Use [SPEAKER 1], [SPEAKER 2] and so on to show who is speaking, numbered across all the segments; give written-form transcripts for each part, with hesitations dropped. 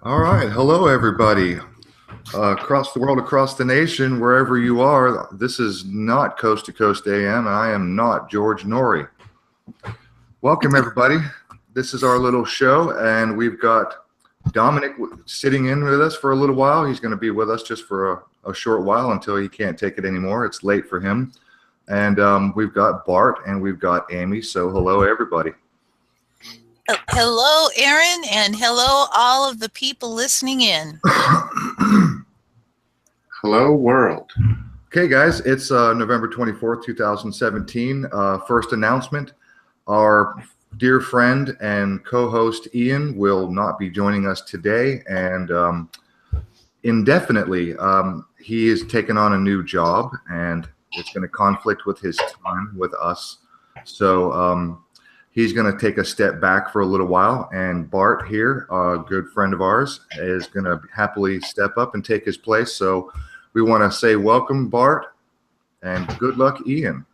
[SPEAKER 1] All right. Hello, everybody. Across the world, across the nation, wherever you are, this is not Coast to Coast AM, and I am not George Norrie. Welcome, everybody. This is our little show, and we've got Dominic sitting in with us for a little while. He's going to be with us just for a short while until he can't take it anymore. It's late for him. And we've got Bart and we've got Amy. So hello, everybody.
[SPEAKER 2] Hello, Aaron, and hello, all of the people listening in.
[SPEAKER 3] Hello, world.
[SPEAKER 1] Okay, guys, it's November 24th, 2017. First announcement. Our dear friend and co-host Ian will not be joining us today and indefinitely. He is taking on a new job and it's going to conflict with his time with us. So he's going to take a step back for a little while, and Bart here, a good friend of ours, is going to happily step up and take his place. So we want to say welcome, Bart, and good luck, Ian.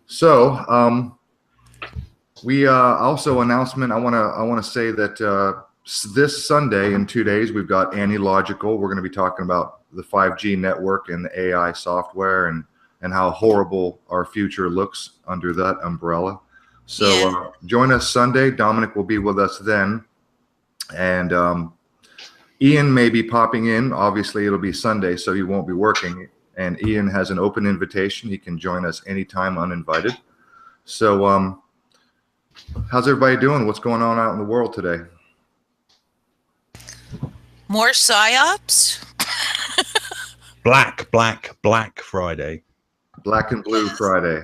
[SPEAKER 1] So we also announcement. I want to say that this Sunday in 2 days we've got Annie Logical. We're going to be talking about the 5G network and the AI software and how horrible our future looks under that umbrella. So join us Sunday. Dominic will be with us then. And Ian may be popping in. Obviously, it'll be Sunday, so he won't be working. And Ian has an open invitation. He can join us anytime uninvited. So how's everybody doing? What's going on out in the world today?
[SPEAKER 2] More psyops?
[SPEAKER 4] Black Friday.
[SPEAKER 1] Black and Blue Friday.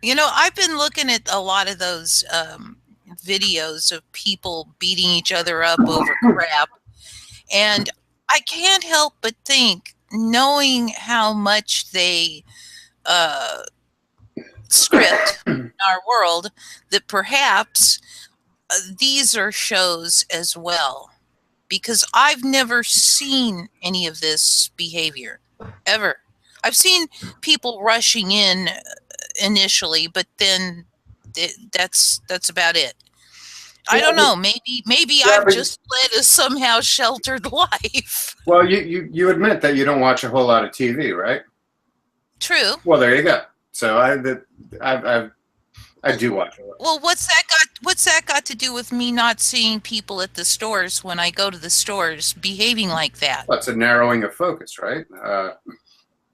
[SPEAKER 2] You know, I've been looking at a lot of those videos of people beating each other up over crap. And I can't help but think, knowing how much they script in our world, that perhaps these are shows as well. Because I've never seen any of this behavior, ever. I've seen people rushing in initially, but then that's about it. I don't know. Maybe I've just led a somehow sheltered life.
[SPEAKER 3] Well, you admit that you don't watch a whole lot of TV, right?
[SPEAKER 2] True.
[SPEAKER 3] Well, there you go. So I do watch a lot.
[SPEAKER 2] Well, what's that got to do with me not seeing people at the stores when I go to the stores behaving like that?
[SPEAKER 3] Well, it's a narrowing of focus, right?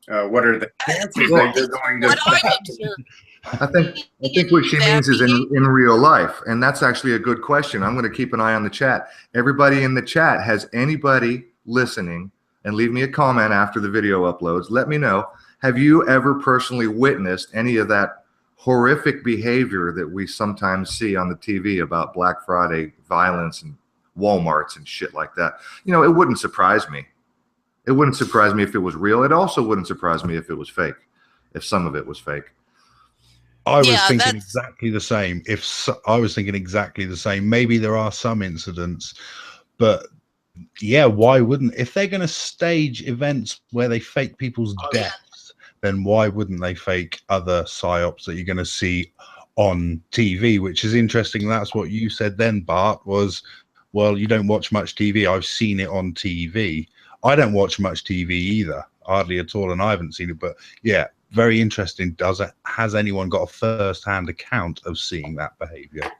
[SPEAKER 3] What are the chances that you're going to?
[SPEAKER 2] What I'm observing.
[SPEAKER 1] I think what she means is in real life, and that's actually a good question. I'm going to keep an eye on the chat. Everybody in the chat, has anybody listening, and leave me a comment after the video uploads. Let me know. Have you ever personally witnessed any of that horrific behavior that we sometimes see on the TV about Black Friday violence and Walmarts and shit like that? You know, it wouldn't surprise me. It wouldn't surprise me if it was real. It also wouldn't surprise me if it was fake, if some of it was fake.
[SPEAKER 4] I was thinking exactly the same. I was thinking exactly the same. Maybe there are some incidents, but yeah, why wouldn't? If they're going to stage events where they fake people's deaths, then why wouldn't they fake other psyops that you're going to see on TV? Which is interesting. That's what you said then, Bart, was, well, you don't watch much TV. I've seen it on TV. I don't watch much TV either, hardly at all, and I haven't seen it. But yeah, very interesting. Has anyone got a first-hand account of seeing that behavior?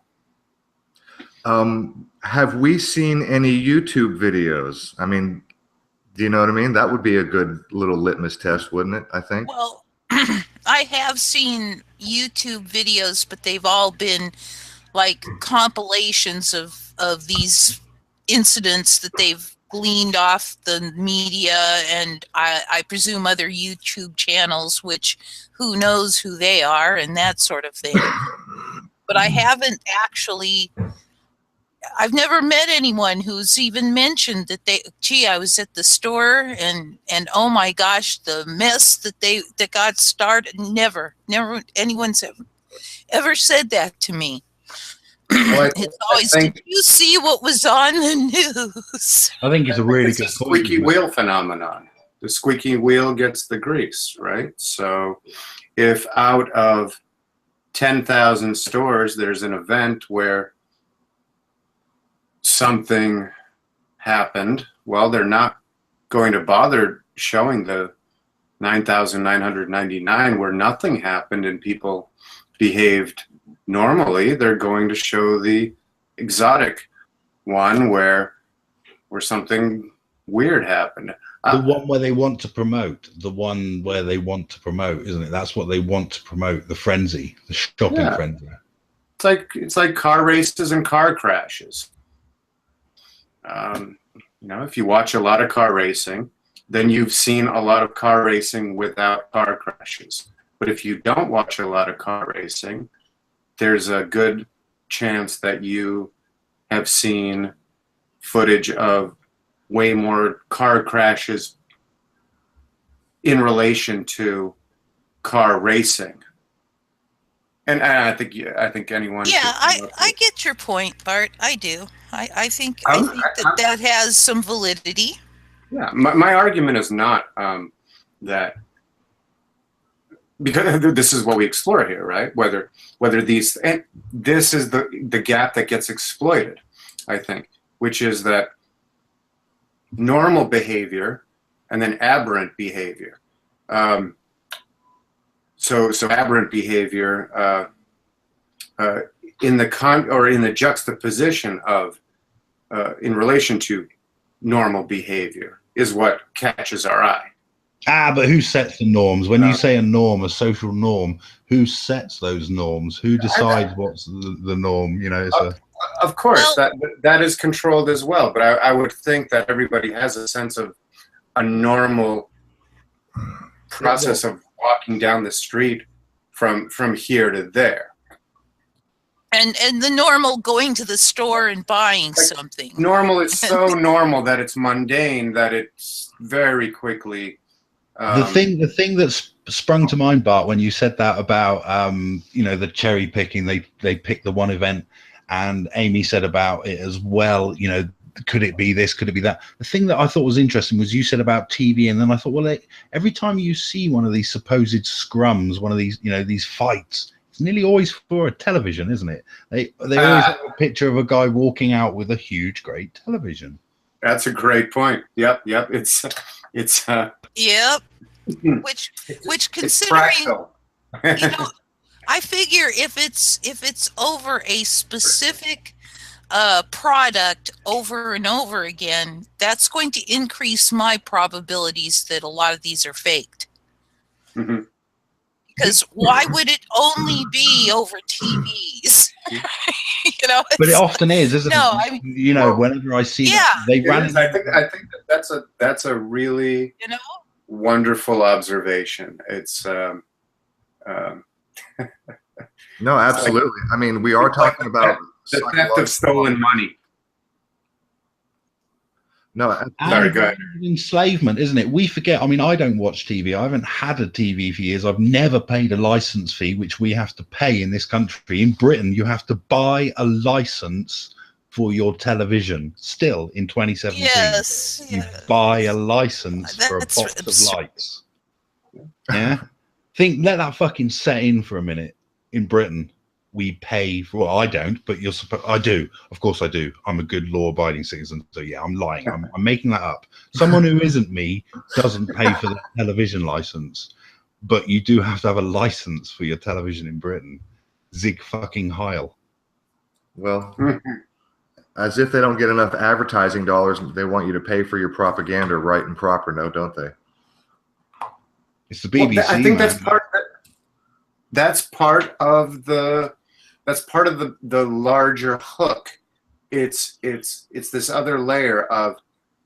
[SPEAKER 1] Have we seen any YouTube videos? I mean, do you know what I mean? That would be a good little litmus test, wouldn't it? I think.
[SPEAKER 2] Well, I have seen YouTube videos, but they've all been like compilations of these incidents that they've gleaned off the media and I presume other YouTube channels, which who knows who they are and that sort of thing. But I haven't actually, I've never met anyone who's even mentioned that gee, I was at the store and oh my gosh, the mess that got started. Never anyone's ever said that to me. Well, it's always, did you see what was on the news?
[SPEAKER 4] I think it's a really good
[SPEAKER 3] squeaky wheel phenomenon. The squeaky wheel gets the grease, right? So if out of 10,000 stores, there's an event where something happened, well, they're not going to bother showing the 9,999 where nothing happened and people behaved normally. They're going to show the exotic one where something weird happened.
[SPEAKER 4] The one where they want to promote, isn't it? That's what they want to promote, the frenzy, the shopping frenzy.
[SPEAKER 3] It's like car races and car crashes. You know, if you watch a lot of car racing, then you've seen a lot of car racing without car crashes. But if you don't watch a lot of car racing, there's a good chance that you have seen footage of way more car crashes in relation to car racing. And I think anyone.
[SPEAKER 2] Yeah, I get your point, Bart. I do. I think that has some validity.
[SPEAKER 3] Yeah, my argument is not that, because this is what we explore here, right? Whether these, and this is the gap that gets exploited, I think, which is that normal behavior and then aberrant behavior. So aberrant behavior in the juxtaposition of in relation to normal behavior is what catches our eye.
[SPEAKER 4] But who sets the norms? When you say a norm, a social norm, who sets those norms? Who decides what's the norm? You know,
[SPEAKER 3] of course, that is controlled as well. But I would think that everybody has a sense of a normal process of walking down the street from here to there.
[SPEAKER 2] And the normal going to the store and buying something.
[SPEAKER 3] Normal is so normal that it's mundane that it's very quickly.
[SPEAKER 4] The thing that's sprung to mind, Bart, when you said that about you know, the cherry picking, they picked the one event, and Amy said about it as well. You know, could it be this? Could it be that? The thing that I thought was interesting was you said about TV, and then I thought, well, every time you see one of these supposed scrums, one of these, you know, these fights, it's nearly always for a television, isn't it? They always have a picture of a guy walking out with a huge, great television.
[SPEAKER 3] That's a great point. Yep. It's
[SPEAKER 2] yep. Which considering, you know, I figure if it's over a specific product over and over again, that's going to increase my probabilities that a lot of these are faked.
[SPEAKER 3] Mm-hmm.
[SPEAKER 2] Because why would it only be over TVs? You know,
[SPEAKER 4] but it often is, isn't it?
[SPEAKER 2] I mean,
[SPEAKER 4] you know, whenever I see that, they ran.
[SPEAKER 3] I think that's a really, you know, wonderful observation. It's
[SPEAKER 1] no, absolutely. I mean, we are talking about
[SPEAKER 3] the theft of stolen money.
[SPEAKER 1] No,
[SPEAKER 3] very good.
[SPEAKER 4] Enslavement, isn't it? We forget. I mean, I don't watch TV. I haven't had a TV for years. I've never paid a license fee, which we have to pay in this country. In Britain, you have to buy a license for your television. Still, in 2017, you buy a license for a box of lights. Yeah, let that fucking set in for a minute. In Britain, we pay for, well, I don't, but I do. Of course I do. I'm a good law-abiding citizen. So yeah, I'm lying. I'm making that up. Someone who isn't me doesn't pay for the television license, but you do have to have a license for your television in Britain. Zig fucking Heil.
[SPEAKER 1] Well, as if they don't get enough advertising dollars, they want you to pay for your propaganda right and proper, no, don't they?
[SPEAKER 4] It's the BBC.
[SPEAKER 3] Well, I think that's part of the larger hook. It's this other layer of,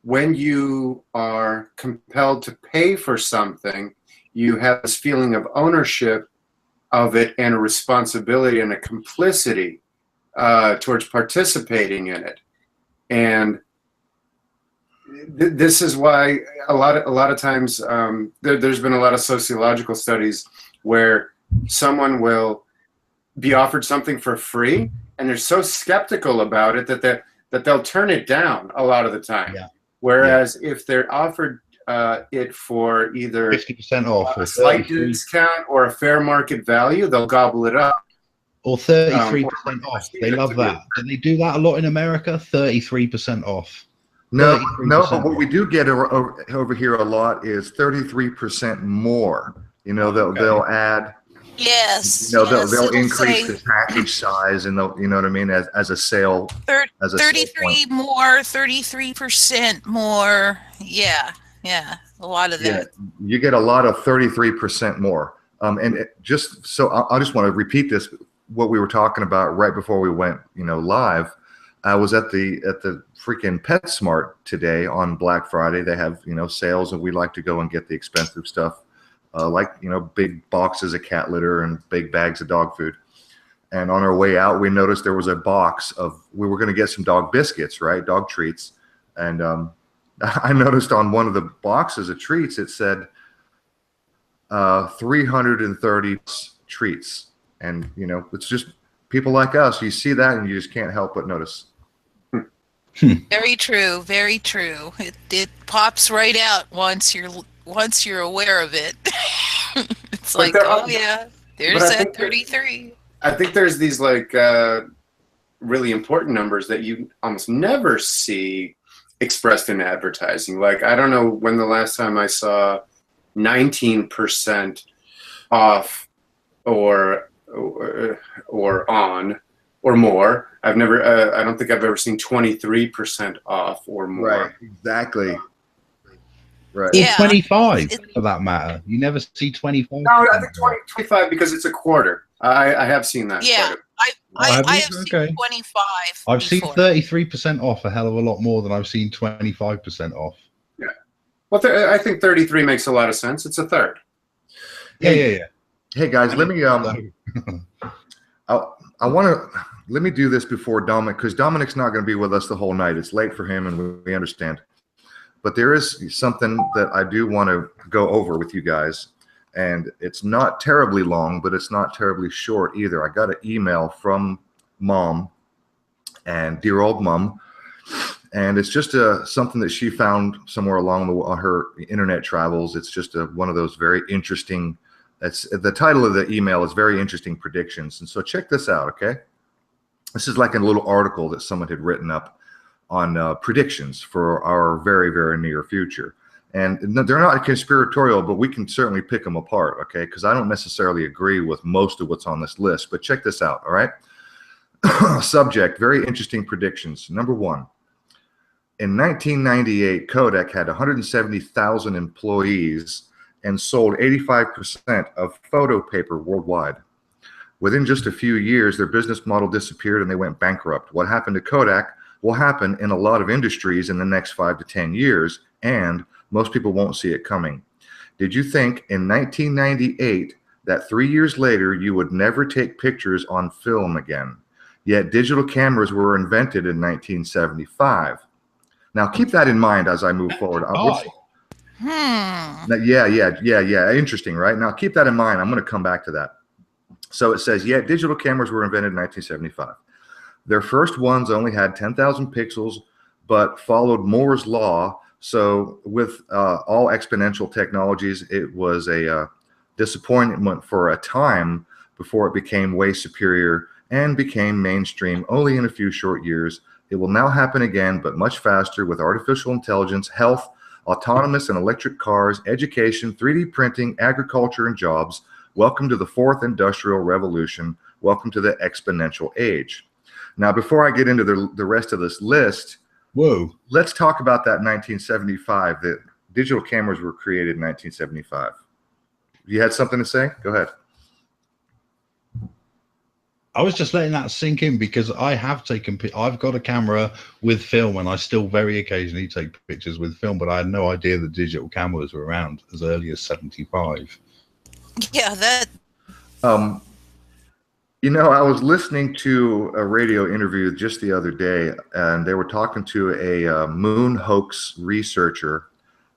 [SPEAKER 3] when you are compelled to pay for something, you have this feeling of ownership of it and a responsibility and a complicity towards participating in it. And this is why a lot of times there's been a lot of sociological studies where someone will be offered something for free, and they're so skeptical about it that they'll turn it down a lot of the time. Yeah. Whereas if they're offered it for either
[SPEAKER 4] 50% off,
[SPEAKER 3] a slight discount or a fair market value, they'll gobble it up.
[SPEAKER 4] Or 33% off. They love that. Do they do that a lot in America? 33% off.
[SPEAKER 1] No, but what we do get over here a lot is 33% more. You know, they'll add.
[SPEAKER 2] Yes.
[SPEAKER 1] You know, they'll increase the package size, and they'll, you know what I mean, as a sale.
[SPEAKER 2] 33 more, 33% more. Yeah, a lot of that. Yeah,
[SPEAKER 1] you get a lot of 33% more. And just so I just want to repeat this, what we were talking about right before we went, live. I was at the freaking PetSmart today on Black Friday. They have, sales, and we like to go and get the expensive stuff, like, big boxes of cat litter and big bags of dog food. And on our way out, we noticed there was a box we were going to get some dog biscuits, right? Dog treats. And I noticed on one of the boxes of treats, it said 330 treats. And, it's just people like us. You see that and you just can't help but notice.
[SPEAKER 2] Very true. Very true. It pops right out once you're aware of it. It's like, oh yeah, there's that 33.
[SPEAKER 3] I think there's these like really important numbers that you almost never see expressed in advertising. Like, I don't know when the last time I saw 19% off or on or more. I've never. I don't think I've ever seen 23% off or more.
[SPEAKER 1] Right. Exactly. Right.
[SPEAKER 4] Or 25 for that matter. You never see 25.
[SPEAKER 3] No, I think 25 because it's a quarter. I have seen that.
[SPEAKER 2] Yeah, I have seen 25.
[SPEAKER 4] I've seen 33% off a hell of a lot more than I've seen 25% off.
[SPEAKER 3] Yeah. Well, I think 33 makes a lot of sense. It's a third.
[SPEAKER 4] Yeah.
[SPEAKER 1] Hey guys, let me let me do this before Dominic, because Dominic's not going to be with us the whole night. It's late for him, and we understand. But there is something that I do want to go over with you guys, and it's not terribly long, but it's not terribly short either. I got an email from Mom, and dear old Mom, and it's just something that she found somewhere along her internet travels. It's just one of those very interesting. The title of the email is Very Interesting Predictions. And so check this out, okay? This is like a little article that someone had written up on predictions for our very, very near future. And they're not conspiratorial, but we can certainly pick them apart, okay? Because I don't necessarily agree with most of what's on this list. But check this out, all right? Subject, very interesting predictions. Number one, in 1998, Kodak had 170,000 employees and sold 85% of photo paper worldwide. Within just a few years, their business model disappeared and they went bankrupt. What happened to Kodak will happen in a lot of industries in the next 5 to 10 years, and most people won't see it coming. Did you think in 1998 that 3 years later you would never take pictures on film again? Yet digital cameras were invented in 1975. Now keep that in mind as I move forward. Yeah. Interesting, right? Now keep that in mind. I'm going to come back to that. So it says, yeah, digital cameras were invented in 1975. Their first ones only had 10,000 pixels, but followed Moore's law. So with all exponential technologies, it was a disappointment for a time before it became way superior and became mainstream only in a few short years. It will now happen again, but much faster with artificial intelligence, health, autonomous and electric cars, education, 3D printing, agriculture, and jobs. Welcome to the fourth industrial revolution. Welcome to the exponential age. Now, before I get into the rest of this list, let's talk about that 1975, that digital cameras were created in 1975. You had something to say? Go ahead.
[SPEAKER 4] I was just letting that sink in because I've got a camera with film, and I still very occasionally take pictures with film, but I had no idea that digital cameras were around as early as 75.
[SPEAKER 2] Yeah, that.
[SPEAKER 1] I was listening to a radio interview just the other day, and they were talking to a moon hoax researcher,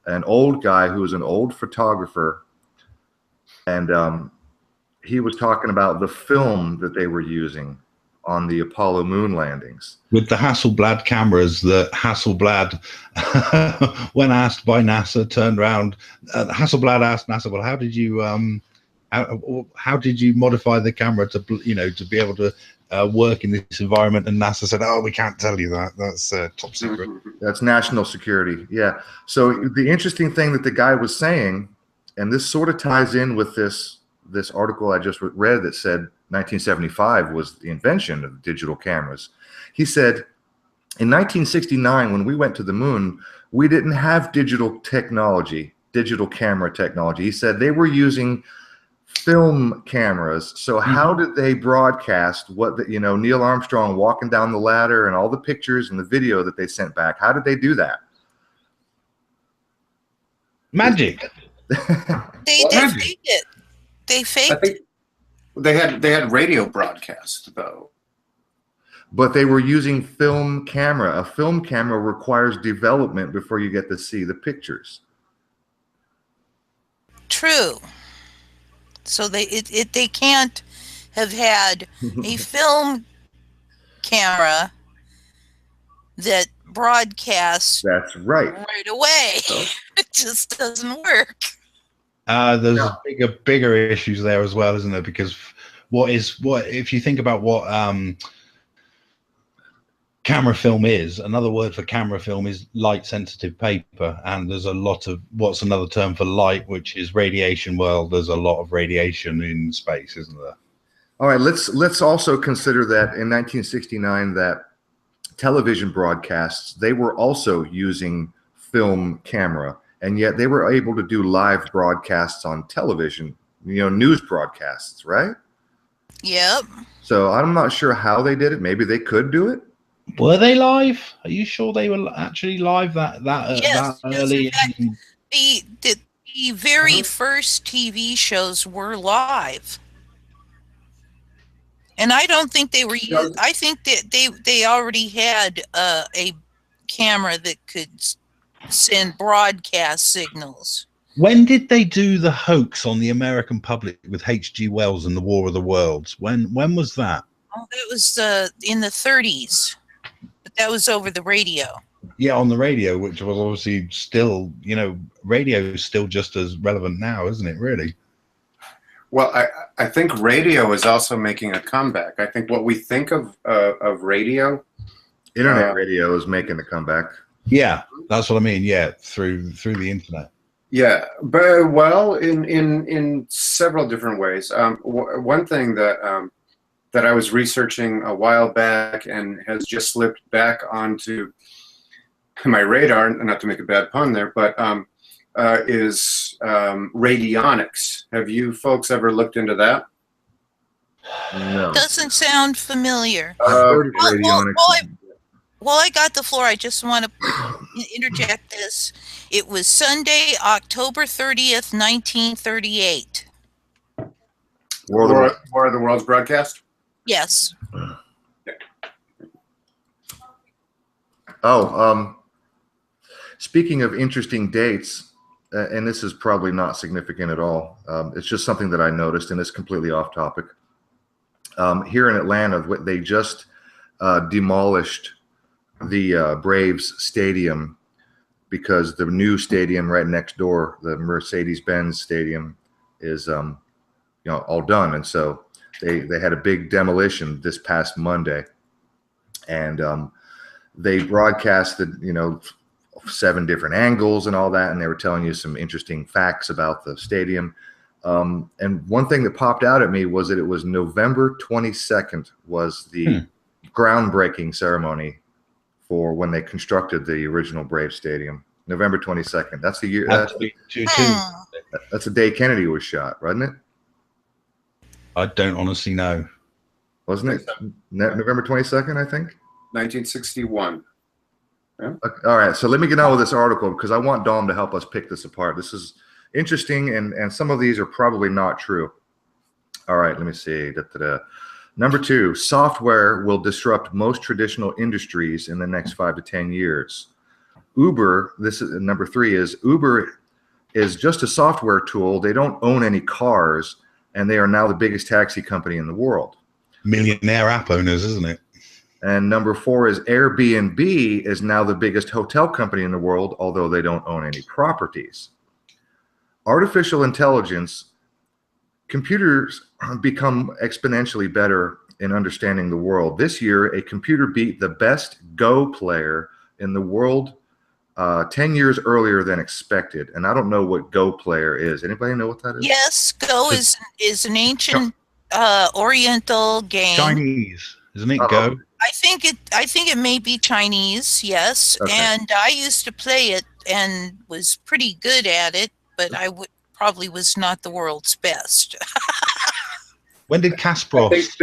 [SPEAKER 1] an old guy who was an old photographer, and he was talking about the film that they were using on the Apollo moon landings.
[SPEAKER 4] With the Hasselblad cameras that Hasselblad, when asked by NASA, turned around. Hasselblad asked NASA, well, how did you modify the camera to be able to work in this environment, and NASA said, "Oh, we can't tell you that. That's top secret."
[SPEAKER 1] That's national security. Yeah. So the interesting thing that the guy was saying, and this sort of ties in with this article I just read that said 1975 was the invention of digital cameras. He said, in 1969, when we went to the moon, we didn't have digital technology, digital camera technology. He said they were using film cameras. So how did they broadcast what the, Neil Armstrong walking down the ladder and all the pictures and the video that they sent back? How did they do that?
[SPEAKER 4] Magic.
[SPEAKER 2] They faked it. They faked.
[SPEAKER 3] I think they had radio broadcast though.
[SPEAKER 1] But they were using film camera. A film camera requires development before you get to see the pictures.
[SPEAKER 2] True. So they can't have had a film camera that broadcasts.
[SPEAKER 1] That's right.
[SPEAKER 2] Right away. So. It just doesn't work.
[SPEAKER 4] There's bigger issues there as well, isn't there? Because what if you think about what camera film is, another word for camera film is light sensitive paper, and there's a lot of what's another term for light, which is radiation. Well, there's a lot of radiation in space, isn't there?
[SPEAKER 1] All right, let's also consider that in 1969 that television broadcasts, they were also using film camera, and yet they were able to do live broadcasts on television, news broadcasts, right?
[SPEAKER 2] Yep. So
[SPEAKER 1] I'm not sure how they did it. Maybe they could do it.
[SPEAKER 4] Were they live? Are you sure they were actually live that early?
[SPEAKER 2] In fact, the very first TV shows were live, and I don't think they were. I think that they already had a camera that could send broadcast signals.
[SPEAKER 4] When did they do the hoax on the American public with H.G. Wells and the War of the Worlds? When was that?
[SPEAKER 2] Oh, that was in the 30s. That was over the radio.
[SPEAKER 4] Yeah, on the radio, which was obviously still, radio is still just as relevant now, isn't it, really?
[SPEAKER 3] Well, I think radio is also making a comeback. I think what we think of radio.
[SPEAKER 1] Internet radio is making a comeback.
[SPEAKER 4] Yeah, that's what I mean. Yeah, through the internet.
[SPEAKER 3] Yeah, but well, in several different ways. One thing that I was researching a while back and has just slipped back onto my radar, not to make a bad pun there, but is radionics. Have you folks ever looked into that?
[SPEAKER 1] No.
[SPEAKER 2] Doesn't sound familiar.
[SPEAKER 1] I've heard of radionics.
[SPEAKER 2] While I got the floor, I just want to interject this. It was Sunday, October 30th, 1938.
[SPEAKER 3] War of the Worlds broadcast?
[SPEAKER 2] Yes.
[SPEAKER 1] Oh, speaking of interesting dates, and this is probably not significant at all. It's just something that I noticed, and it's completely off topic. Here in Atlanta, they just demolished the Braves stadium because the new stadium right next door, the Mercedes-Benz Stadium, is all done, and so they had a big demolition this past Monday, and they broadcasted 7 different angles and all that, and they were telling you some interesting facts about the stadium. And one thing that popped out at me was that it was November 22nd was the groundbreaking ceremony for when they constructed the original Brave Stadium. November 22nd. That's the year. That's the day Kennedy was shot, wasn't it?
[SPEAKER 4] I don't honestly know.
[SPEAKER 1] Wasn't it November 22nd, I think?
[SPEAKER 3] 1961. Yeah.
[SPEAKER 1] All right, so let me get on with this article because I want Dom to help us pick this apart. This is interesting, and some of these are probably not true. All right, let me see. Number 2, software will disrupt most traditional industries in the next 5 to 10 years. Uber, this is number 3, is Uber is just a software tool. They don't own any cars, and they are now the biggest taxi company in the world.
[SPEAKER 4] Millionaire app owners, isn't it?
[SPEAKER 1] And number 4 is Airbnb is now the biggest hotel company in the world, although they don't own any properties. Artificial intelligence, computers become exponentially better in understanding the world. This year, a computer beat the best Go player in the world 10 years earlier than expected. And I don't know what Go player is. Anybody know what that is?
[SPEAKER 2] Yes, Go is an ancient Oriental game.
[SPEAKER 4] Chinese, isn't it? Go.
[SPEAKER 2] I think it may be Chinese. Yes,
[SPEAKER 1] Okay.
[SPEAKER 2] and I used to play it and was pretty good at it, but I probably was not the world's best.
[SPEAKER 4] When did Kasparov?
[SPEAKER 3] I think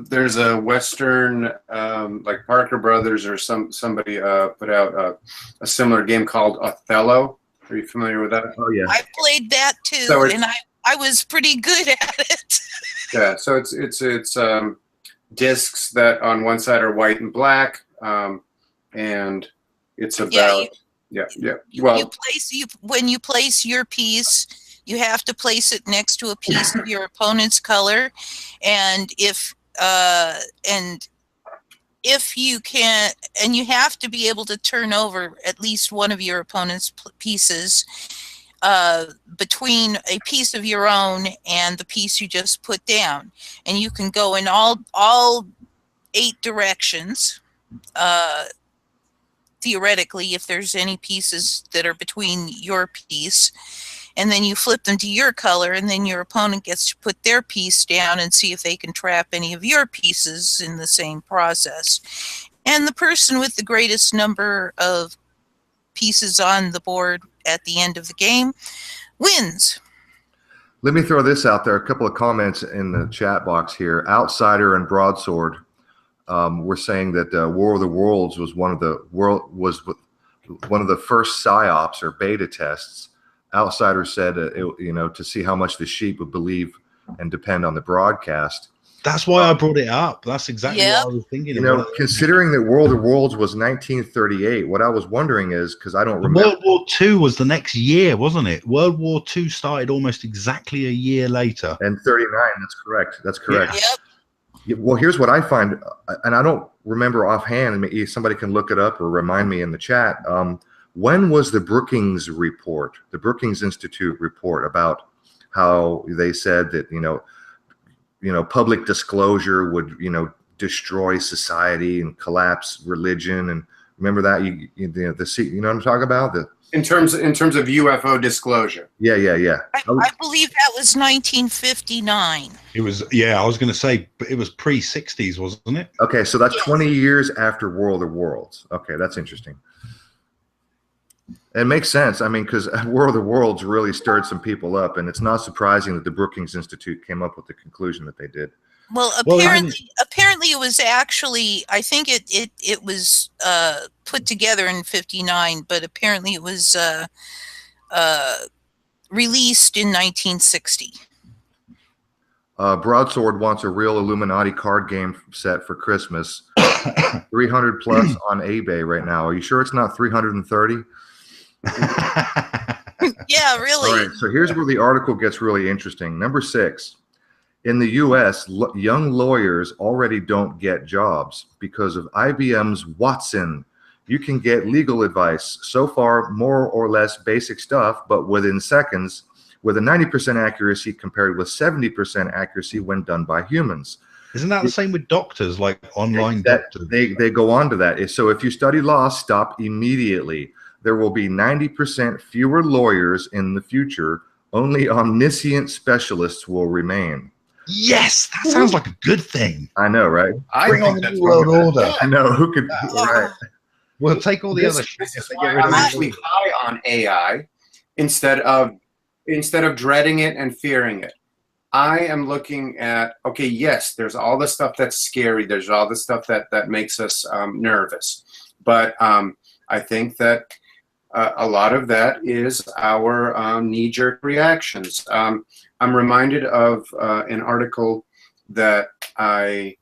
[SPEAKER 3] there's a Western like Parker Brothers or somebody put out a similar game called Othello. Are you familiar with that?
[SPEAKER 1] Oh yeah.
[SPEAKER 2] I played that too,
[SPEAKER 3] So
[SPEAKER 2] and I was pretty good at it.
[SPEAKER 3] Yeah. So it's discs that on one side are white and black, and it's about Well,
[SPEAKER 2] when you place your piece, you have to place it next to a piece of your opponent's color, and if you can, and you have to be able to turn over at least one of your opponent's pieces between a piece of your own and the piece you just put down, and you can go in all 8 directions. Theoretically, if there's any pieces that are between your piece, and then you flip them to your color, and then your opponent gets to put their piece down and see if they can trap any of your pieces in the same process. And the person with the greatest number of pieces on the board at the end of the game wins.
[SPEAKER 1] Let me throw this out there. A couple of comments in the chat box here. Outsider and Broadsword were saying that War of the Worlds was one of the first psyops or beta tests. Outsider said, to see how much the sheep would believe and depend on the broadcast.
[SPEAKER 4] That's why I brought it up. That's exactly what I was thinking.
[SPEAKER 1] Considering that World of Worlds was 1938, what I was wondering is, because I don't remember.
[SPEAKER 4] World War II was the next year, wasn't it? World War II started almost exactly a year later.
[SPEAKER 1] And 39, that's correct. That's correct.
[SPEAKER 2] Yep.
[SPEAKER 1] Well, here's what I find, and I don't remember offhand. Maybe somebody can look it up or remind me in the chat. When was the Brookings report, the Brookings Institute report, about how they said that public disclosure would destroy society and collapse religion? And remember that you know what I'm talking about?
[SPEAKER 3] In terms of UFO disclosure.
[SPEAKER 1] Yeah.
[SPEAKER 2] I believe that was 1959.
[SPEAKER 4] It was, I was going to say, but it was pre-60s, wasn't it?
[SPEAKER 1] Okay, so that's 20 years after World of Worlds. Okay, that's interesting. It makes sense. I mean, because World of Worlds really stirred some people up, and it's not surprising that the Brookings Institute came up with the conclusion that they did.
[SPEAKER 2] Well, apparently it was actually, I think it was put together in 59, but apparently it was released in 1960.
[SPEAKER 1] Broadsword wants a real Illuminati card game set for Christmas. 300 plus on eBay right now. Are you sure it's not 330?
[SPEAKER 2] Yeah, really.
[SPEAKER 1] All right, so here's where the article gets really interesting. Number 6. In the U.S., young lawyers already don't get jobs because of IBM's Watson. You can get legal advice, so far more or less basic stuff, but within seconds, with a 90% accuracy compared with 70% accuracy when done by humans.
[SPEAKER 4] Isn't that the same with doctors, like online doctors?
[SPEAKER 1] They go on to that. So if you study law, stop immediately. There will be 90% fewer lawyers in the future. Only omniscient specialists will remain.
[SPEAKER 4] Yes, that sounds like a good thing.
[SPEAKER 1] I know, right?
[SPEAKER 4] Bring on the New World Order.
[SPEAKER 1] I know. Who could? Right.
[SPEAKER 4] We'll take all the other shit.
[SPEAKER 3] I'm actually high on AI instead of dreading it and fearing it. I am looking at, okay, yes, there's all the stuff that's scary. There's all the stuff that makes us nervous. But I think that a lot of that is our knee-jerk reactions. I'm reminded of an article that I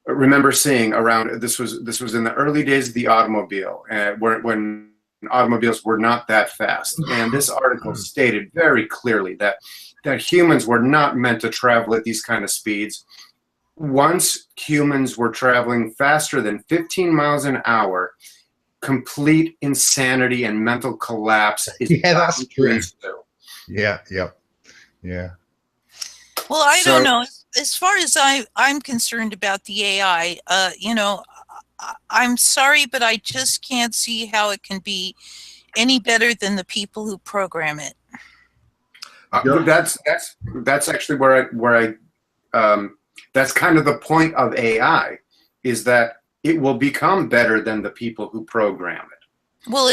[SPEAKER 3] remember seeing around. This was in the early days of the automobile, when automobiles were not that fast. And this article stated very clearly that humans were not meant to travel at these kind of speeds. Once humans were traveling faster than 15 miles an hour, complete insanity and mental collapse is
[SPEAKER 4] that's true. Yeah.
[SPEAKER 2] Well, I don't know. as far as I'm concerned about the AI, you know, I'm sorry, but I just can't see how it can be any better than the people who program it.
[SPEAKER 3] That's actually where I that's kind of the point of AI, is that it will become better than the people who program it.
[SPEAKER 2] Well,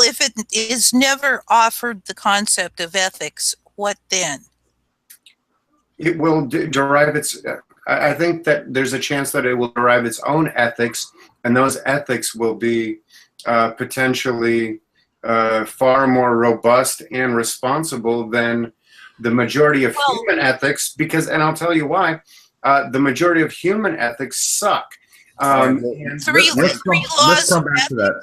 [SPEAKER 2] if it is never offered the concept of ethics, what then?
[SPEAKER 3] It will derive its. I think that there's a chance that it will derive its own ethics, and those ethics will be potentially far more robust and responsible than the majority of human ethics. Because, and I'll tell you why, the majority of human ethics suck.
[SPEAKER 2] Three laws
[SPEAKER 1] come back to that.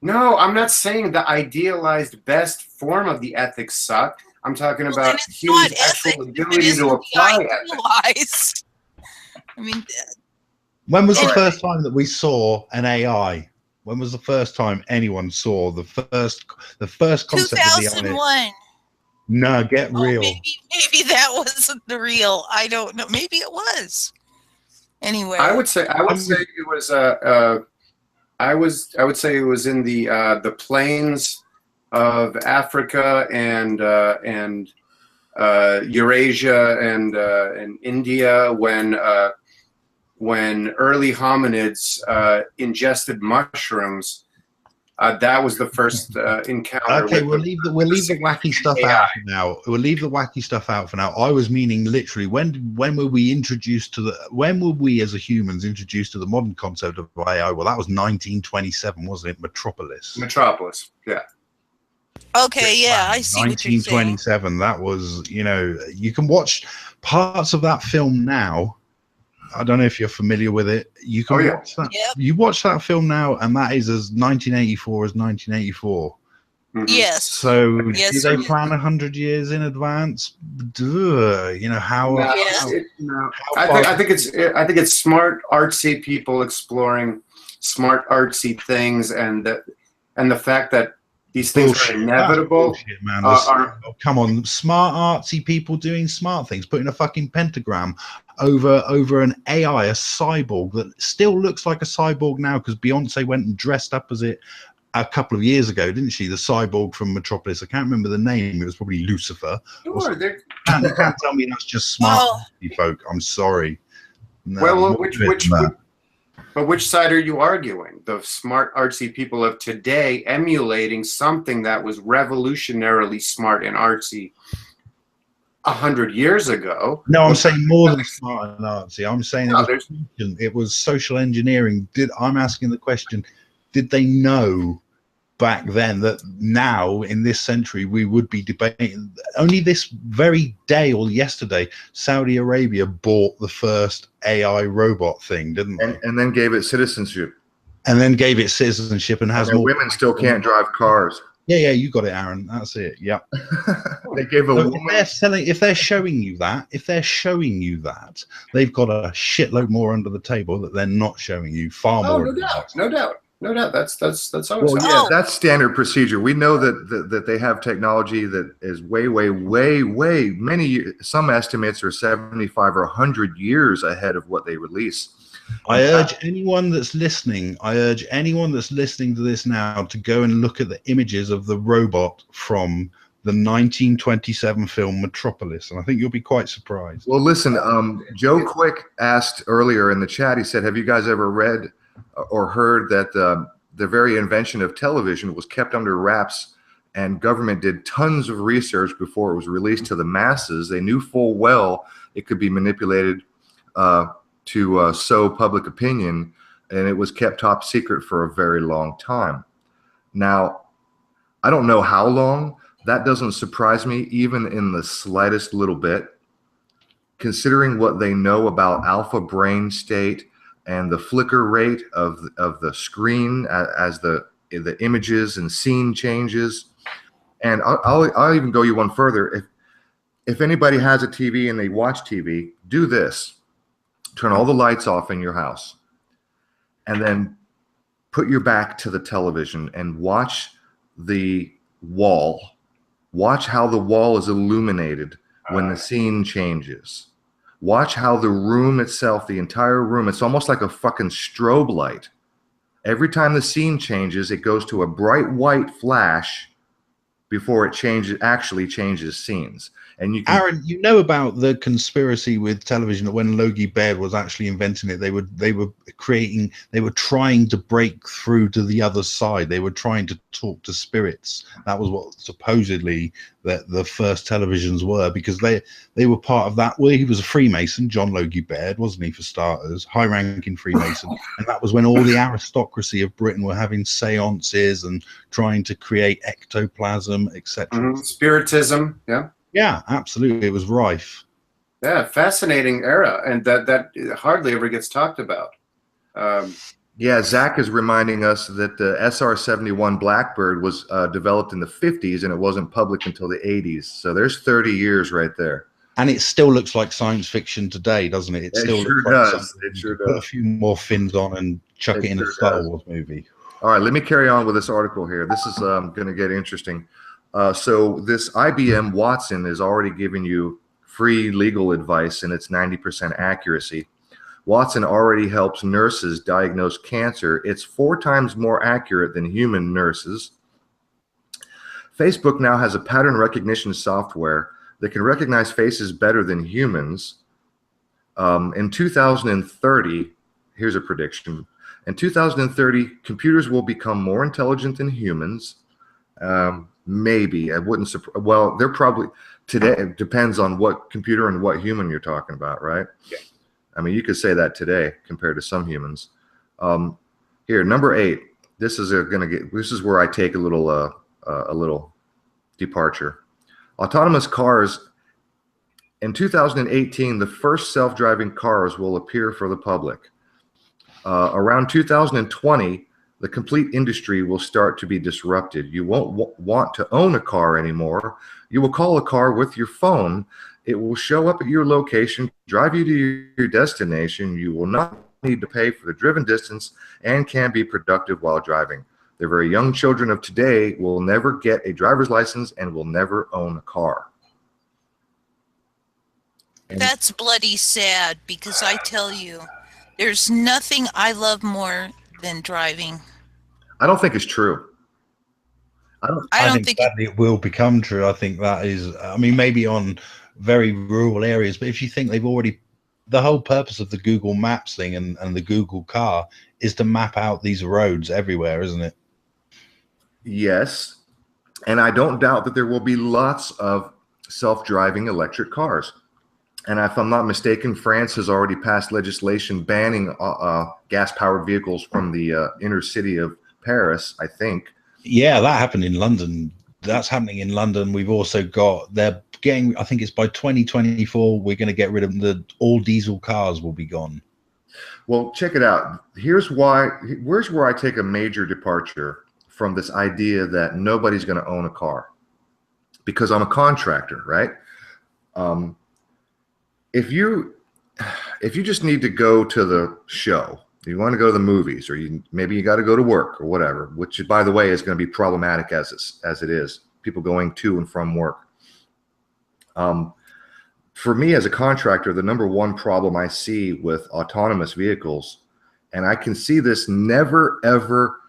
[SPEAKER 3] No, I'm not saying the idealized best form of the ethics suck. I'm talking about humans' actual ability to apply ethics.
[SPEAKER 2] I mean,
[SPEAKER 4] when was the first time that we saw an AI? When was the first time anyone saw the first concept of the AI?
[SPEAKER 2] 2001.
[SPEAKER 4] No, get real.
[SPEAKER 2] Maybe that wasn't the real. I don't know. Maybe it was. Anyway,
[SPEAKER 3] I would say it was. I would say it was in the plains of Africa and Eurasia and India when early hominids ingested mushrooms. That was the first encounter.
[SPEAKER 4] Okay, we'll leave the wacky stuff out for now. We'll leave the wacky stuff out for now. I was meaning literally, when were we introduced to when were we as humans introduced to the modern concept of AI? Well, that was 1927, wasn't it? Metropolis,
[SPEAKER 3] yeah.
[SPEAKER 2] Okay, yeah, I see what you're saying.
[SPEAKER 4] 1927. That was, you know, you can watch parts of that film now. I don't know if you're familiar with it. You can watch that.
[SPEAKER 2] Yep.
[SPEAKER 4] You watch that film now, and that is as 1984 as 1984.
[SPEAKER 3] Mm-hmm.
[SPEAKER 2] Yes.
[SPEAKER 4] So do they plan 100 years in advance? Duh, you know how?
[SPEAKER 3] No. I think it's smart, artsy people exploring smart, artsy things, and the fact that these things are inevitable.
[SPEAKER 4] Bullshit, man. Come on, smart, artsy people doing smart things, putting a fucking pentagram over an AI, a cyborg that still looks like a cyborg now, because Beyonce went and dressed up as it a couple of years ago, didn't she? The cyborg from Metropolis. I can't remember the name. It was probably Lucifer.
[SPEAKER 3] Sure,
[SPEAKER 4] you can't tell me that's just smart folk. I'm sorry. No,
[SPEAKER 3] but which side are you arguing? The smart, artsy people of today emulating something that was revolutionarily smart and artsy 100 years ago?
[SPEAKER 4] No, I'm saying more than smart and artsy. I'm saying it was social engineering. I'm asking the question, did they know back then that now in this century we would be debating? Only this very day or yesterday, Saudi Arabia bought the first AI robot thing, didn't they?
[SPEAKER 1] And then gave it citizenship.
[SPEAKER 4] And then gave it citizenship and has more.
[SPEAKER 1] Women still can't drive cars.
[SPEAKER 4] Yeah, you got it, Aaron. That's it. Yeah.
[SPEAKER 1] They gave a woman.
[SPEAKER 4] If they're showing you that, they've got a shitload more under the table that they're not showing you. Far more.
[SPEAKER 3] No doubt. That's how
[SPEAKER 1] well, yeah, that's standard procedure. We know that they have technology that is way many years. Some estimates are 75 or 100 years ahead of what they release.
[SPEAKER 4] I urge anyone that's listening to this now to go and look at the images of the robot from the 1927 film Metropolis, and I think you'll be quite surprised.
[SPEAKER 1] Well, listen, Joe Quick asked earlier in the chat, he said, have you guys ever read or heard that the very invention of television was kept under wraps, and government did tons of research before it was released to the masses? They knew full well it could be manipulated to sow public opinion, and it was kept top secret for a very long time. Now, I don't know how long. That doesn't surprise me even in the slightest little bit, considering what they know about alpha brain state and the flicker rate of the screen as the images and scene changes. And I'll even go you one further. If anybody has a TV and they watch TV, do this. Turn all the lights off in your house, and then put your back to the television and watch the wall. Watch how the wall is illuminated when the scene changes. Watch how the room itself, the entire room, it's almost like a fucking strobe light. Every time the scene changes, it goes to a bright white flash before it actually changes scenes. And you can,
[SPEAKER 4] Aaron, you know about the conspiracy with television that when Logie Baird was actually inventing it, they were trying to break through to the other side. They were trying to talk to spirits. That was what supposedly the first televisions were, because they were part of that. Well, he was a Freemason, John Logie Baird, wasn't he, for starters? High-ranking Freemason. And that was when all the aristocracy of Britain were having seances and trying to create ectoplasm, etc.
[SPEAKER 3] Spiritism, yeah.
[SPEAKER 4] Yeah, absolutely. It was rife.
[SPEAKER 3] Yeah, fascinating era, and that hardly ever gets talked about.
[SPEAKER 1] Yeah, Zach is reminding us that the SR-71 Blackbird was developed in the 50s, and it wasn't public until the 80s. So there's 30 years right there.
[SPEAKER 4] And it still looks like science fiction today, doesn't it? It still
[SPEAKER 1] sure
[SPEAKER 4] looks like
[SPEAKER 1] does. It sure does.
[SPEAKER 4] Put a few more fins on and chuck it in a Star Wars movie.
[SPEAKER 1] All right, let me carry on with this article here. This is going to get interesting. So this IBM Watson is already giving you free legal advice, and it's 90% accuracy. Watson already helps nurses diagnose cancer. It's 4 times more accurate than human nurses. Facebook now has a pattern recognition software that can recognize faces better than humans. In 2030, here's a prediction. In 2030, computers will become more intelligent than humans. Maybe. I wouldn't. Well, they're probably today. It depends on what computer and what human you're talking about, right?
[SPEAKER 3] Yeah.
[SPEAKER 1] I mean, you could say that today compared to some humans. Here, number 8. This is This is where I take a little departure. Autonomous cars. In 2018, the first self-driving cars will appear for the public. Around 2020. The complete industry will start to be disrupted. You won't want to own a car anymore. You will call a car with your phone. It will show up at your location, drive you to your destination. You will not need to pay for the driven distance and can be productive while driving. The very young children of today will never get a driver's license and will never own a car.
[SPEAKER 2] And that's bloody sad, because I tell you, there's nothing I love more than driving.
[SPEAKER 1] I don't think it's true.
[SPEAKER 4] I don't think it will become true. I think that is, I mean, maybe on very rural areas, but if you think they've already, the whole purpose of the Google Maps thing and the Google car is to map out these roads everywhere, isn't it?
[SPEAKER 1] Yes. And I don't doubt that there will be lots of self-driving electric cars. And if I'm not mistaken, France has already passed legislation banning gas-powered vehicles from the inner city of Paris, I think.
[SPEAKER 4] Yeah, that happened in London. That's happening in London. We've also got, they're getting, I think it's by 2024, we're going to get rid of all diesel cars will be gone.
[SPEAKER 1] Well, check it out. Here's where I take a major departure from this idea that nobody's going to own a car. Because I'm a contractor, right? If you just need to go to the show, you want to go to the movies, or maybe you got to go to work or whatever, which by the way is going to be problematic as it is, people going to and from work. For me as a contractor, the number one problem I see with autonomous vehicles, and I can see this never, ever,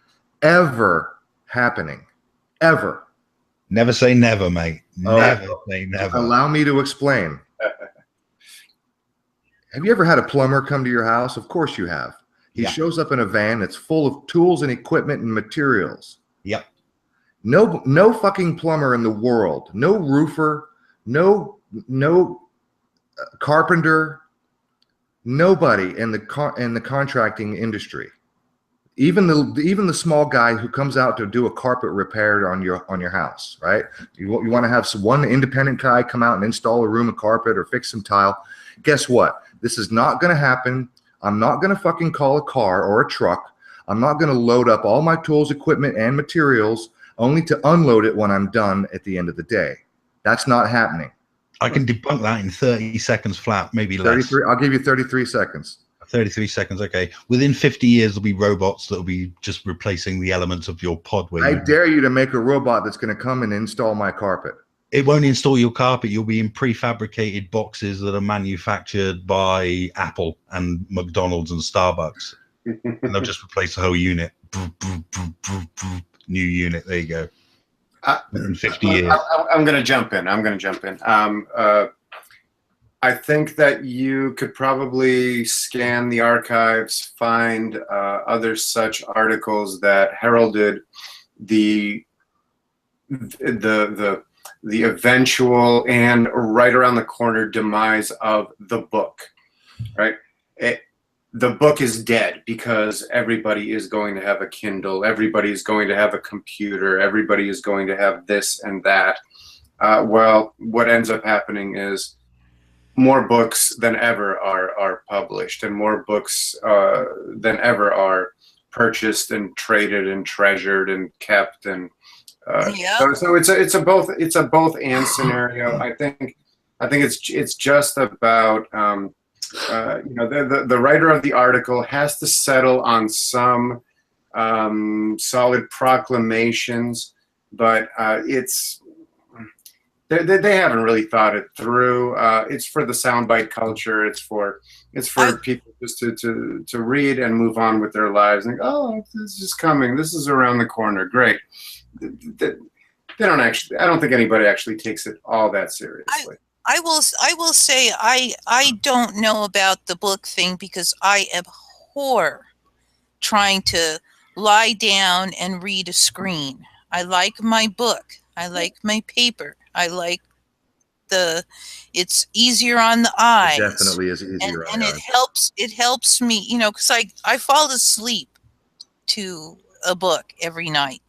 [SPEAKER 1] ever happening, ever.
[SPEAKER 4] Never say never, mate. Never say never.
[SPEAKER 1] Allow me to explain. Have you ever had a plumber come to your house? Of course you have. He shows up in a van that's full of tools and equipment and materials.
[SPEAKER 4] Yep.
[SPEAKER 1] No fucking plumber in the world, no roofer, no carpenter, nobody in the contracting industry. Even the small guy who comes out to do a carpet repair on your house, right? You want to have one independent guy come out and install a room of carpet or fix some tile. Guess what? This is not going to happen. I'm not going to fucking call a car or a truck. I'm not going to load up all my tools, equipment, and materials only to unload it when I'm done at the end of the day. That's not happening.
[SPEAKER 4] I can debunk that in 30 seconds flat, maybe less.
[SPEAKER 1] I'll give you 33 seconds.
[SPEAKER 4] 33 seconds, okay. Within 50 years, there'll be robots that'll be just replacing the elements of your pod.
[SPEAKER 1] I dare you to make a robot that's going to come and install my carpet.
[SPEAKER 4] it won't install your carpet. You'll be in prefabricated boxes that are manufactured by Apple and McDonald's and Starbucks. And they'll just replace the whole unit. New unit. There you go. In 50 years.
[SPEAKER 3] I'm going to jump in. I think that you could probably scan the archives, find other such articles that heralded the eventual and right around the corner demise of the book, right? The book is dead because everybody is going to have a Kindle, everybody is going to have a computer, everybody is going to have this and that. Well, what ends up happening is more books than ever are published, and more books than ever are purchased and traded and treasured and kept, and so it's a both and scenario. I think it's just about the writer of the article has to settle on some solid proclamations, but they haven't really thought it through. It's for the soundbite culture. It's for people just to read and move on with their lives and oh, this is coming. This is around the corner. Great. They don't actually. I don't think anybody actually takes it all that seriously.
[SPEAKER 2] I will say I don't know about the book thing because I abhor trying to lie down and read a screen. I like my book. I like my paper. I like it's easier on the eyes.
[SPEAKER 1] It definitely is easier on the eyes.
[SPEAKER 2] It helps me, because I fall asleep to a book every night.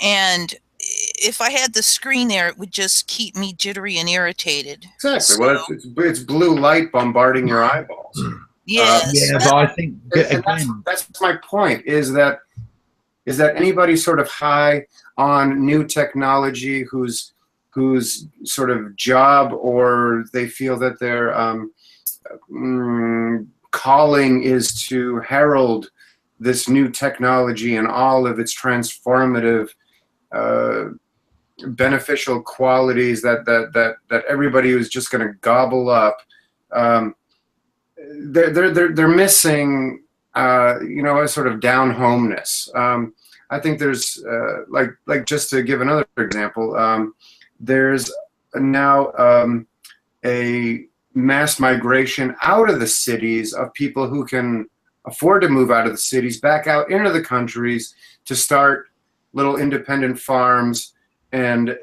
[SPEAKER 2] And if I had the screen there, it would just keep me jittery and irritated.
[SPEAKER 3] Exactly.
[SPEAKER 2] So,
[SPEAKER 3] well, it's blue light bombarding your eyeballs.
[SPEAKER 2] Yes.
[SPEAKER 4] But I think
[SPEAKER 3] that's my point. Is that anybody sort of high on new technology whose sort of job or they feel that their calling is to herald this new technology and all of its transformative beneficial qualities that everybody was just going to gobble up. They're missing a sort of down homeness. I think there's like just to give another example, there's now a mass migration out of the cities of people who can afford to move out of the cities back out into the countries to start little independent farms and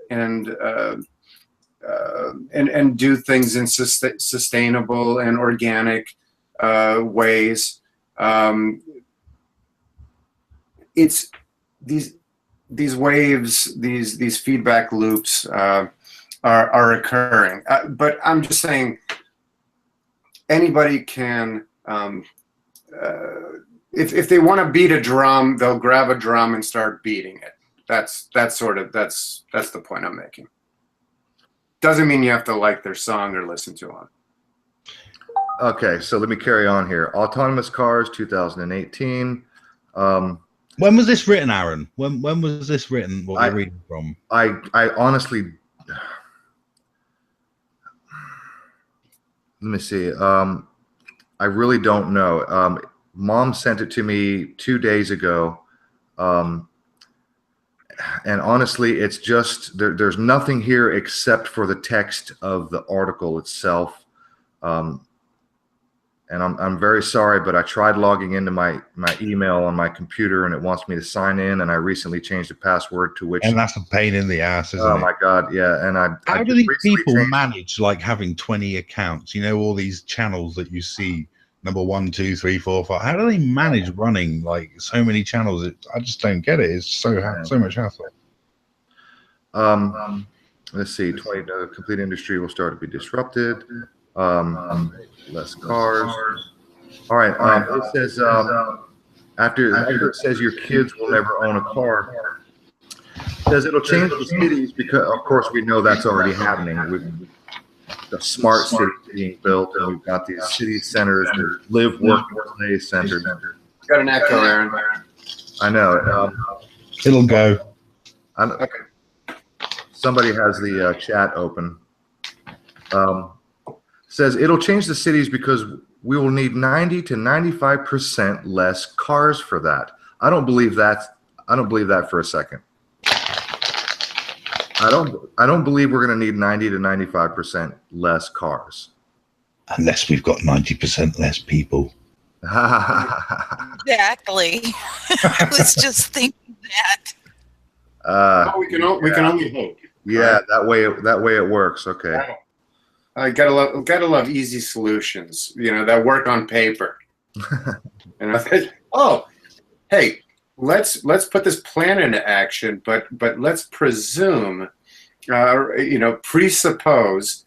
[SPEAKER 3] do things in sustainable and organic ways. It's these waves, these feedback loops are occurring. But I'm just saying, anybody can. If they want to beat a drum, they'll grab a drum and start beating it. That's the point I'm making. Doesn't mean you have to like their song or listen to them.
[SPEAKER 1] Okay, so let me carry on here. Autonomous cars, 2018.
[SPEAKER 4] When was this written, Aaron? When was this written? What we're reading from?
[SPEAKER 1] I honestly, let me see. I really don't know. Mom sent it to me 2 days ago. And honestly, it's just, there's nothing here except for the text of the article itself. And I'm very sorry, but I tried logging into my email on my computer and it wants me to sign in, and I recently changed the password to which.
[SPEAKER 4] And that's a pain in the ass, isn't it?
[SPEAKER 1] Oh my God, yeah. And
[SPEAKER 4] how do these people manage like having 20 accounts? All these channels that you see, number 1, 2, 3, 4, 5. How do they manage running like so many channels? I just don't get it. It's so much hassle.
[SPEAKER 1] Let's see. The complete industry will start to be disrupted. Less cars. All right. It says after it says your kids will never own a car. It says it'll change the cities because, of course, we know that's already happening with the smart cities being built, and we've got these city centers, live, work, play centers.
[SPEAKER 3] Got an echo, Aaron.
[SPEAKER 1] I know.
[SPEAKER 4] It'll go.
[SPEAKER 1] Okay. somebody has the chat open. Says it'll change the cities because we will need 90 to 95% less cars for that. I don't believe that. I don't believe that for a second. I don't believe we're going to need 90 to 95% less cars.
[SPEAKER 4] Unless we've got 90% less people.
[SPEAKER 2] Exactly. I was just thinking that.
[SPEAKER 3] We can only hope.
[SPEAKER 1] Yeah, right? that way it works. Okay.
[SPEAKER 3] I gotta love easy solutions. That work on paper. And I think, hey, let's put this plan into action, but let's presume, presuppose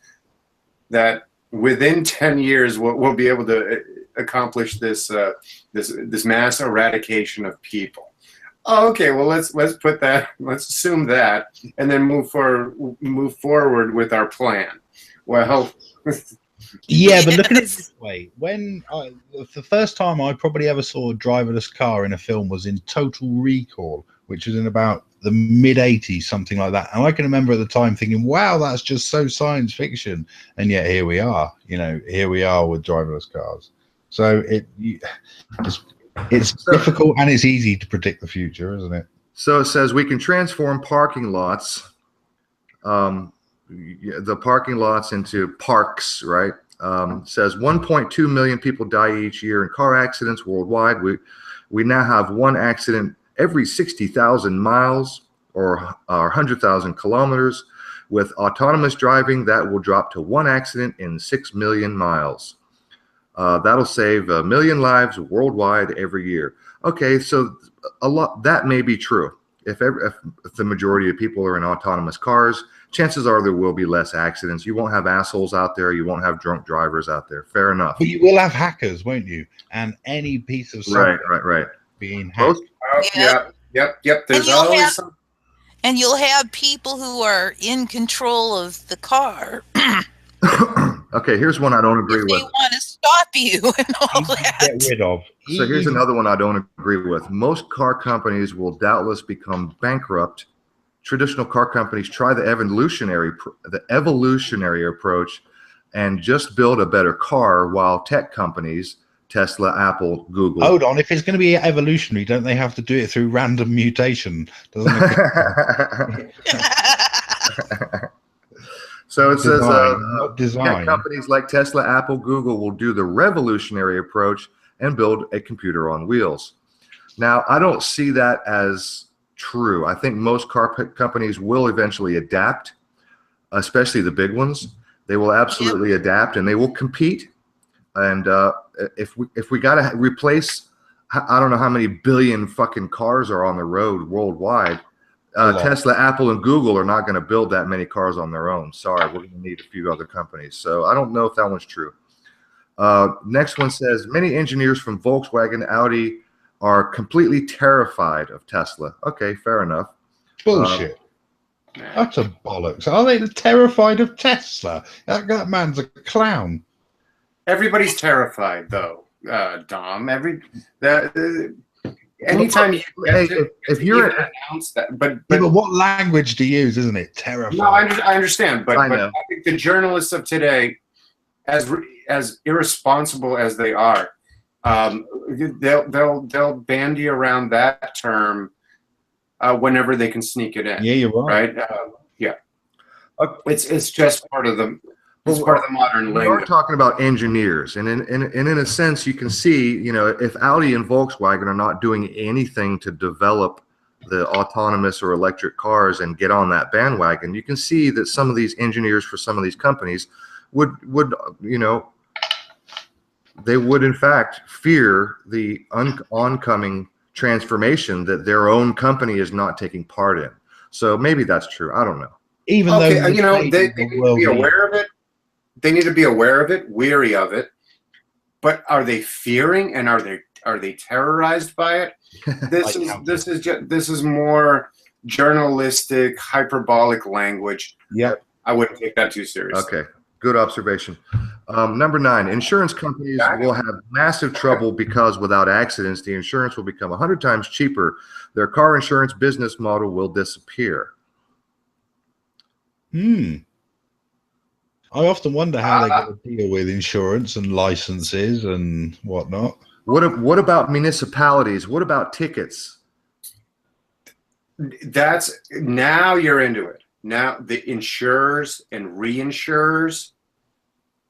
[SPEAKER 3] that within 10 years we'll be able to accomplish this mass eradication of people. Oh, okay, well let's put that, let's assume that, and then move forward with our plan. Well,
[SPEAKER 4] yeah, but look at it this way. When the first time I probably ever saw a driverless car in a film was in Total Recall, which was in about the mid-'80s, something like that. And I can remember at the time thinking, wow, that's just so science fiction. And yet here we are, here we are with driverless cars. So it's difficult and it's easy to predict the future, isn't it?
[SPEAKER 1] So it says we can transform parking lots, the parking lots into parks, right? Says 1.2 million people die each year in car accidents worldwide. We now have one accident every 60,000 miles or 100,000 kilometers. With autonomous driving, that will drop to one accident in 6 million miles. That'll save 1 million lives worldwide every year. Okay, so that may be true. If the majority of people are in autonomous cars, chances are there will be less accidents. You won't have assholes out there. You won't have drunk drivers out there. Fair enough.
[SPEAKER 4] But you will have hackers, won't you? And any piece of software
[SPEAKER 1] right.
[SPEAKER 4] being hacked.
[SPEAKER 3] Yep. There's always some.
[SPEAKER 2] And you'll have people who are in control of the car.
[SPEAKER 1] Okay, here's one I don't agree with.
[SPEAKER 2] They want to stop you and all that.
[SPEAKER 4] Get rid of.
[SPEAKER 1] So here's another one I don't agree with. Most car companies will doubtless become bankrupt. Traditional car companies try the evolutionary approach and just build a better car, while tech companies, Tesla, Apple, Google.
[SPEAKER 4] Hold on, if it's going to be evolutionary, don't they have to do it through random mutation? Doesn't it?
[SPEAKER 1] So it says
[SPEAKER 4] design.
[SPEAKER 1] Tech companies like Tesla, Apple, Google will do the revolutionary approach and build a computer on wheels. Now, I don't see that as true. I think most car companies will eventually adapt, especially the big ones. They will absolutely adapt and they will compete. And if we got to replace, I don't know how many billion fucking cars are on the road worldwide. Tesla, Apple, and Google are not going to build that many cars on their own. Sorry, we're going to need a few other companies. So I don't know if that one's true. Next one says, many engineers from Volkswagen, Audi are completely terrified of Tesla. Okay, fair enough.
[SPEAKER 4] Bullshit. That's a bollocks. Are they terrified of Tesla? That man's a clown.
[SPEAKER 3] Everybody's terrified, though, Dom. Anytime you
[SPEAKER 1] if you're
[SPEAKER 3] announce that, but
[SPEAKER 4] what language to use, isn't it? Terrified.
[SPEAKER 3] No, I understand, but I think the journalists of today, as irresponsible as they are, they'll bandy around that term whenever they can sneak it in.
[SPEAKER 4] Yeah, you're right.
[SPEAKER 3] Yeah, it's just part of the. It's part of the modern language.
[SPEAKER 1] We're talking about engineers, and in a sense, you can see, if Audi and Volkswagen are not doing anything to develop the autonomous or electric cars and get on that bandwagon, you can see that some of these engineers for some of these companies would they would in fact fear the oncoming transformation that their own company is not taking part in. So maybe that's true. I don't know.
[SPEAKER 4] Even though
[SPEAKER 3] they need to be aware of it. They need to be aware of it, weary of it, but are they fearing and are they terrorized by it? This is more journalistic, hyperbolic language.
[SPEAKER 4] Yep.
[SPEAKER 3] I wouldn't take that too seriously.
[SPEAKER 1] Okay, good observation. Number 9, insurance companies will have massive trouble because without accidents, the insurance will become 100 times cheaper. Their car insurance business model will disappear.
[SPEAKER 4] I often wonder how they're going to deal with insurance and licenses and whatnot.
[SPEAKER 1] What about municipalities? What about tickets?
[SPEAKER 3] Now you're into it. Now the insurers and reinsurers,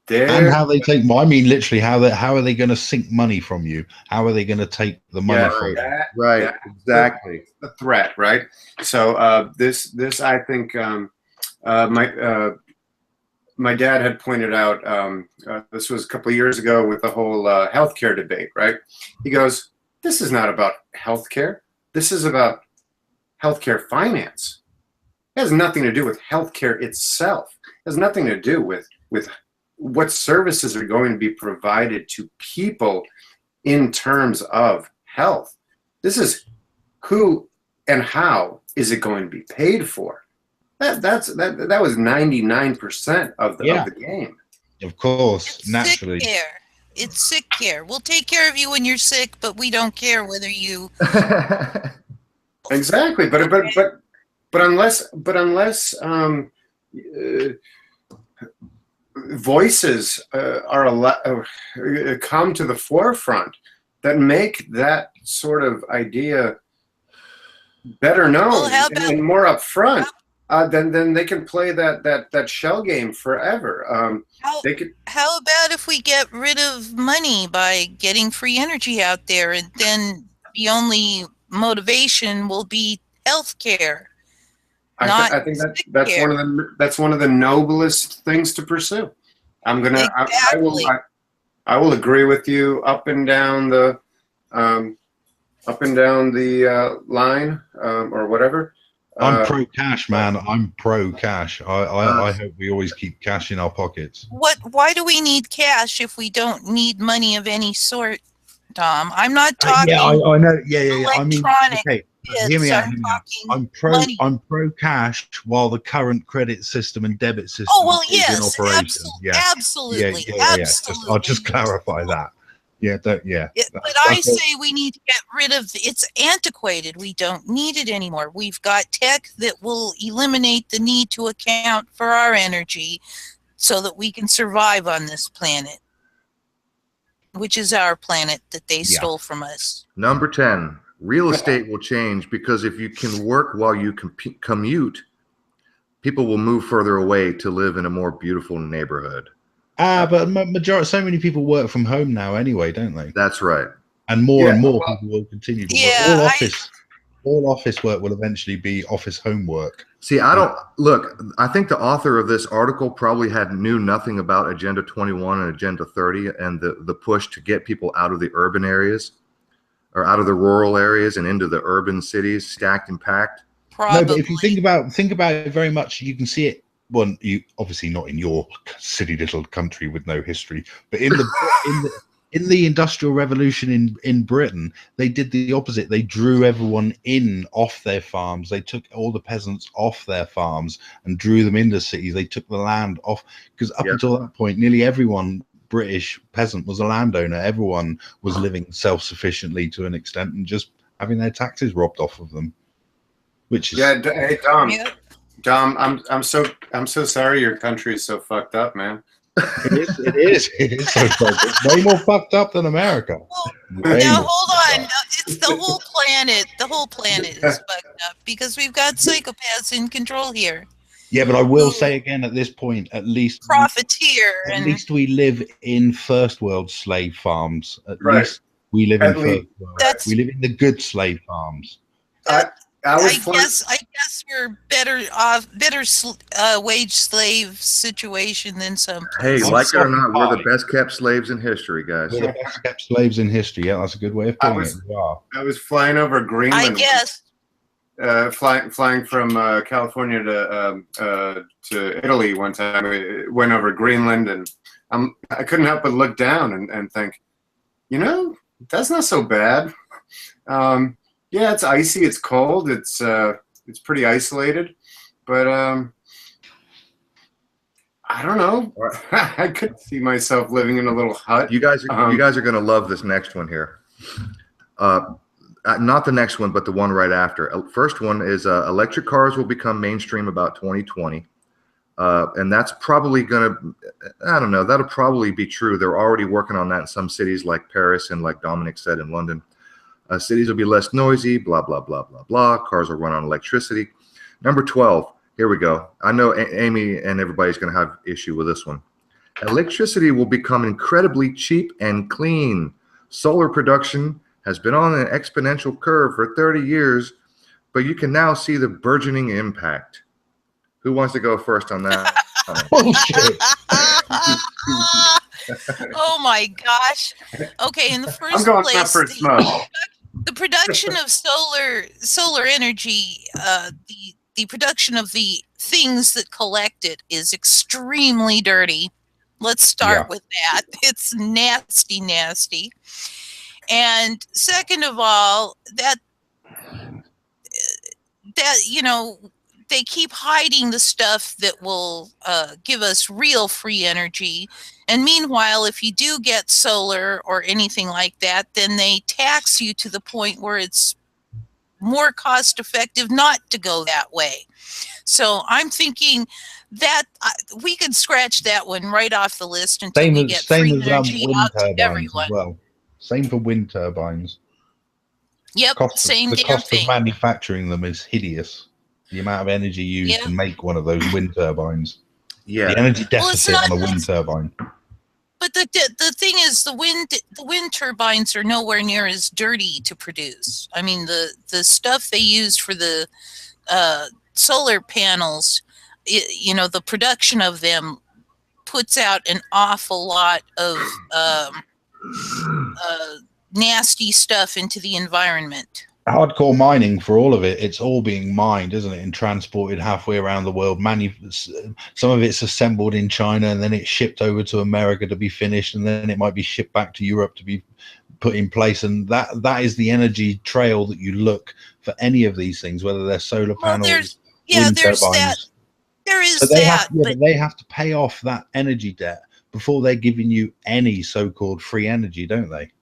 [SPEAKER 4] and how they take. I mean, literally, how are they going to sink money from you? How are they going to take the money from you?
[SPEAKER 1] Right, exactly.
[SPEAKER 3] The threat, right? So this I think my dad had pointed out. This was a couple of years ago with the whole healthcare debate, right? He goes, "This is not about healthcare. This is about healthcare finance. It has nothing to do with healthcare itself. It has nothing to do with what services are going to be provided to people in terms of health. This is who and how is it going to be paid for." That was 99% of the game.
[SPEAKER 4] Of course, naturally.
[SPEAKER 2] Sick care. It's sick care. We'll take care of you when you're sick, but we don't care whether you.
[SPEAKER 3] Exactly, but unless voices come to the forefront that make that sort of idea better known and more upfront, then they can play that shell game forever.
[SPEAKER 2] How about if we get rid of money by getting free energy out there, and then the only motivation will be health care?
[SPEAKER 3] I think that's one of the noblest things to pursue. I will agree with you up and down the line or whatever.
[SPEAKER 4] I'm pro cash, man. I'm pro cash. I hope we always keep cash in our pockets.
[SPEAKER 2] Why do we need cash if we don't need money of any sort, Tom? I'm not talking.
[SPEAKER 4] Yeah, I know. Yeah. I mean, okay. Hear me out. I'm pro cash while the current credit system and debit system is in operation.
[SPEAKER 2] Absolutely.
[SPEAKER 4] I'll just clarify that. But
[SPEAKER 2] I say we need to get rid of it's antiquated. We don't need it anymore. We've got tech that will eliminate the need to account for our energy so that we can survive on this planet, which is our planet that they stole from us.
[SPEAKER 1] Number 10. Real estate will change because if you can work while you commute, people will move further away to live in a more beautiful neighborhood.
[SPEAKER 4] But so many people work from home now anyway, don't they?
[SPEAKER 1] That's right.
[SPEAKER 4] And more people will continue to work. All office work will eventually be office homework.
[SPEAKER 1] See, I think the author of this article probably knew nothing about Agenda 21 and Agenda 30 and the push to get people out of the urban areas or out of the rural areas and into the urban cities, stacked and packed.
[SPEAKER 2] Probably.
[SPEAKER 4] No, but if you think about it very much, you can see it. Well, you obviously not in your silly little country with no history, but in the Industrial Revolution in Britain, they did the opposite. They drew everyone off their farms. They took all the peasants off their farms and drew them into cities. They took the land off because up until that point, nearly everyone British peasant was a landowner. Everyone was living self-sufficiently to an extent and just having their taxes robbed off of them. Which is
[SPEAKER 3] hey Dom, I'm so sorry your country is so fucked up, man.
[SPEAKER 4] It is so fucked up. It's way more fucked up than America.
[SPEAKER 2] Now hold on. It's the whole planet. The whole planet is fucked up because we've got psychopaths in control here.
[SPEAKER 4] Yeah, but I will say again at this point, at least
[SPEAKER 2] profiteer.
[SPEAKER 4] At least we live in first world slave farms. At least we live in first world. We live in the good slave farms.
[SPEAKER 2] I guess we're better wage slave situation than some.
[SPEAKER 1] Hey, like it or not, we're the best kept slaves in history, guys.
[SPEAKER 4] We're the best kept slaves in history. Yeah, that's a good way of putting it. Wow.
[SPEAKER 3] I was flying over Greenland.
[SPEAKER 2] I guess.
[SPEAKER 3] Flying from California to Italy one time. I went over Greenland, and I couldn't help but look down and think, that's not so bad. Yeah, it's icy, it's cold, it's pretty isolated, but I don't know. I could see myself living in a little hut.
[SPEAKER 1] You guys are going to love this next one here. Not the next one, but the one right after. First one is electric cars will become mainstream about 2020. And that's probably going to, I don't know, that'll probably be true. They're already working on that in some cities like Paris and, like Dominic said, in London. Cities will be less noisy, blah, blah, blah, blah, blah. Cars will run on electricity. Number 12, here we go. I know Amy and everybody's going to have issue with this one. Electricity will become incredibly cheap and clean. Solar production has been on an exponential curve for 30 years, but you can now see the burgeoning impact. Who wants to go first on that?
[SPEAKER 2] Oh my gosh. Okay, in the first
[SPEAKER 3] I'm going
[SPEAKER 2] place,
[SPEAKER 3] for smoke.
[SPEAKER 2] The production of solar energy, the production of the things that collect it is extremely dirty. Let's start with that. It's nasty, nasty. And second of all, that you know, they keep hiding the stuff that will give us real free energy. And meanwhile, if you do get solar or anything like that, then they tax you to the point where it's more cost effective not to go that way. So I'm thinking that we could scratch that one right off the list until we get free energy out to everyone.
[SPEAKER 4] As well. Same for wind turbines.
[SPEAKER 2] Yep, same damn thing.
[SPEAKER 4] The cost of manufacturing them is hideous. The amount of energy used to make one of those wind turbines. Yeah, the energy deficit on a wind turbine.
[SPEAKER 2] But the thing is, the wind turbines are nowhere near as dirty to produce. I mean, the stuff they used for the solar panels, you know, the production of them puts out an awful lot of nasty stuff into the environment.
[SPEAKER 4] Hardcore mining for all of it. It's all being mined, isn't it, and transported halfway around the world. Some of it's assembled in China and then it's shipped over to America to be finished, and then it might be shipped back to Europe to be put in place. And that is the energy trail that you look for any of these things, whether they're solar panels, wind turbines.
[SPEAKER 2] There is
[SPEAKER 4] but they have to pay off that energy debt before they're giving you any so-called free energy, don't they?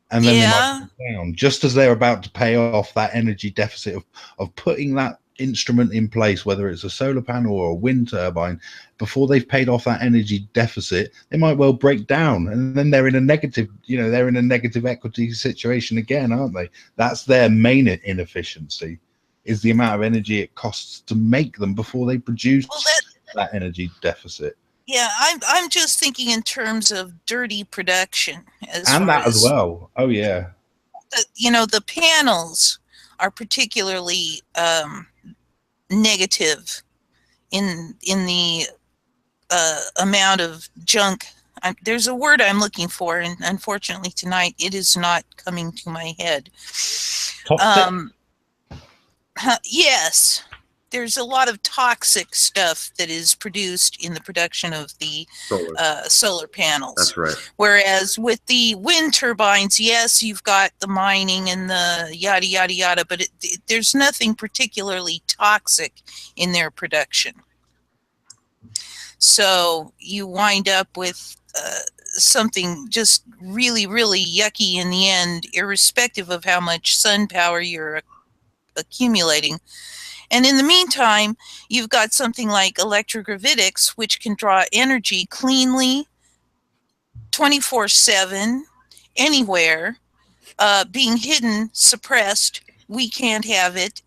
[SPEAKER 4] And then they might go down, just as they're about to pay off that energy deficit of putting that instrument in place, whether it's a solar panel or a wind turbine. Before they've paid off that energy deficit, they might well break down, and then they're in a negative, you know, they're in a negative equity situation again, aren't they? That's their main inefficiency, is the amount of energy it costs to make them before they produce that energy deficit.
[SPEAKER 2] Yeah, I'm just thinking in terms of dirty production.
[SPEAKER 4] As well. Oh, yeah.
[SPEAKER 2] You know, the panels are particularly negative in the amount of junk. There's a word I'm looking for, and unfortunately tonight it is not coming to my head.
[SPEAKER 4] Toxic?
[SPEAKER 2] Yes. There's a lot of toxic stuff that is produced in the production of the solar panels.
[SPEAKER 1] That's right.
[SPEAKER 2] Whereas with the wind turbines, yes, you've got the mining and the yada, yada, yada, but there's nothing particularly toxic in their production. So you wind up with something just really, really yucky in the end, irrespective of how much sun power you're accumulating. And in the meantime, you've got something like electrogravitics, which can draw energy cleanly, 24/7, anywhere, being hidden, suppressed. We can't have it.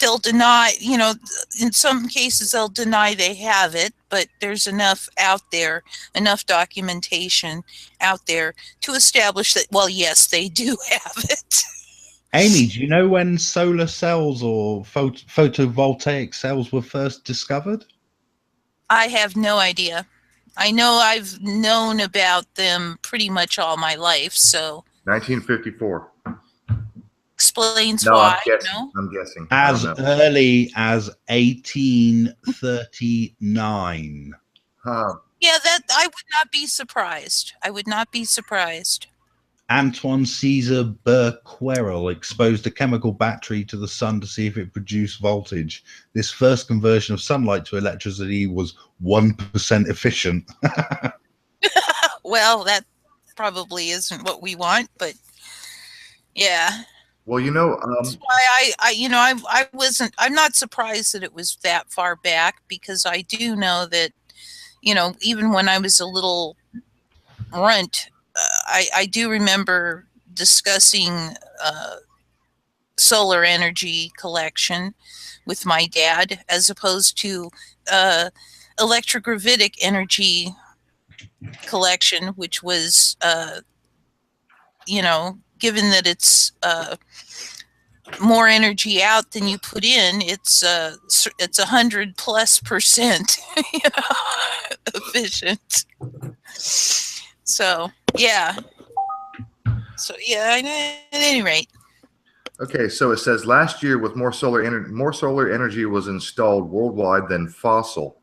[SPEAKER 2] They'll deny, you know, in some cases they'll deny they have it, but there's enough out there, enough documentation out there to establish that, well, yes, they do have it.
[SPEAKER 4] Amy, do you know when solar cells or photovoltaic cells were first discovered?
[SPEAKER 2] I have no idea. I know I've known about them pretty much all my life, so.
[SPEAKER 1] 1954.
[SPEAKER 2] Explains why.
[SPEAKER 1] I'm guessing.
[SPEAKER 4] As early as 1839.
[SPEAKER 2] Yeah, that I would not be surprised. I would not be surprised.
[SPEAKER 4] Antoine Cesar Becquerel exposed a chemical battery to the sun to see if it produced voltage. This first conversion of sunlight to electricity was 1% efficient.
[SPEAKER 2] Well, that probably isn't what we want, but yeah.
[SPEAKER 1] Well, you know,
[SPEAKER 2] That's why I'm not surprised that it was that far back, because I do know that, even when I was a little runt, I do remember discussing solar energy collection with my dad, as opposed to electrogravitic energy collection, which was, given that it's more energy out than you put in, it's 100+% efficient. So yeah. At any rate.
[SPEAKER 1] okay, so it says last year, with more solar energy was installed worldwide than fossil.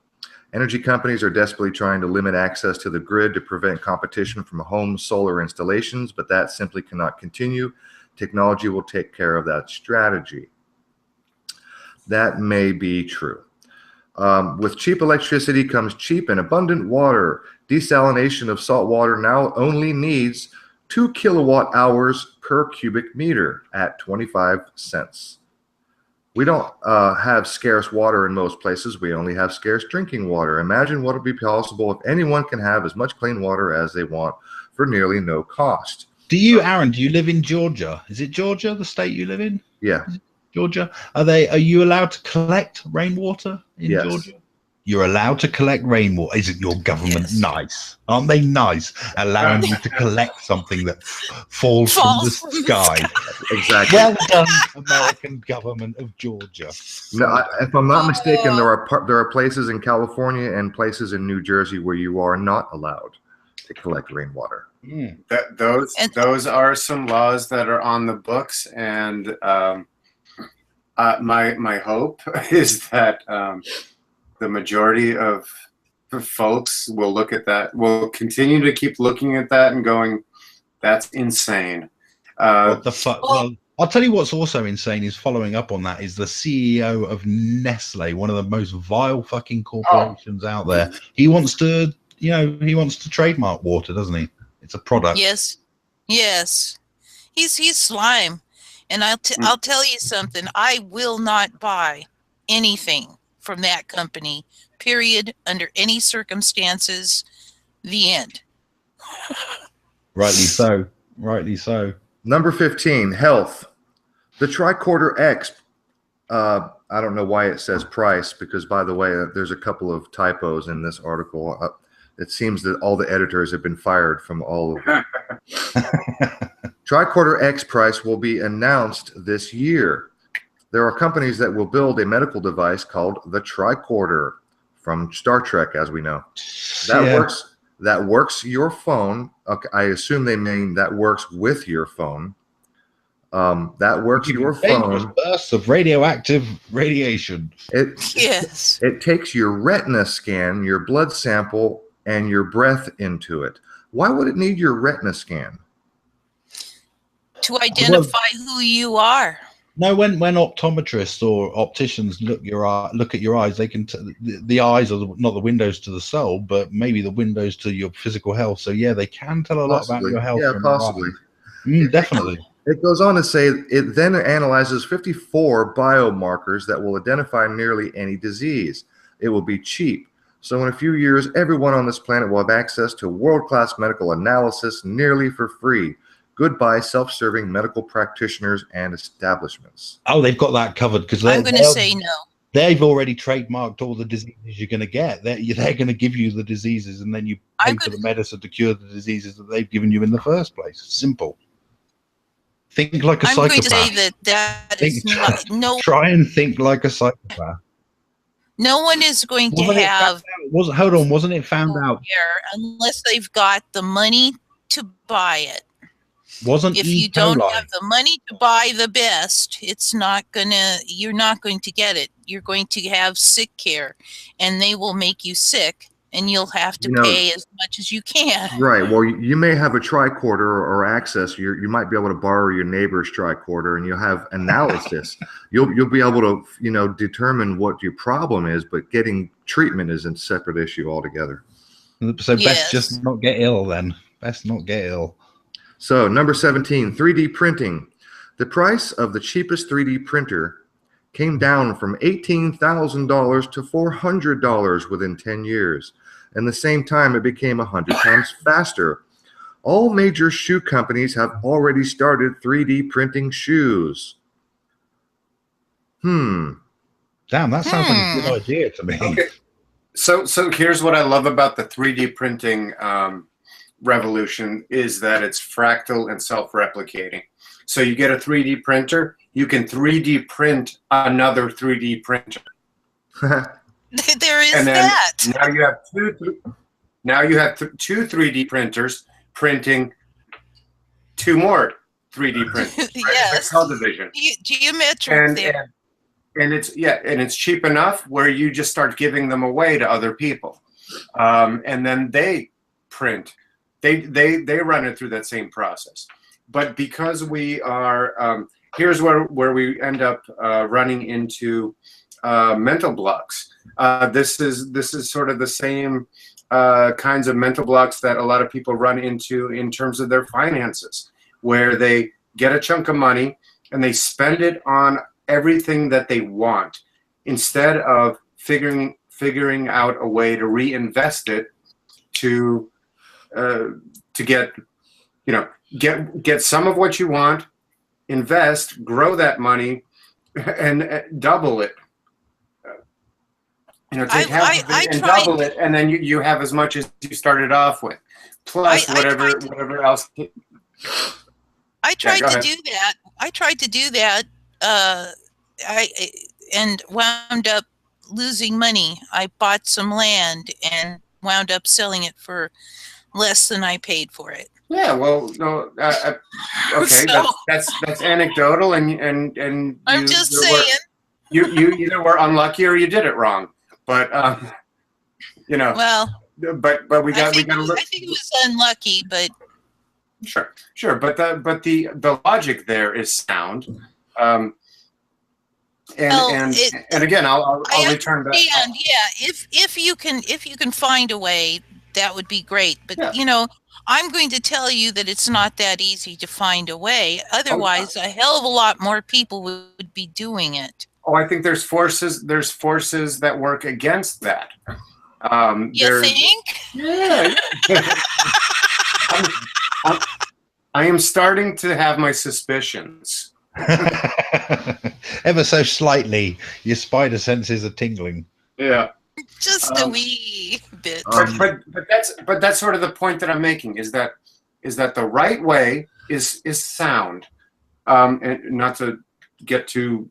[SPEAKER 1] Energy companies are desperately trying to limit access to the grid to prevent competition from home solar installations, but that simply cannot continue. Technology will take care of that strategy. That may be true. With cheap electricity comes cheap and abundant water. Desalination of salt water now only needs 2 kilowatt hours per cubic meter at 25 cents. We don't have scarce water in most places. We only have scarce drinking water. Imagine what would be possible if anyone can have as much clean water as they want for nearly no cost.
[SPEAKER 4] Aaron, do you live in Georgia? Is it Georgia, the state you live in?
[SPEAKER 1] Yeah.
[SPEAKER 4] Georgia. Are you allowed to collect rainwater in Georgia? You're allowed to collect rainwater. Isn't your government nice? Aren't they nice? Allowing you to collect something that falls from the sky.
[SPEAKER 1] Exactly.
[SPEAKER 4] Well done, American government of Georgia.
[SPEAKER 1] No, if I'm not mistaken, there are places in California and places in New Jersey where you are not allowed to collect rainwater.
[SPEAKER 3] Those are some laws that are on the books, and my hope is that the majority of folks will look at that, will continue to keep looking at that and going, that's insane.
[SPEAKER 4] What the fuck? Well, I'll tell you what's also insane is, following up on that, is the CEO of Nestle, one of the most vile fucking corporations out there. He wants to, trademark water, doesn't he? It's a product.
[SPEAKER 2] Yes. He's slime. And I'll tell you something. I will not buy anything from that company, period, under any circumstances. The end.
[SPEAKER 4] Rightly so. Rightly so.
[SPEAKER 1] Number 15, health. The Tricorder X. I don't know why it says price, because, by the way, there's a couple of typos in this article. It seems that all the editors have been fired from all of them. Tricorder X price will be announced this year. There are companies that will build a medical device called the Tricorder, from Star Trek, as we know. That works your phone. Okay, I assume they mean that works with your phone. That works your phone.
[SPEAKER 4] Bursts of radioactive radiation.
[SPEAKER 1] It takes your retina scan, your blood sample, and your breath into it. Why would it need your retina scan?
[SPEAKER 2] To identify who you are.
[SPEAKER 4] No, when optometrists or opticians look at your eyes, they can the eyes are not the windows to the soul, but maybe the windows to your physical health. So yeah, they can tell a lot about your health.
[SPEAKER 1] Yeah, possibly.
[SPEAKER 4] Definitely.
[SPEAKER 1] It goes on to say it then analyzes 54 biomarkers that will identify nearly any disease. It will be cheap. So in a few years, everyone on this planet will have access to world-class medical analysis nearly for free. Goodbye, self-serving medical practitioners and establishments.
[SPEAKER 4] Oh, they've got that covered, because
[SPEAKER 2] I'm going to say no.
[SPEAKER 4] They've already trademarked all the diseases you're going to get. They're going to give you the diseases, and then you pay for the medicine to cure the diseases that they've given you in the first place. Simple. Think like a psychopath. I'm going to say
[SPEAKER 2] that is not. No.
[SPEAKER 4] Try and think like a psychopath.
[SPEAKER 2] No one is going to have.
[SPEAKER 4] Hold on, wasn't it found out?
[SPEAKER 2] Unless they've got the money to buy it.
[SPEAKER 4] If
[SPEAKER 2] you don't have the money to buy the best, you're not going to get it. You're going to have sick care, and they will make you sick, and you'll have to pay as much as you can.
[SPEAKER 1] Right. Well, you may have a tricorder or access. You might be able to borrow your neighbor's tricorder, and you'll have analysis. You'll be able to determine what your problem is, but getting treatment is a separate issue altogether.
[SPEAKER 4] So best just not get ill then. Best not get ill.
[SPEAKER 1] So number 17, 3D printing. The price of the cheapest 3D printer came down from $18,000 to $400 within 10 years. In the same time, it became 100 times faster. All major shoe companies have already started 3D printing shoes.
[SPEAKER 4] Damn, that sounds like a good idea to me.
[SPEAKER 3] Okay. So here's what I love about the 3D printing revolution is that it's fractal and self-replicating. So you get a 3D printer, you can 3D print another 3D printer.
[SPEAKER 2] There is
[SPEAKER 3] and then
[SPEAKER 2] that.
[SPEAKER 3] Now you have two 3D printers printing two more 3D printers.
[SPEAKER 2] Yes.
[SPEAKER 3] Subdivision.
[SPEAKER 2] Geometric there.
[SPEAKER 3] And it's cheap enough where you just start giving them away to other people, and then they print. They run it through that same process. But because we are here's where we end up running into mental blocks. This is sort of the same kinds of mental blocks that a lot of people run into in terms of their finances, where they get a chunk of money and they spend it on everything that they want instead of figuring out a way to reinvest it to get get some of what you want, invest, grow that money, and double it. Take half of it and double it, and then you have as much as you started off with, plus whatever else.
[SPEAKER 2] I tried to do that. I tried to do that. And wound up losing money. I bought some land and wound up selling it for less than I paid for it.
[SPEAKER 3] Yeah, well, no, okay,
[SPEAKER 2] So,
[SPEAKER 3] that's anecdotal, and
[SPEAKER 2] I'm just saying.
[SPEAKER 3] You either were unlucky or you did it wrong, but
[SPEAKER 2] Well,
[SPEAKER 3] but we got to look.
[SPEAKER 2] I think it was unlucky, but
[SPEAKER 3] Sure, but the logic there is sound. And again, I'll return back.
[SPEAKER 2] And yeah, if you can find a way, that would be great. But I'm going to tell you that it's not that easy to find a way. Otherwise, a hell of a lot more people would be doing it.
[SPEAKER 3] Oh, I think there's forces that work against that.
[SPEAKER 2] You think?
[SPEAKER 3] Yeah. I am starting to have my suspicions.
[SPEAKER 4] Ever so slightly, your spider senses are tingling.
[SPEAKER 3] Yeah,
[SPEAKER 2] just a wee bit.
[SPEAKER 3] But that's sort of the point that I'm making is that the right way is sound, and not to get too,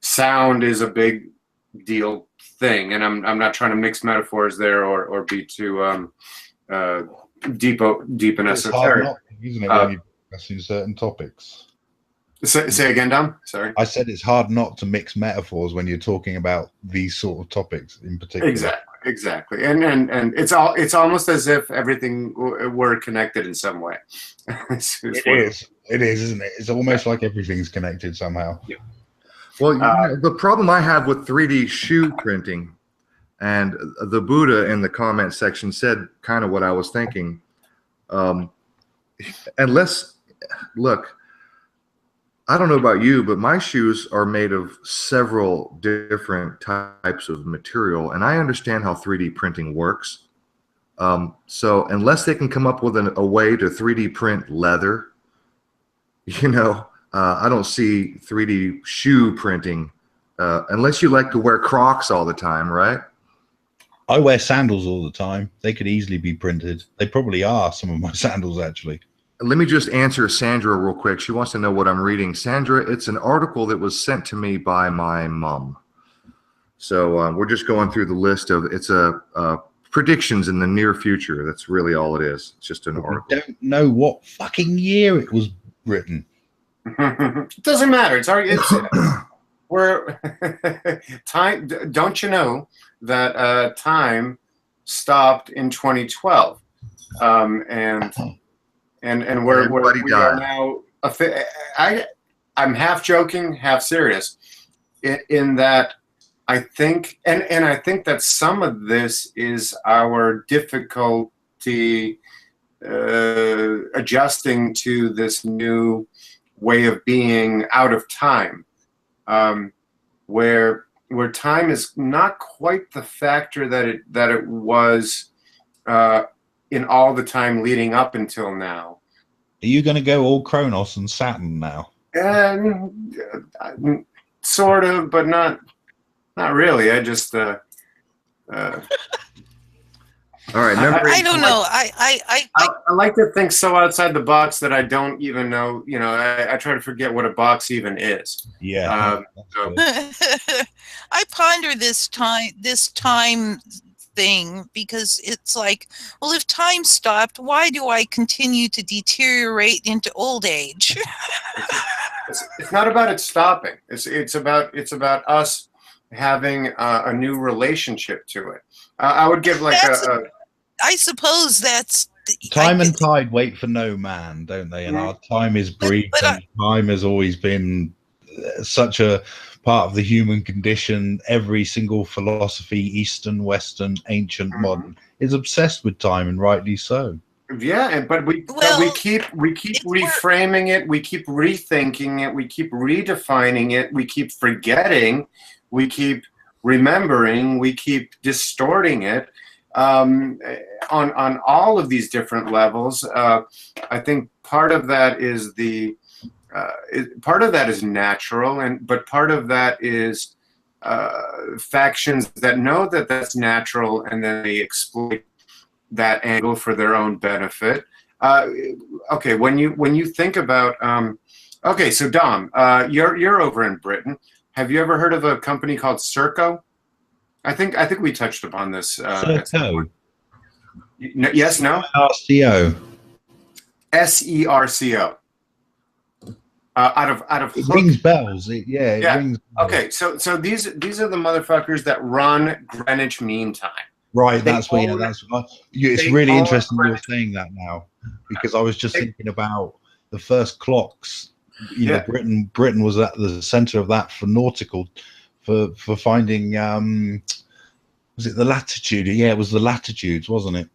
[SPEAKER 3] sound is a big deal thing, and I'm not trying to mix metaphors there or be too deep and esoteric.
[SPEAKER 4] Not, isn't it, when you're discussing certain topics?
[SPEAKER 3] Say again, Dom. Sorry.
[SPEAKER 4] I said it's hard not to mix metaphors when you're talking about these sort of topics in particular.
[SPEAKER 3] Exactly, and it's almost as if everything were connected in some way. It
[SPEAKER 4] is, isn't it? It's almost like everything's connected somehow.
[SPEAKER 3] Yeah.
[SPEAKER 1] Well, the problem I have with 3D shoe printing, and the Buddha in the comment section said kind of what I was thinking. Look, I don't know about you, but my shoes are made of several different types of material, and I understand how 3D printing works. So unless they can come up with a way to 3D print leather, I don't see 3D shoe printing unless you like to wear Crocs all the time, right?
[SPEAKER 4] I wear sandals all the time. They could easily be printed. They probably are, some of my sandals, actually.
[SPEAKER 1] Let me just answer Sandra real quick. She wants to know what I'm reading. Sandra, it's an article that was sent to me by my mom. So we're just going through the list of predictions in the near future. That's really all it is. It's just an article.
[SPEAKER 4] I don't know what fucking year it was written.
[SPEAKER 3] It doesn't matter. We're time. Don't you know that time stopped in 2012, and where we are now. I'm half joking, half serious, in that I think, and I think that some of this is our difficulty adjusting to this new way of being out of time, where time is not quite the factor that it was in all the time leading up until now.
[SPEAKER 4] Are you going to go all Kronos and Saturn now?
[SPEAKER 3] Sort of, but not really. I just
[SPEAKER 1] all right.
[SPEAKER 2] I don't know. I
[SPEAKER 3] like to think so outside the box that I don't even know. You know, I try to forget what a box even is.
[SPEAKER 4] Yeah.
[SPEAKER 3] So.
[SPEAKER 2] I ponder this time thing, because it's like, well, if time stopped, why do I continue to deteriorate into old age?
[SPEAKER 3] It's not about it stopping. It's about us having a new relationship to it. I would give like
[SPEAKER 2] I suppose that's
[SPEAKER 4] time and tide wait for no man, don't they? And our time is brief, and time has always been such a part of the human condition. Every single philosophy, Eastern, Western, ancient, modern, is obsessed with time, and rightly so.
[SPEAKER 3] Yeah, but we keep reframing it, we keep rethinking it, we keep redefining it, we keep forgetting, we keep remembering, we keep distorting it on all of these different levels. I think part of that is part of that is natural, but part of that is factions that know that that's natural, and then they exploit that angle for their own benefit. Okay, when you think about okay, so Dom, you're over in Britain. Have you ever heard of a company called Serco? I think we touched upon this.
[SPEAKER 4] Serco.
[SPEAKER 3] Yes, no.
[SPEAKER 4] RCO.
[SPEAKER 3] SERCO. Out of
[SPEAKER 4] it rings bells. It rings bells.
[SPEAKER 3] Okay, so these are the motherfuckers that run Greenwich Mean Time.
[SPEAKER 4] Right, it's really interesting you're saying that now, because I was just thinking about the first clocks. You know, Britain was at the center of that for nautical, for finding was it the latitude? Yeah, it was the latitudes, wasn't it?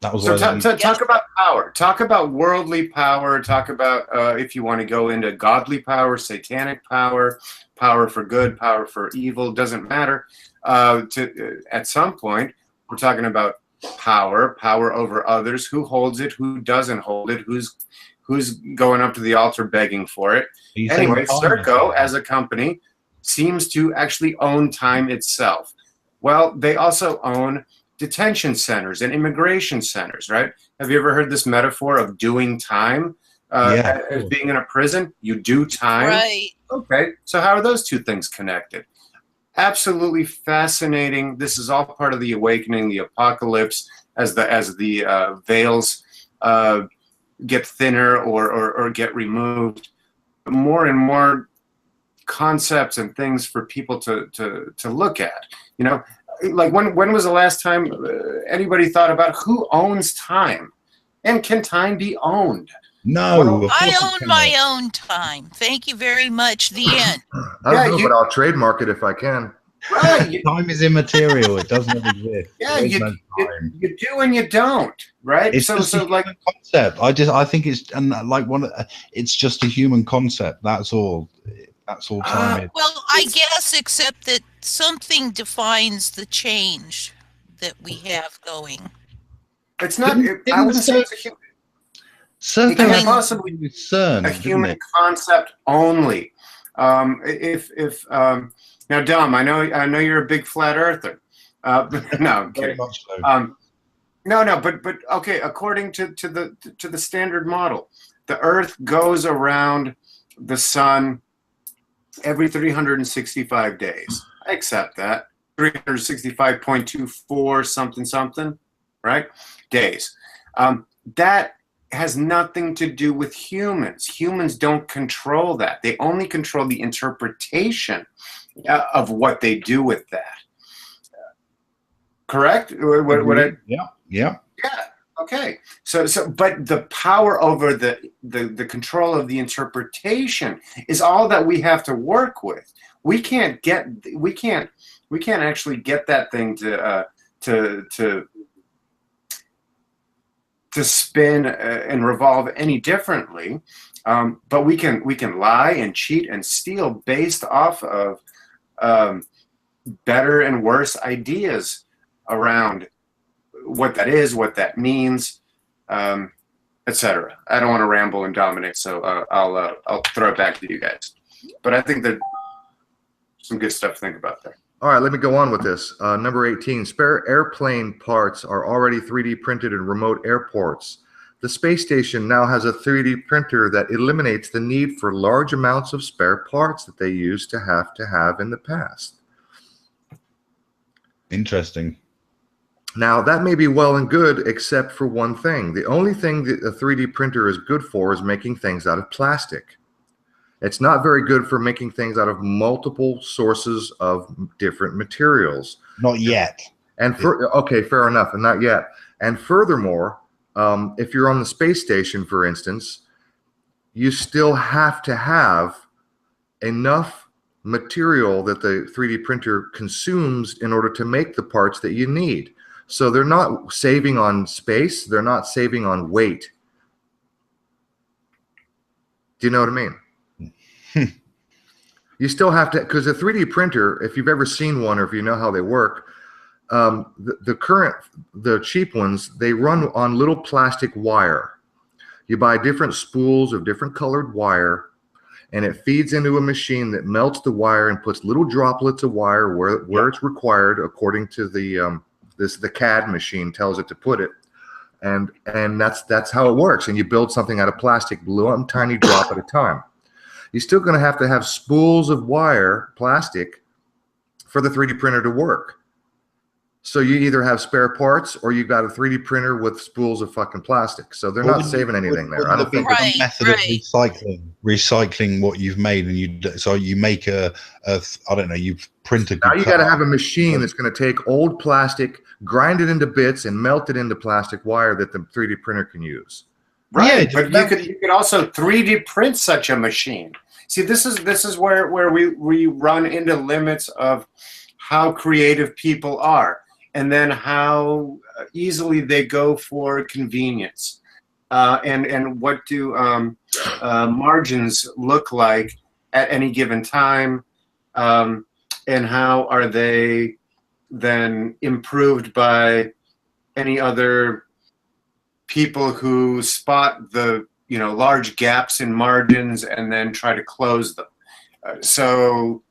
[SPEAKER 4] That was
[SPEAKER 3] talk about power. Talk about worldly power. Talk about if you want to go into godly power, satanic power, power for good, power for evil. Doesn't matter. At some point, we're talking about power over others. Who holds it? Who doesn't hold it? Who's going up to the altar begging for it? Anyway, Serco as a company seems to actually own time itself. Well, they also own detention centers and immigration centers, right? Have you ever heard this metaphor of doing time? As being in a prison, you do time.
[SPEAKER 2] Right.
[SPEAKER 3] Okay, so how are those two things connected? Absolutely fascinating. This is all part of the awakening, the apocalypse, as the veils get thinner or get removed. More and more concepts and things for people to look at. You know, like when was the last time anybody thought about who owns time, and can time be owned?
[SPEAKER 4] No,
[SPEAKER 2] I own my own time. Thank you very much. The end.
[SPEAKER 1] I don't know, but I'll trademark it if I can.
[SPEAKER 3] Right.
[SPEAKER 4] Time is immaterial. It doesn't exist.
[SPEAKER 3] Yeah, you do and you don't. Right.
[SPEAKER 4] It's just a human concept. I think it's it's just a human concept. That's all. That's all time is.
[SPEAKER 2] Well, I guess, except that something defines the change that we have going.
[SPEAKER 3] It's not. I wouldn't say it's a human. It can possibly be a human concept only. Now, Dom, I know you're a big flat earther. No, I'm kidding. No, but okay. According to the standard model, the Earth goes around the sun every 365 days. I accept that. 365.24 something, right? Days. That has nothing to do with humans. Humans don't control that. They only control the interpretation of what they do with that. Correct?
[SPEAKER 4] Yeah.
[SPEAKER 3] Okay. So, but the power over the control of the interpretation is all that we have to work with. We can't actually get that thing to spin and revolve any differently. But we can lie and cheat and steal based off of better and worse ideas around what that is, what that means, etc. I don't want to ramble and dominate, so I'll throw it back to you guys. But I think there's some good stuff to think about there.
[SPEAKER 1] All right, let me go on with this. Number 18, spare airplane parts are already 3D printed in remote airports. The space station now has a 3D printer that eliminates the need for large amounts of spare parts that they used to have in the past.
[SPEAKER 4] Interesting.
[SPEAKER 1] Now, that may be well and good, except for one thing. The only thing that a 3D printer is good for is making things out of plastic. It's not very good for making things out of multiple sources of different materials.
[SPEAKER 4] Not yet.
[SPEAKER 1] And okay, fair enough, and not yet. And furthermore, if you're on the space station, for instance, you still have to have enough material that the 3D printer consumes in order to make the parts that you need. So they're not saving on space. They're not saving on weight. Do you know what I mean? You still have to, because a 3D printer, if you've ever seen one or if you know how they work, the cheap ones, they run on little plastic wire. You buy different spools of different colored wire, and it feeds into a machine that melts the wire and puts little droplets of wire where it's required according to the CAD machine tells it to put it. And that's how it works. And you build something out of plastic, one tiny drop at a time. You're still going to have spools of wire, plastic, for the 3D printer to work. So you either have spare parts or you got a 3D printer with spools of fucking plastic. So they're not saving anything there. I don't think
[SPEAKER 2] right,
[SPEAKER 4] a method of recycling what you've made, and you make I don't know, you print a.
[SPEAKER 1] Now you got to have a machine that's going to take old plastic, grind it into bits, and melt it into plastic wire that the 3D printer can use.
[SPEAKER 3] Right, yeah, but you could also 3D print such a machine. See, this is where we run into limits of how creative people are, and then how easily they go for convenience, and what do margins look like at any given time, and how are they then improved by any other people who spot the large gaps in margins and then try to close them. So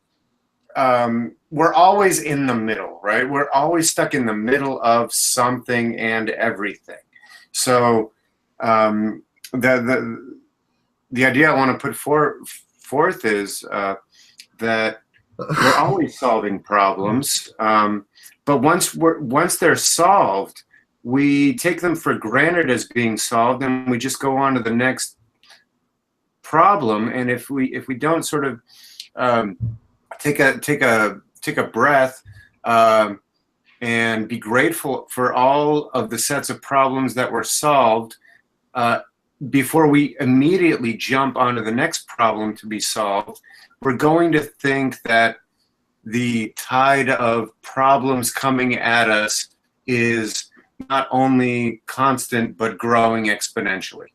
[SPEAKER 3] we're always in the middle, right? We're always stuck in the middle of something and everything. So the idea I want to put forth is that we're always solving problems, but once they're solved, we take them for granted as being solved, and we just go on to the next problem. And if we don't sort of take a breath and be grateful for all of the sets of problems that were solved before we immediately jump onto the next problem to be solved, we're going to think that the tide of problems coming at us is not only constant, but growing exponentially.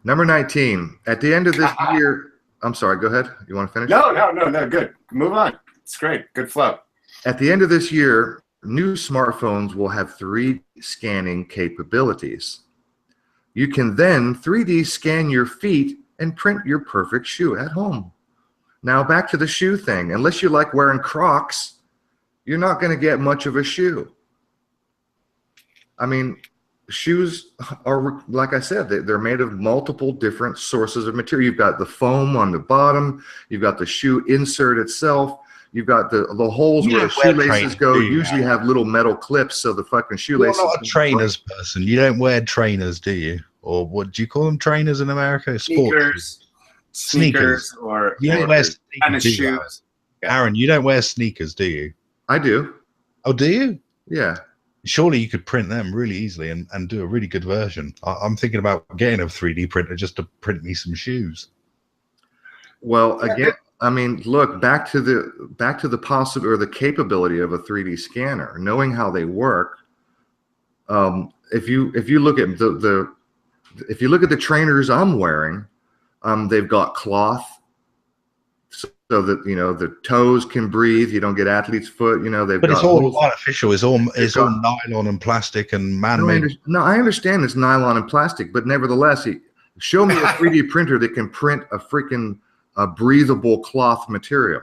[SPEAKER 1] Number 19, at the end of this year, I'm sorry, go ahead. You want to finish?
[SPEAKER 3] No, good. Move on. It's great. Good flow.
[SPEAKER 1] At the end of this year, new smartphones will have 3D scanning capabilities. You can then 3D scan your feet and print your perfect shoe at home. Now back to the shoe thing. Unless you like wearing Crocs, you're not going to get much of a shoe. I mean, shoes are, like I said, they're made of multiple different sources of material. You've got the foam on the bottom. You've got the shoe insert itself. You've got the holes where the shoelaces go. Usually have little metal clips, so the fucking shoelaces.
[SPEAKER 4] You're not a trainers person. You don't wear trainers, do you? Or what do you call them? Trainers in America? Sneakers. Or you don't wear sneakers, shoes. Aaron, you don't wear sneakers, do you?
[SPEAKER 1] I do.
[SPEAKER 4] Oh, do you?
[SPEAKER 1] Yeah.
[SPEAKER 4] Surely you could print them really easily and do a really good version. I'm thinking about getting a 3D printer just to print me some shoes.
[SPEAKER 1] Well, again, I mean, look, back to the possible or the capability of a 3D scanner, knowing how they work. If you look at if you look at the trainers I'm wearing, they've got cloth so that, you know, the toes can breathe. You don't get athlete's foot. You know, they've
[SPEAKER 4] but
[SPEAKER 1] got
[SPEAKER 4] it's all
[SPEAKER 1] holes.
[SPEAKER 4] artificial. It's all nylon and plastic and man-made.
[SPEAKER 1] No, I understand it's nylon and plastic, but nevertheless, show me a 3D printer that can print a freaking breathable cloth material.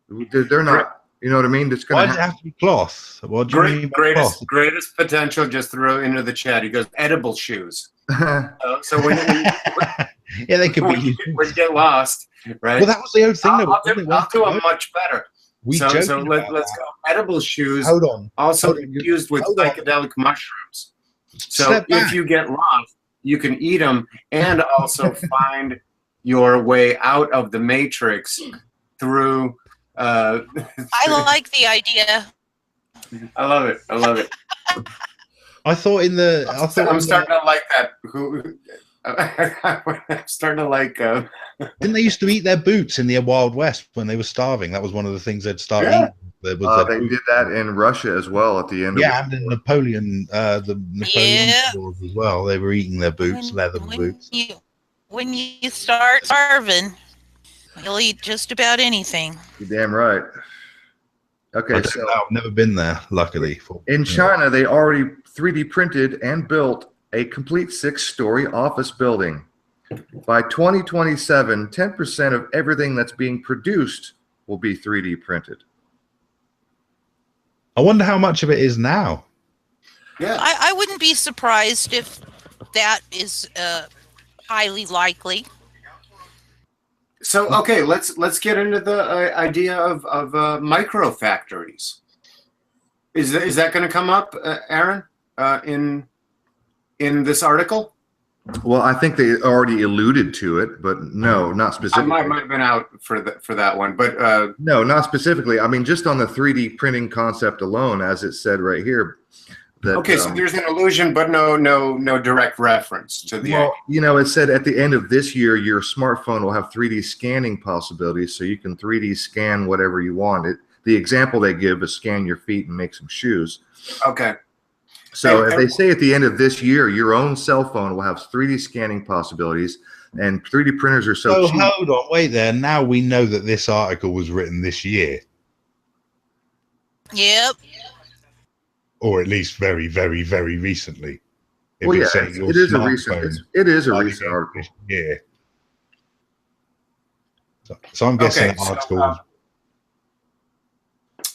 [SPEAKER 1] They're not. You know what I mean? It's
[SPEAKER 4] Why does it have to be cloth? What do you mean by cloth?
[SPEAKER 3] Greatest potential. Just throw into the chat. He goes, edible shoes. So when
[SPEAKER 4] yeah, they could be.
[SPEAKER 3] When you get lost, right?
[SPEAKER 4] Well, that was the old thing.
[SPEAKER 3] I'll do a much better. So let's go. Edible shoes.
[SPEAKER 4] Hold on.
[SPEAKER 3] Also used with psychedelic mushrooms. So if you get lost, you can eat them and also find your way out of the matrix through.
[SPEAKER 2] I like the idea.
[SPEAKER 3] I love it. I love it.
[SPEAKER 4] I thought
[SPEAKER 3] I'm starting to like that. I'm starting to like.
[SPEAKER 4] Didn't they used to eat their boots in the Wild West when they were starving? That was one of the things they'd start eating.
[SPEAKER 1] They did that in Russia as well at the end.
[SPEAKER 4] Yeah, and in Napoleon, Wars as well. They were eating their boots, leather boots.
[SPEAKER 2] When you start starving, you'll eat just about anything.
[SPEAKER 1] You're damn right. Okay, so
[SPEAKER 4] I've never been there, luckily.
[SPEAKER 1] In China, they already 3D printed and built a complete 6-story office building. By 2027, 10% of everything that's being produced will be 3D printed.
[SPEAKER 4] I wonder how much of it is now.
[SPEAKER 3] Yeah,
[SPEAKER 2] I wouldn't be surprised if that is highly likely.
[SPEAKER 3] So okay, let's get into the idea of micro factories. Is that going to come up, Aaron, in this article?
[SPEAKER 1] Well, I think they already alluded to it, but no, not specifically.
[SPEAKER 3] I might have been out for that one, but
[SPEAKER 1] no, not specifically. I mean, just on the 3D printing concept alone, as it said right here. That,
[SPEAKER 3] okay, so there's an allusion, but no direct reference to the.
[SPEAKER 1] Well, you know, it said at the end of this year, your smartphone will have 3D scanning possibilities, so you can 3D scan whatever you want. The example they give is scan your feet and make some shoes.
[SPEAKER 3] Okay.
[SPEAKER 1] So if they say at the end of this year, your own cell phone will have 3D scanning possibilities, and 3D printers are so cheap.
[SPEAKER 4] Hold on, wait there. Now we know that this article was written this year.
[SPEAKER 2] Yep.
[SPEAKER 4] Or at least very, very, very recently.
[SPEAKER 1] Well, yeah, it is a recent. It is a recent article.
[SPEAKER 4] Yeah. So I'm guessing
[SPEAKER 3] okay,
[SPEAKER 4] article.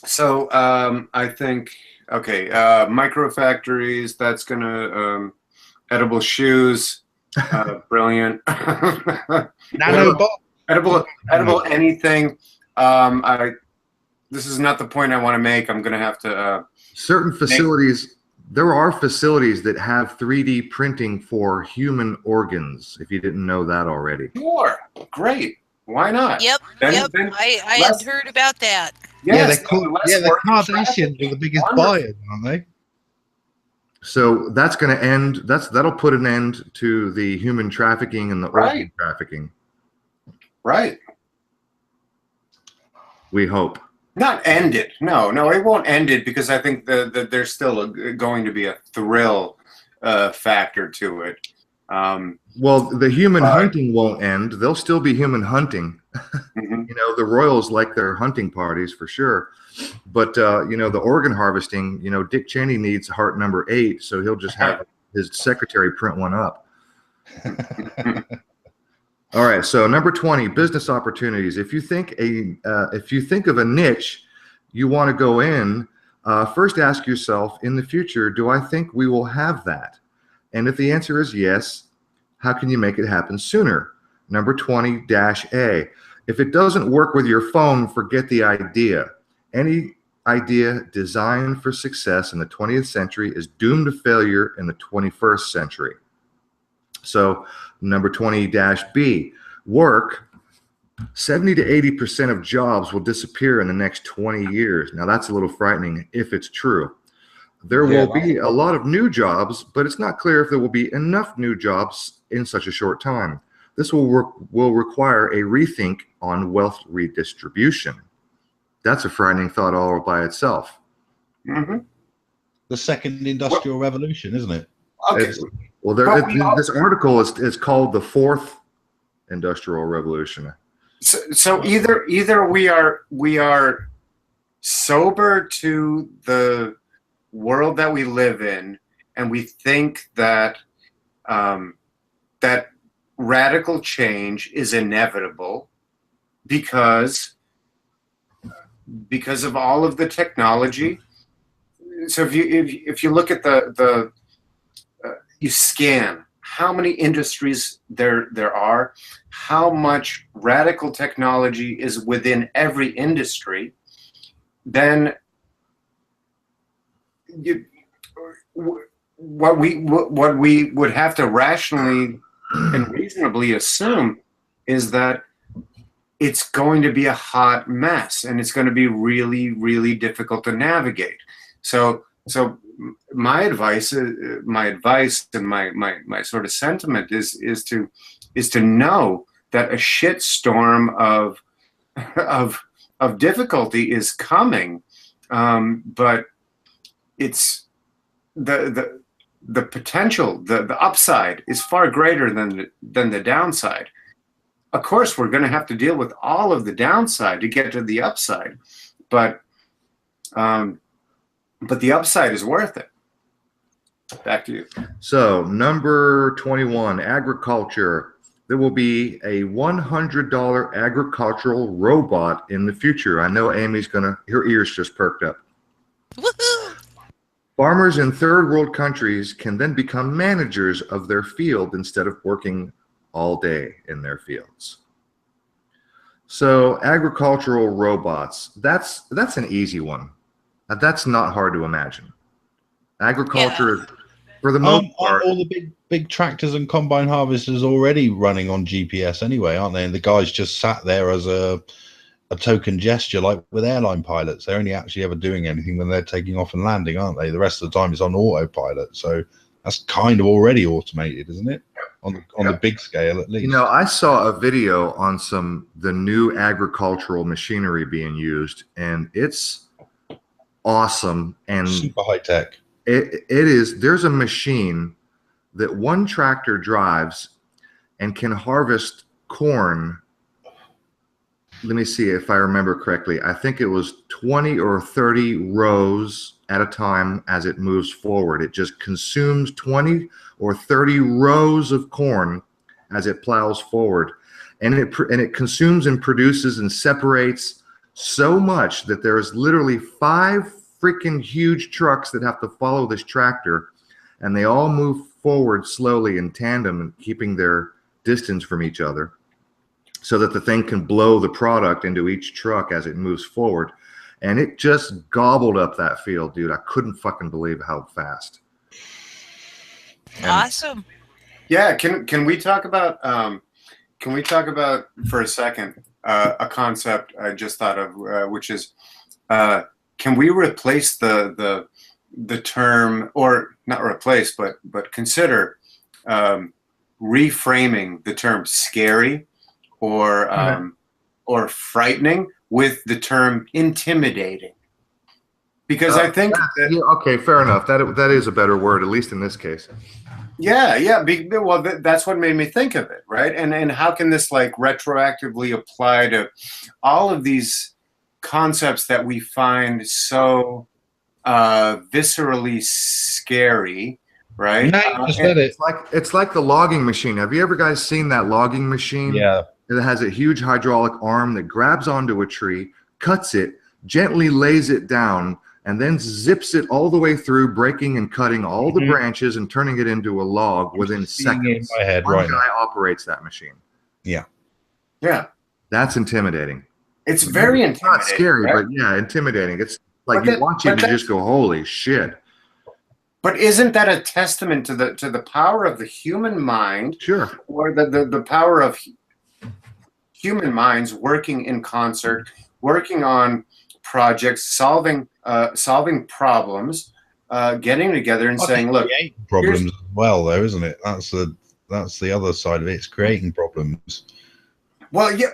[SPEAKER 3] So I think micro factories. That's gonna edible shoes. Brilliant. Edible anything. This is not the point I want to make. I'm gonna have to.
[SPEAKER 1] Certain facilities, there are facilities that have 3D printing for human organs, if you didn't know that already.
[SPEAKER 3] Sure. Great. Why not?
[SPEAKER 2] Yep. Then I had heard about that.
[SPEAKER 3] Yes,
[SPEAKER 4] the Kardashians are the biggest buyers, aren't they?
[SPEAKER 1] So that's going to end. That'll put an end to the human trafficking and the organ trafficking.
[SPEAKER 3] Right.
[SPEAKER 1] We hope.
[SPEAKER 3] Not end it. No, it won't end it because I think there's still going to be a thrill factor to it.
[SPEAKER 1] Well, the human hunting won't end. There'll still be human hunting.
[SPEAKER 3] Mm-hmm.
[SPEAKER 1] You know, the royals like their hunting parties for sure. But, you know, the organ harvesting, you know, Dick Cheney needs heart number 8, so he'll just have his secretary print one up. All right, so number 20, business opportunities. If you think of a niche you want to go in, first ask yourself, in the future, do I think we will have that? And if the answer is yes, how can you make it happen sooner? Number 20-A. If it doesn't work with your phone, forget the idea. Any idea designed for success in the 20th century is doomed to failure in the 21st century. So number 20-B, work. 70 to 80% of jobs will disappear in the next 20 years. Now that's a little frightening if it's true. There will be a lot of new jobs, but it's not clear if there will be enough new jobs in such a short time. This will require a rethink on wealth redistribution. That's a frightening thought all by itself.
[SPEAKER 3] Mm-hmm.
[SPEAKER 4] The second industrial revolution, isn't it?
[SPEAKER 3] Okay.
[SPEAKER 1] Well, this article is called The Fourth Industrial Revolution.
[SPEAKER 3] So either we are sober to the world that we live in, and we think that that radical change is inevitable because of all of the technology. So if you look at you scan how many industries there are, how much radical technology is within every industry, then what we would have to rationally and reasonably assume is that it's going to be a hot mess, and it's going to be really, really difficult to navigate. So my advice and my sort of sentiment is to know that a shitstorm of difficulty is coming, but it's the potential, the upside is far greater than the downside. Of course, we're going to have to deal with all of the downside to get to the upside, but the upside is worth it. Back to you.
[SPEAKER 1] So number 21, agriculture. There will be a $100 agricultural robot in the future. I know Amy's her ears just perked up.
[SPEAKER 2] Woohoo!
[SPEAKER 1] Farmers in third world countries can then become managers of their field instead of working all day in their fields. So agricultural robots, that's an easy one. That's not hard to imagine. Agriculture, for the most part,
[SPEAKER 4] all the big tractors and combine harvesters already running on GPS anyway, aren't they? And the guys just sat there as a token gesture, like with airline pilots. They're only actually ever doing anything when they're taking off and landing, aren't they? The rest of the time it's on autopilot. So that's kind of already automated, isn't it? On the big scale, at least.
[SPEAKER 1] You know, I saw a video on the new agricultural machinery being used, and it's awesome and
[SPEAKER 4] super high tech.
[SPEAKER 1] It is. There's a machine that one tractor drives and can harvest corn. Let me see if I remember correctly. I think it was 20 or 30 rows at a time as it moves forward. It just consumes 20 or 30 rows of corn as it plows forward. And it consumes and produces and separates so much that there's literally 5 freaking huge trucks that have to follow this tractor, and they all move forward slowly in tandem and keeping their distance from each other so that the thing can blow the product into each truck as it moves forward. And it just gobbled up that field, dude. I couldn't fucking believe how fast.
[SPEAKER 2] Awesome.
[SPEAKER 3] Yeah, can we talk about for a second a concept I just thought of, which is can we replace the term, or not replace, but consider reframing the term scary or frightening with the term intimidating? Because I think
[SPEAKER 1] okay, fair enough. That is a better word, at least in this case.
[SPEAKER 3] Yeah. Well, that's what made me think of it, right? And how can this like retroactively apply to all of these concepts that we find so viscerally scary, right?
[SPEAKER 1] It's like the logging machine. Have you ever guys seen that logging machine?
[SPEAKER 4] Yeah.
[SPEAKER 1] It has a huge hydraulic arm that grabs onto a tree, cuts it, gently lays it down, and then zips it all the way through, breaking and cutting all the branches and turning it into a log within seconds.
[SPEAKER 4] In my head,
[SPEAKER 1] One guy operates that machine.
[SPEAKER 4] Yeah.
[SPEAKER 1] That's intimidating.
[SPEAKER 3] It's very intimidating.
[SPEAKER 1] It's not scary,
[SPEAKER 3] right?
[SPEAKER 1] but yeah, intimidating. It's like you watch it and you just go, holy shit.
[SPEAKER 3] But isn't that a testament to the power of the human mind?
[SPEAKER 1] Sure.
[SPEAKER 3] Or the power of human minds working in concert, working on projects, solving problems, getting together and saying, look,
[SPEAKER 4] problems as well, though, isn't it? That's the other side of it. It's creating problems.
[SPEAKER 3] Well, yeah,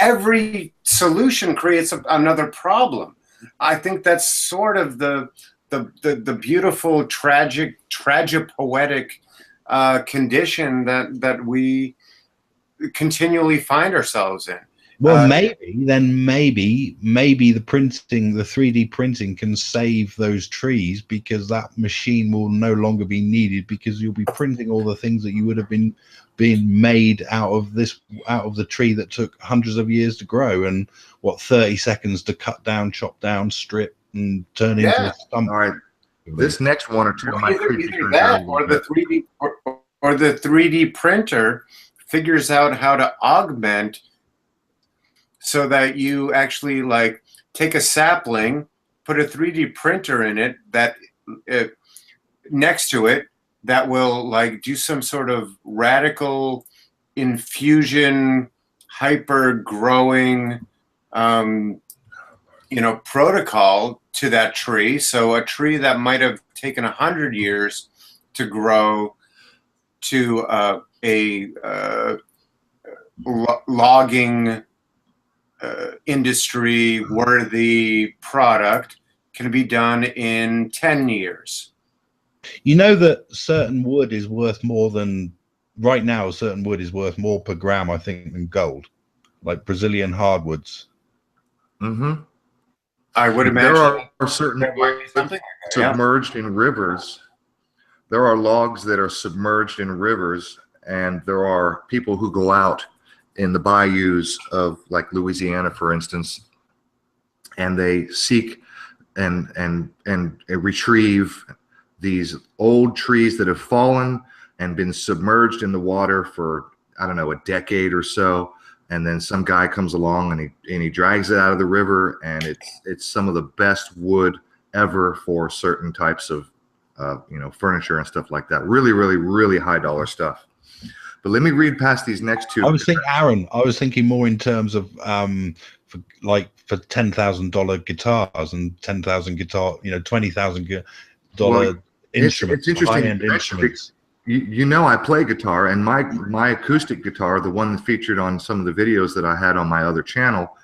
[SPEAKER 3] every solution creates another problem. I think that's sort of the beautiful, tragic, tragipoetic condition that we continually find ourselves in.
[SPEAKER 4] Well, maybe the printing, the 3D printing can save those trees, because that machine will no longer be needed, because you'll be printing all the things that you would have been made out of the tree that took hundreds of years to grow, and 30 seconds to cut down, chop down, strip, and turn into a stump.
[SPEAKER 1] All right. This next one or two might creep
[SPEAKER 3] either that, or the 3D or the 3D printer figures out how to augment, so that you actually like take a sapling, put a 3D printer in it that next to it that will like do some sort of radical infusion, hyper growing, protocol to that tree. So a tree that might have taken 100 years to grow to a logging industry worthy product can be done in 10 years.
[SPEAKER 4] You know that certain wood is worth more than, right now, certain wood is worth more per gram, I think, than gold, like Brazilian hardwoods.
[SPEAKER 1] Mm-hmm.
[SPEAKER 3] I would imagine
[SPEAKER 1] there are certain woods submerged in rivers. There are logs that are submerged in rivers, and there are people who go out in the bayous of like Louisiana, for instance, and they seek and retrieve these old trees that have fallen and been submerged in the water for, I don't know, a decade or so. And then some guy comes along and he drags it out of the river, and it's some of the best wood ever for certain types of furniture and stuff like that. Really, really, really high dollar stuff. But let me read past these next two.
[SPEAKER 4] I was thinking more in terms of for $10,000 guitars and 10,000 guitar, $20,000 instruments. It's interesting.
[SPEAKER 1] High-end instruments. I play guitar, and my acoustic guitar, the one that featured on some of the videos that I had on my other channel,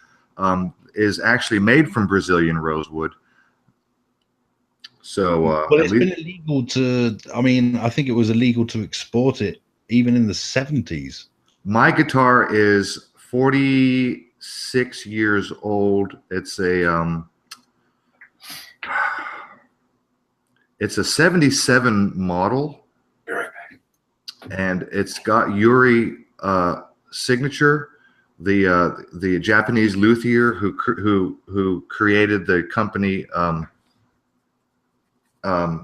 [SPEAKER 1] is actually made from Brazilian rosewood. So,
[SPEAKER 4] it's been illegal to. I mean, I think it was illegal to export it even in the 70s.
[SPEAKER 1] My guitar is 46 years old. It's a 77 model. And it's got Yuri signature, the Japanese luthier who created the company.
[SPEAKER 4] Not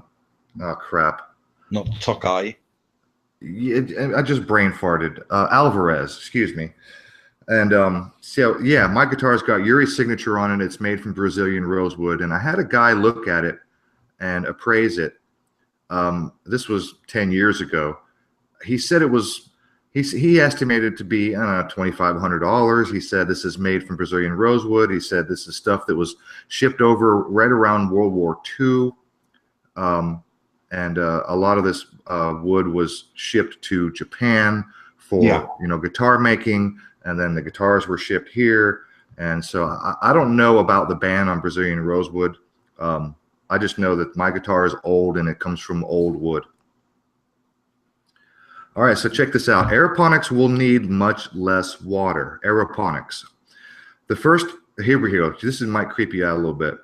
[SPEAKER 4] Tokai.
[SPEAKER 1] I just brain farted. Alvarez, excuse me. And so yeah, my guitar's got Yuri's signature on it. It's made from Brazilian rosewood, and I had a guy look at it and appraise it. This was 10 years ago. He said it was, he estimated it to be, $2,500. He said this is made from Brazilian rosewood. He said this is stuff that was shipped over right around World War II. And a lot of this wood was shipped to Japan for, guitar making. And then the guitars were shipped here. And so I don't know about the ban on Brazilian rosewood. I just know that my guitar is old and it comes from old wood. All right, so check this out. Aeroponics will need much less water. Aeroponics. Here we go. This might creep you out a little bit.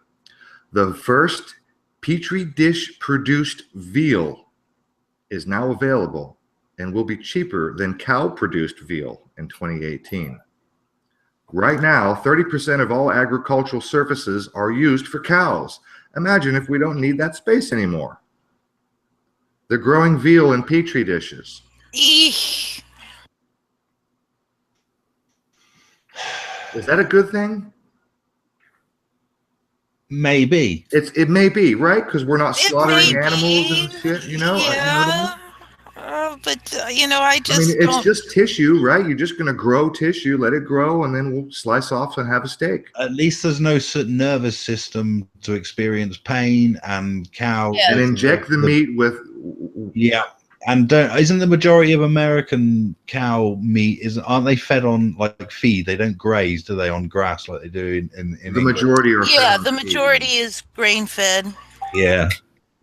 [SPEAKER 1] The first Petri dish produced veal is now available and will be cheaper than cow produced veal in 2018. Right now, 30% of all agricultural surfaces are used for cows. Imagine if we don't need that space anymore. They're growing veal in Petri dishes.
[SPEAKER 2] Eesh.
[SPEAKER 1] Is that a good thing?
[SPEAKER 4] Maybe.
[SPEAKER 1] It may be, right? Because we're not slaughtering animals and shit,
[SPEAKER 2] Yeah.
[SPEAKER 1] It's just tissue, right? You're just going to grow tissue, let it grow, and then we'll slice off and have a steak.
[SPEAKER 4] At least there's no nervous system to experience pain, and cow.
[SPEAKER 2] Yeah.
[SPEAKER 1] And inject the meat with.
[SPEAKER 4] Yeah. And isn't the majority of American cow meat, aren't they fed on like feed? They don't graze, do they, on grass like they do in
[SPEAKER 1] the
[SPEAKER 4] England?
[SPEAKER 1] majority are.
[SPEAKER 2] Yeah, the majority is grain fed.
[SPEAKER 4] Yeah.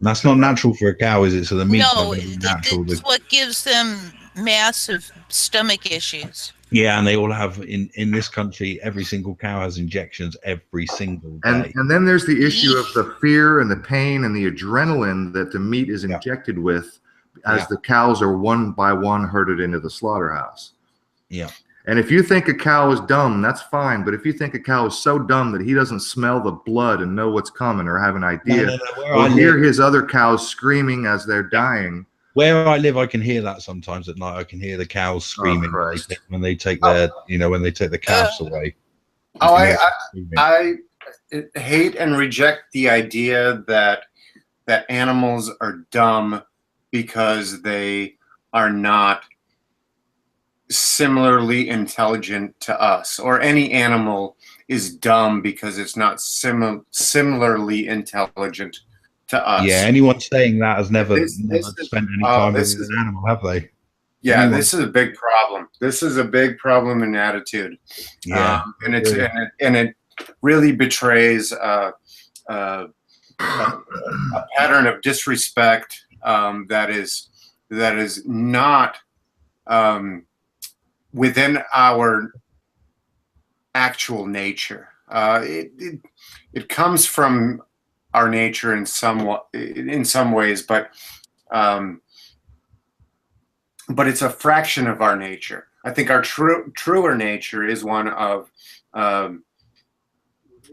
[SPEAKER 4] That's not natural for a cow, is it? So the meat's not
[SPEAKER 2] No,
[SPEAKER 4] going to be natural.
[SPEAKER 2] it's what gives them massive stomach issues.
[SPEAKER 4] Yeah, and they all have in this country. Every single cow has injections every single day.
[SPEAKER 1] And then there's the issue of the fear and the pain and the adrenaline that the meat is injected with, as the cows are one by one herded into the slaughterhouse.
[SPEAKER 4] Yeah.
[SPEAKER 1] And if you think a cow is dumb, that's fine. But if you think a cow is so dumb that he doesn't smell the blood and know what's coming or have an idea, or hear his other cows screaming as they're dying.
[SPEAKER 4] Where I live, I can hear that sometimes at night. I can hear the cows screaming when they take their, when they take the calves away.
[SPEAKER 3] I hate and reject the idea that animals are dumb because they are not similarly intelligent to us, or any animal is dumb because it's not similarly intelligent to us.
[SPEAKER 4] Yeah, anyone saying that has never spent any time with an animal, have they?
[SPEAKER 3] Yeah, this is a big problem. This is a big problem in attitude.
[SPEAKER 4] Yeah,
[SPEAKER 3] and it really betrays a pattern of disrespect that is not within our actual nature. It comes from our nature in some ways, but it's a fraction of our nature. I think our truer nature is one of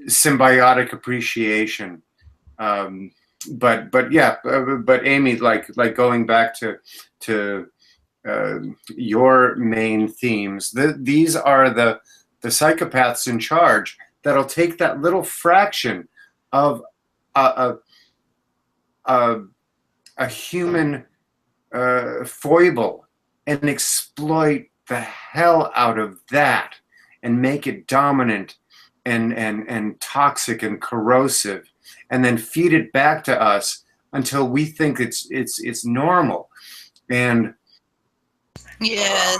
[SPEAKER 3] symbiotic appreciation. But Amy, like going back to your main themes, these are the psychopaths in charge that'll take that little fraction of a human foible and exploit the hell out of that and make it dominant and toxic and corrosive, and then feed it back to us until we think it's normal. And
[SPEAKER 2] yes.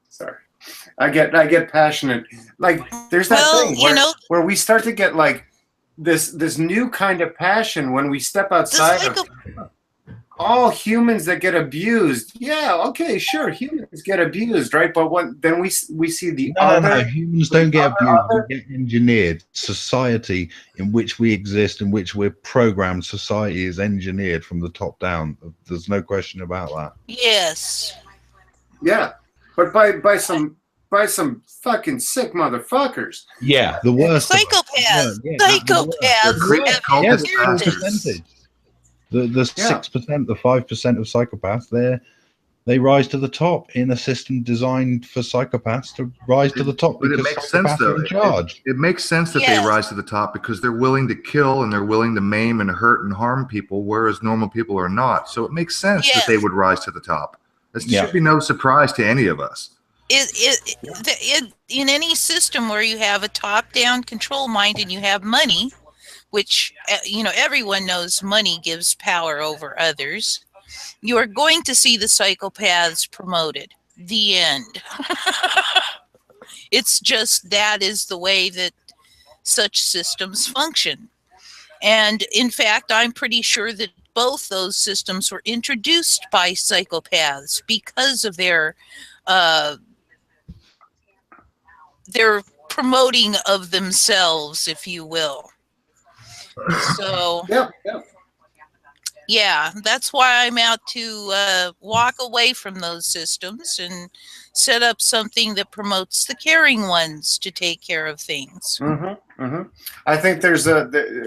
[SPEAKER 3] Sorry, I get passionate. Like there's that thing where we start to get like this new kind of passion when we step outside of all humans that get abused. Yeah, okay, sure, humans get abused, right? But then we see the
[SPEAKER 4] no, humans don't get abused. We get engineered. Society in which we exist, in which we're programmed, society is engineered from the top down. There's no question about that.
[SPEAKER 2] Yes.
[SPEAKER 3] Yeah, but by some fucking sick motherfuckers.
[SPEAKER 4] Yeah, the worst.
[SPEAKER 2] Psychopaths. Psychopaths.
[SPEAKER 4] The 6%, the 5% of psychopaths, they rise to the top in a system designed for psychopaths to rise to the top.
[SPEAKER 1] But it makes sense, though. It makes sense that they rise to the top because they're willing to kill and they're willing to maim and hurt and harm people, whereas normal people are not. So it makes sense that they would rise to the top. This should be no surprise to any of us.
[SPEAKER 2] In any system where you have a top-down control mind and you have money, which, everyone knows money gives power over others, you are going to see the psychopaths promoted. The end. It's just that is the way that such systems function. And in fact, I'm pretty sure that both those systems were introduced by psychopaths because of their promoting of themselves, if you will. So yeah, that's why I'm out to walk away from those systems and set up something that promotes the caring ones to take care of things.
[SPEAKER 3] Mm-hmm, mm-hmm. I think there's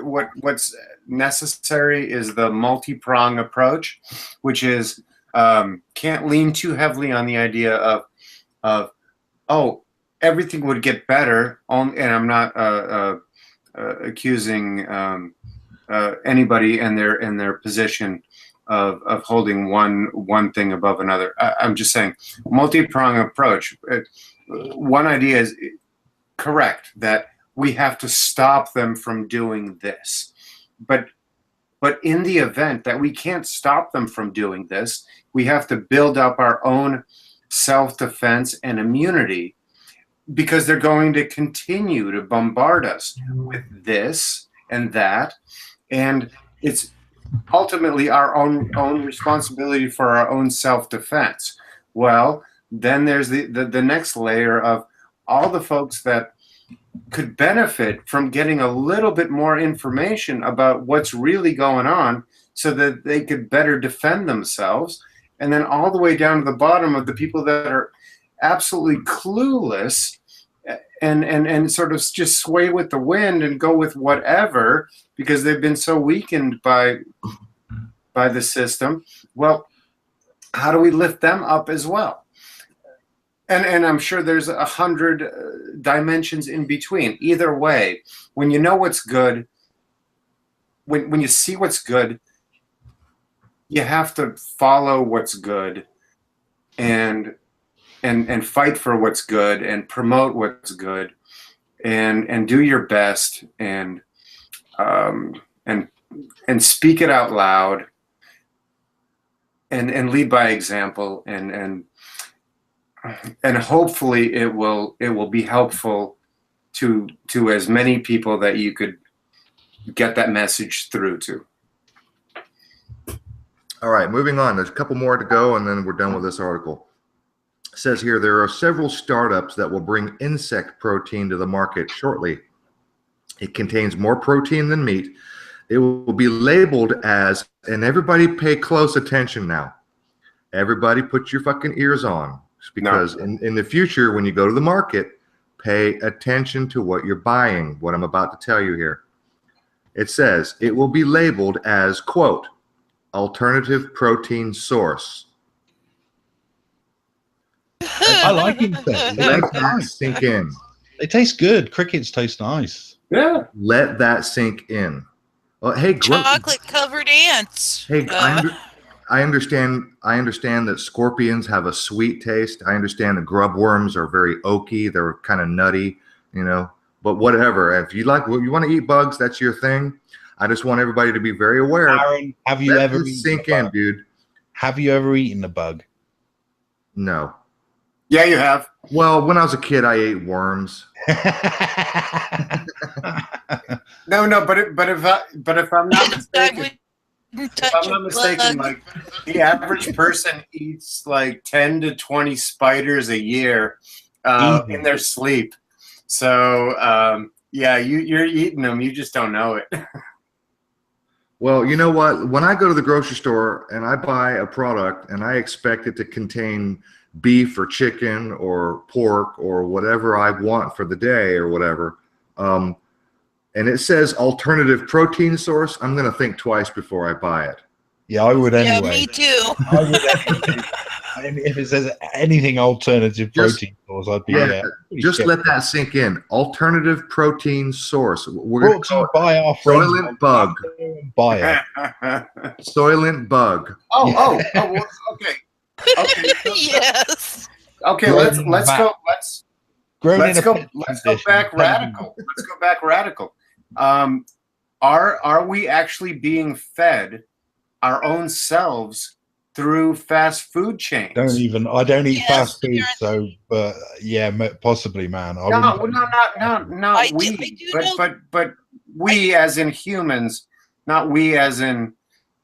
[SPEAKER 3] what's necessary is the multi-prong approach, which is can't lean too heavily on the idea of everything would get better. And I'm not accusing anybody in their position of holding one thing above another. I'm just saying multi-pronged approach. One idea is correct that we have to stop them from doing this, but in the event that we can't stop them from doing this, we have to build up our own self-defense and immunity, because they're going to continue to bombard us with this and that, and it's ultimately our own responsibility for our own self-defense. Well, then there's the next layer of all the folks that could benefit from getting a little bit more information about what's really going on so that they could better defend themselves. And then all the way down to the bottom of the people that are absolutely clueless and sort of just sway with the wind and go with whatever because they've been so weakened by the system. Well, how do we lift them up as well? And I'm sure there's 100 dimensions in between. Either way, when you know what's good, when you see what's good, you have to follow what's good and fight for what's good and promote what's good and do your best and speak it out loud and lead by example and hopefully it will be helpful to as many people that you could get that message through to.
[SPEAKER 1] All right, moving on. There's a couple more to go, and then we're done with this article. It says here, there are several startups that will bring insect protein to the market shortly. It contains more protein than meat. It will be labeled as, and everybody pay close attention now. Everybody put your fucking ears on. Because in the future, when you go to the market, pay attention to what you're buying, what I'm about to tell you here. It says it will be labeled as, quote, alternative protein source.
[SPEAKER 4] I like insects.
[SPEAKER 1] Let that sink in.
[SPEAKER 4] They taste good. Crickets taste nice.
[SPEAKER 3] Yeah.
[SPEAKER 1] Let that sink in. Well, hey,
[SPEAKER 2] chocolate-covered ants.
[SPEAKER 1] Hey, I understand that scorpions have a sweet taste. I understand that grub worms are very oaky. They're kind of nutty, you know. But whatever. If you want to eat bugs, that's your thing. I just want everybody to be very aware.
[SPEAKER 4] Aaron, have you ever
[SPEAKER 1] sink in, dude?
[SPEAKER 4] Have you ever eaten a bug?
[SPEAKER 1] No.
[SPEAKER 3] Yeah, you have.
[SPEAKER 1] Well, when I was a kid, I ate worms.
[SPEAKER 3] No, but if I'm not mistaken. If I'm not mistaken, like the average person eats like 10 to 20 spiders a year in their sleep. So yeah, you're eating them. You just don't know it.
[SPEAKER 1] Well, you know what? When I go to the grocery store and I buy a product and I expect it to contain beef or chicken or pork or whatever I want for the day or whatever, and it says alternative protein source, I'm going to think twice before I buy it.
[SPEAKER 4] Yeah, I would anyway.
[SPEAKER 2] Yeah, me too.
[SPEAKER 4] I would anyway. If it says anything alternative protein source, I'd be
[SPEAKER 1] just let that sink in. Alternative protein source. We're going
[SPEAKER 4] to buy our
[SPEAKER 1] Soylent Bug.
[SPEAKER 4] Buy it.
[SPEAKER 1] Soylent Bug.
[SPEAKER 3] Oh, well, okay.
[SPEAKER 2] Yes.
[SPEAKER 3] Okay, let's go back radical. Let's go back radical. Are we actually being fed our own selves through fast food chains?
[SPEAKER 4] I don't eat fast food, so but yeah, possibly, man.
[SPEAKER 3] Not we, but we as in humans, not we as in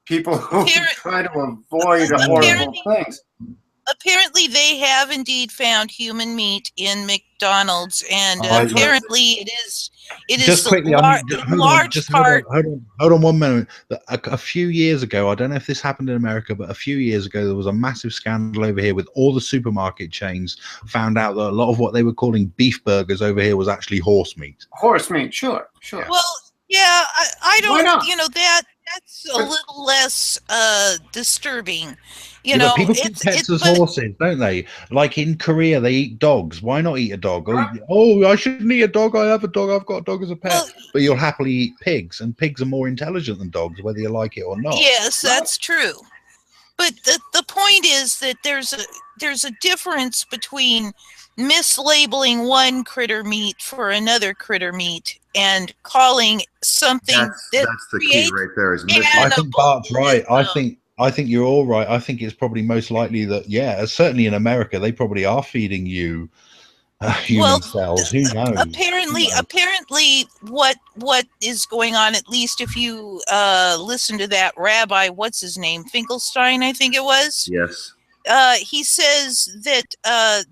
[SPEAKER 3] people who try to avoid horrible things.
[SPEAKER 2] Apparently, they have indeed found human meat in McDonald's, and apparently it is
[SPEAKER 4] just quickly,
[SPEAKER 2] large part.
[SPEAKER 4] Hold on 1 minute. A few years ago, I don't know if this happened in America, but a few years ago, there was a massive scandal over here with all the supermarket chains found out that a lot of what they were calling beef burgers over here was actually horse meat.
[SPEAKER 3] Horse meat, sure.
[SPEAKER 2] Well, yeah, I don't, you know, that's a little less disturbing. You know,
[SPEAKER 4] people keep pets as horses, don't they? Like in Korea, they eat dogs. Why not eat a dog? Oh, I shouldn't eat a dog. I have a dog. I've got a dog as a pet. Well, but you'll happily eat pigs, and pigs are more intelligent than dogs, whether you like it or not.
[SPEAKER 2] Yes, that's true. But the point is that there's a difference between mislabeling one critter meat for another critter meat and calling something that's
[SPEAKER 1] the key right there. Is
[SPEAKER 4] I think Bart's right. I think you're all right. I think it's probably most likely that certainly in America they probably are feeding you Human cells. Who knows?
[SPEAKER 2] Apparently, what is going on? At least if you listen to that rabbi, what's his name, Finkelstein, I think it was.
[SPEAKER 1] Yes.
[SPEAKER 2] He says that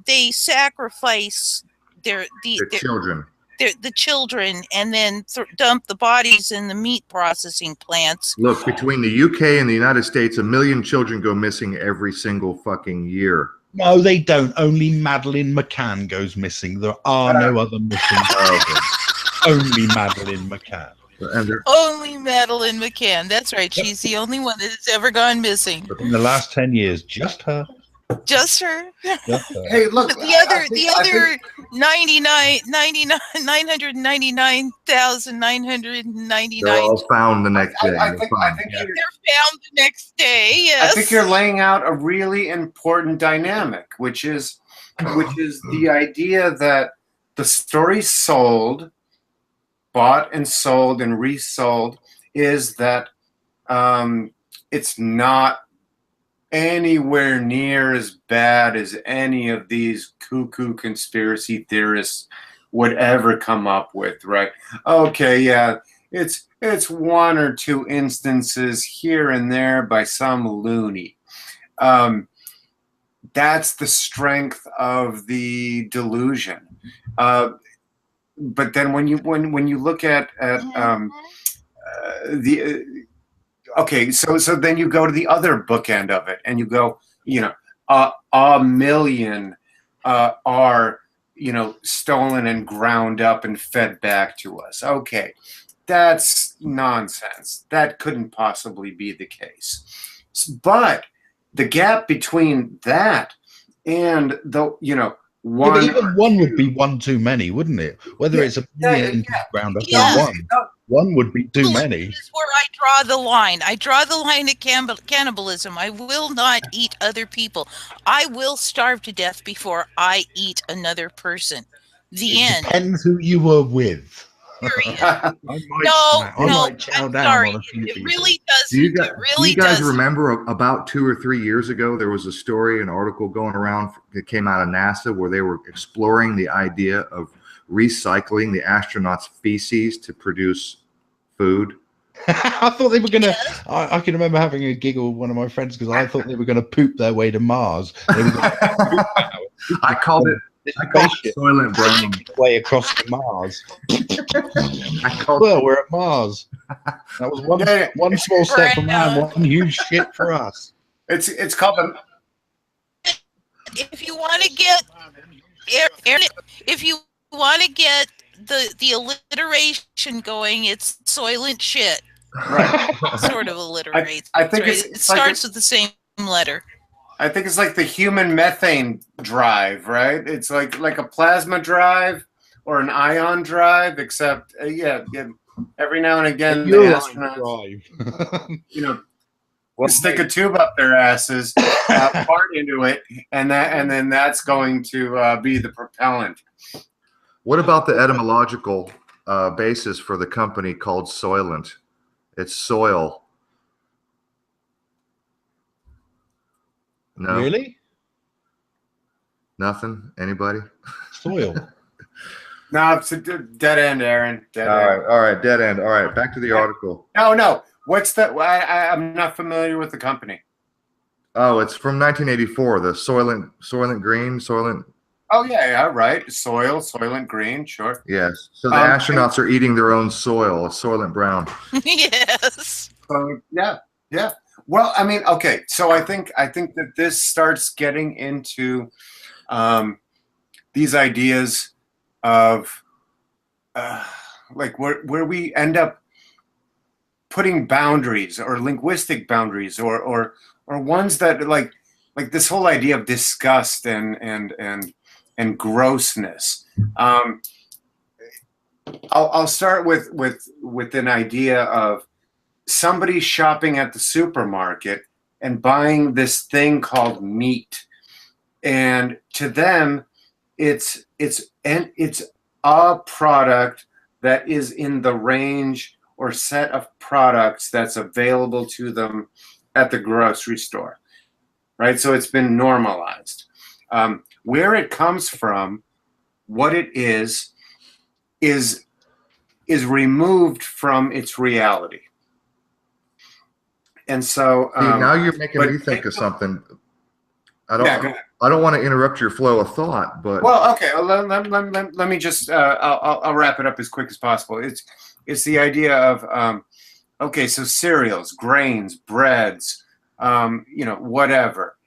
[SPEAKER 2] they sacrifice their
[SPEAKER 1] children.
[SPEAKER 2] The children, and then dump the bodies in the meat processing plants.
[SPEAKER 1] Look, between the UK and the United States, 1 million children go missing every single fucking year.
[SPEAKER 4] No, they don't. Only Madeleine McCann goes missing. There are no other missing children. Only Madeleine McCann.
[SPEAKER 2] Only Madeleine McCann. That's right.
[SPEAKER 4] Yep.
[SPEAKER 2] She's the only one that has ever gone missing.
[SPEAKER 4] In the last 10 years, just her.
[SPEAKER 2] Just her.
[SPEAKER 4] Just her.
[SPEAKER 3] Hey, look.
[SPEAKER 2] The other 999,999.
[SPEAKER 1] They're all found the next day.
[SPEAKER 3] I think
[SPEAKER 2] they're found the next day. Yes.
[SPEAKER 3] I think you're laying out a really important dynamic, which is the idea that the story sold, bought and sold and resold, is that it's not anywhere near as bad as any of these cuckoo conspiracy theorists would ever come up with, right? Okay, yeah, it's one or two instances here and there by some loony. That's the strength of the delusion. But then when you look at okay, so then you go to the other bookend of it, and you go, a million are, stolen and ground up and fed back to us. Okay, that's nonsense. That couldn't possibly be the case. But the gap between that and one,
[SPEAKER 4] even one would be one too many, wouldn't it? Whether it's a million ground up or one would be too many.
[SPEAKER 2] This is where I draw the line. I draw the line at cannibalism. I will not eat other people. I will starve to death before I eat another person. The end.
[SPEAKER 4] Depends who you were with.
[SPEAKER 2] Period.
[SPEAKER 4] I'm
[SPEAKER 2] sorry. It really doesn't.
[SPEAKER 1] Do you guys remember about 2 or 3 years ago, there was a story, an article going around that came out of NASA where they were exploring the idea of recycling the astronauts' feces to produce food?
[SPEAKER 4] I thought they were going to. I can remember having a giggle with one of my friends because I thought they were going to poop their way to Mars. They were gonna poop
[SPEAKER 1] I called it Soylent Brown.
[SPEAKER 4] Way across to Mars. We're at Mars. That was one small step for man, one huge shit for us.
[SPEAKER 3] It's called
[SPEAKER 2] if you want to get the alliteration going, it's Soylent shit.
[SPEAKER 3] Right.
[SPEAKER 2] Sort of alliterates.
[SPEAKER 3] I think
[SPEAKER 2] right? It starts with the same letter.
[SPEAKER 3] I think it's like the human methane drive, right? It's like a plasma drive or an ion drive, except every now and again the astronauts, stick a tube up their asses, fart into it, and then that's going to be the propellant.
[SPEAKER 1] What about the etymological basis for the company called Soylent? It's soil. No.
[SPEAKER 4] Really?
[SPEAKER 1] Nothing? Anybody?
[SPEAKER 4] Soil.
[SPEAKER 3] No, it's a dead end, Aaron. Dead end.
[SPEAKER 1] All right, dead end. All right, back to the article.
[SPEAKER 3] No. What's that? I'm not familiar with the company.
[SPEAKER 1] Oh, it's from 1984. The Soylent Green, Soylent.
[SPEAKER 3] Oh yeah, right. Soylent Green, sure.
[SPEAKER 1] Yes. So the astronauts are eating their own soil, Soylent Brown.
[SPEAKER 2] Yes.
[SPEAKER 3] Yeah. Well, I mean, okay. So I think that this starts getting into these ideas of like where we end up putting boundaries or linguistic boundaries or ones that like this whole idea of disgust and grossness. I'll start with an idea of somebody shopping at the supermarket and buying this thing called meat, and to them, it's a product that is in the range or set of products that's available to them at the grocery store, right? So it's been normalized. Where it comes from what it is removed from its reality. And so
[SPEAKER 1] See, now you're making me think of something. I don't want to interrupt your flow of thought, but
[SPEAKER 3] well, okay. Let me just I'll wrap it up as quick as possible. It's the idea of okay, so cereals, grains, breads, you know, whatever.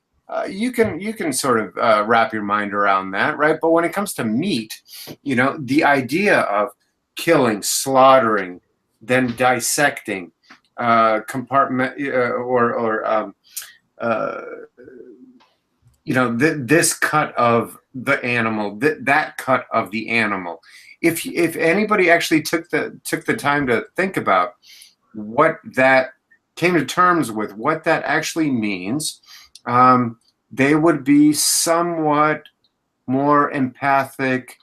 [SPEAKER 3] You can sort of wrap your mind around that, right? But when it comes to meat, you know, the idea of killing, slaughtering, then dissecting, compartment you know, this cut of the animal, that cut of the animal. If anybody actually took the time to think about what that, came to terms with what that actually means, they would be somewhat more empathic,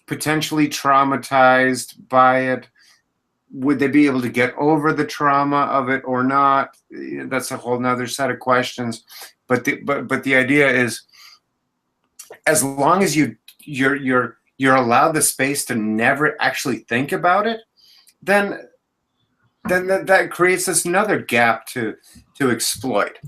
[SPEAKER 3] potentially traumatized by it. Would they be able to get over the trauma of it or not? That's a whole nother set of questions. But the idea is, as long as you're allowed the space to never actually think about it, then that creates this another gap to exploit.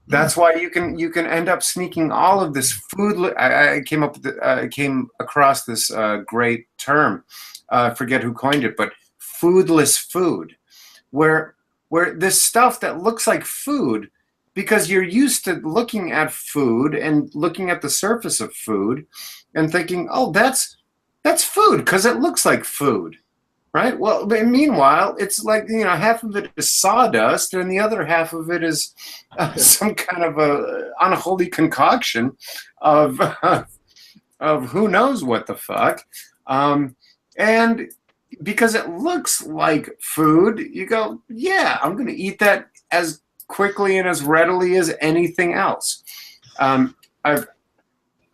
[SPEAKER 3] That's why you can end up sneaking all of this food. I came across this great term. I forget who coined it, but foodless food, where this stuff that looks like food, because you're used to looking at food and looking at the surface of food and thinking, oh, that's food because it looks like food, right? Well, but meanwhile, it's like, you know, half of it is sawdust and the other half of it is some kind of a unholy concoction of who knows what the fuck. And because it looks like food, you go, yeah, I'm going to eat that as quickly and as readily as anything else. I've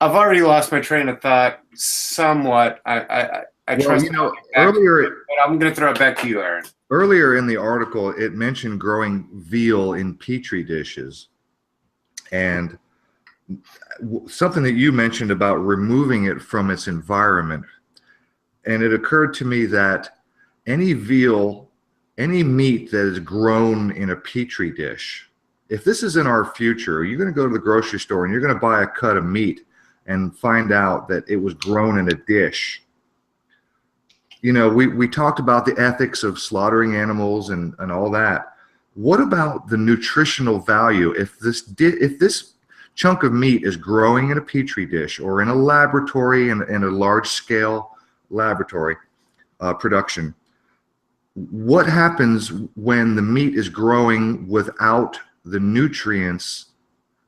[SPEAKER 3] already lost my train of thought somewhat. I
[SPEAKER 1] well, you know, earlier,
[SPEAKER 3] but I'm going to throw it back to you, Aaron.
[SPEAKER 1] Earlier in the article, it mentioned growing veal in petri dishes, and something that you mentioned about removing it from its environment. And it occurred to me that any veal, any meat that is grown in a petri dish, if this is in our future, you're going to go to the grocery store and you're going to buy a cut of meat and find out that it was grown in a dish. You know, we talked about the ethics of slaughtering animals and all that. What about the nutritional value? If this chunk of meat is growing in a petri dish or in a laboratory, in a large scale laboratory production, what happens when the meat is growing without the nutrients,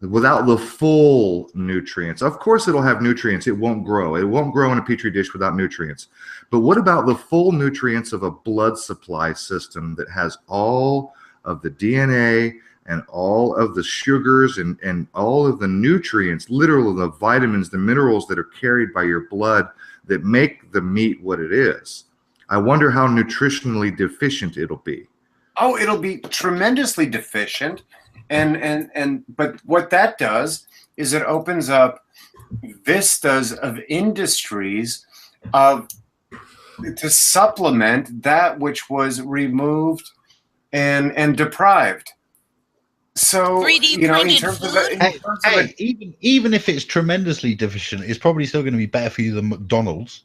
[SPEAKER 1] without the full nutrients? Of course it'll have nutrients. It won't grow. It won't grow in a petri dish without nutrients. But what about the full nutrients of a blood supply system that has all of the DNA and all of the sugars and all of the nutrients, literally the vitamins, the minerals that are carried by your blood that make the meat what it is? I wonder how nutritionally deficient it'll be.
[SPEAKER 3] Oh, it'll be tremendously deficient. But what that does is it opens up vistas of industries to supplement that which was removed and deprived. So,
[SPEAKER 2] 3D
[SPEAKER 3] you know, in
[SPEAKER 2] printed
[SPEAKER 3] terms of
[SPEAKER 2] food?
[SPEAKER 4] Even if it's tremendously deficient, it's probably still going to be better for you than McDonald's.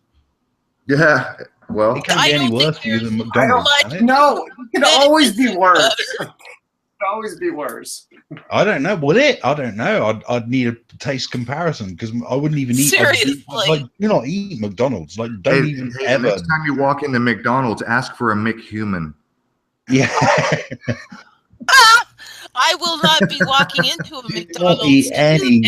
[SPEAKER 1] Yeah, well,
[SPEAKER 4] it can't be any worse for you than McDonald's.
[SPEAKER 3] No, it can always be worse. It can always be worse.
[SPEAKER 4] I don't know. Would it? I don't know. I'd need a taste comparison because I wouldn't even eat.
[SPEAKER 2] Seriously,
[SPEAKER 4] like, do not eat McDonald's. Like, don't even ever.
[SPEAKER 1] Next time you walk into McDonald's, ask for a McHuman.
[SPEAKER 4] Yeah.
[SPEAKER 2] I will not be walking into a McDonald's.
[SPEAKER 4] Not eat any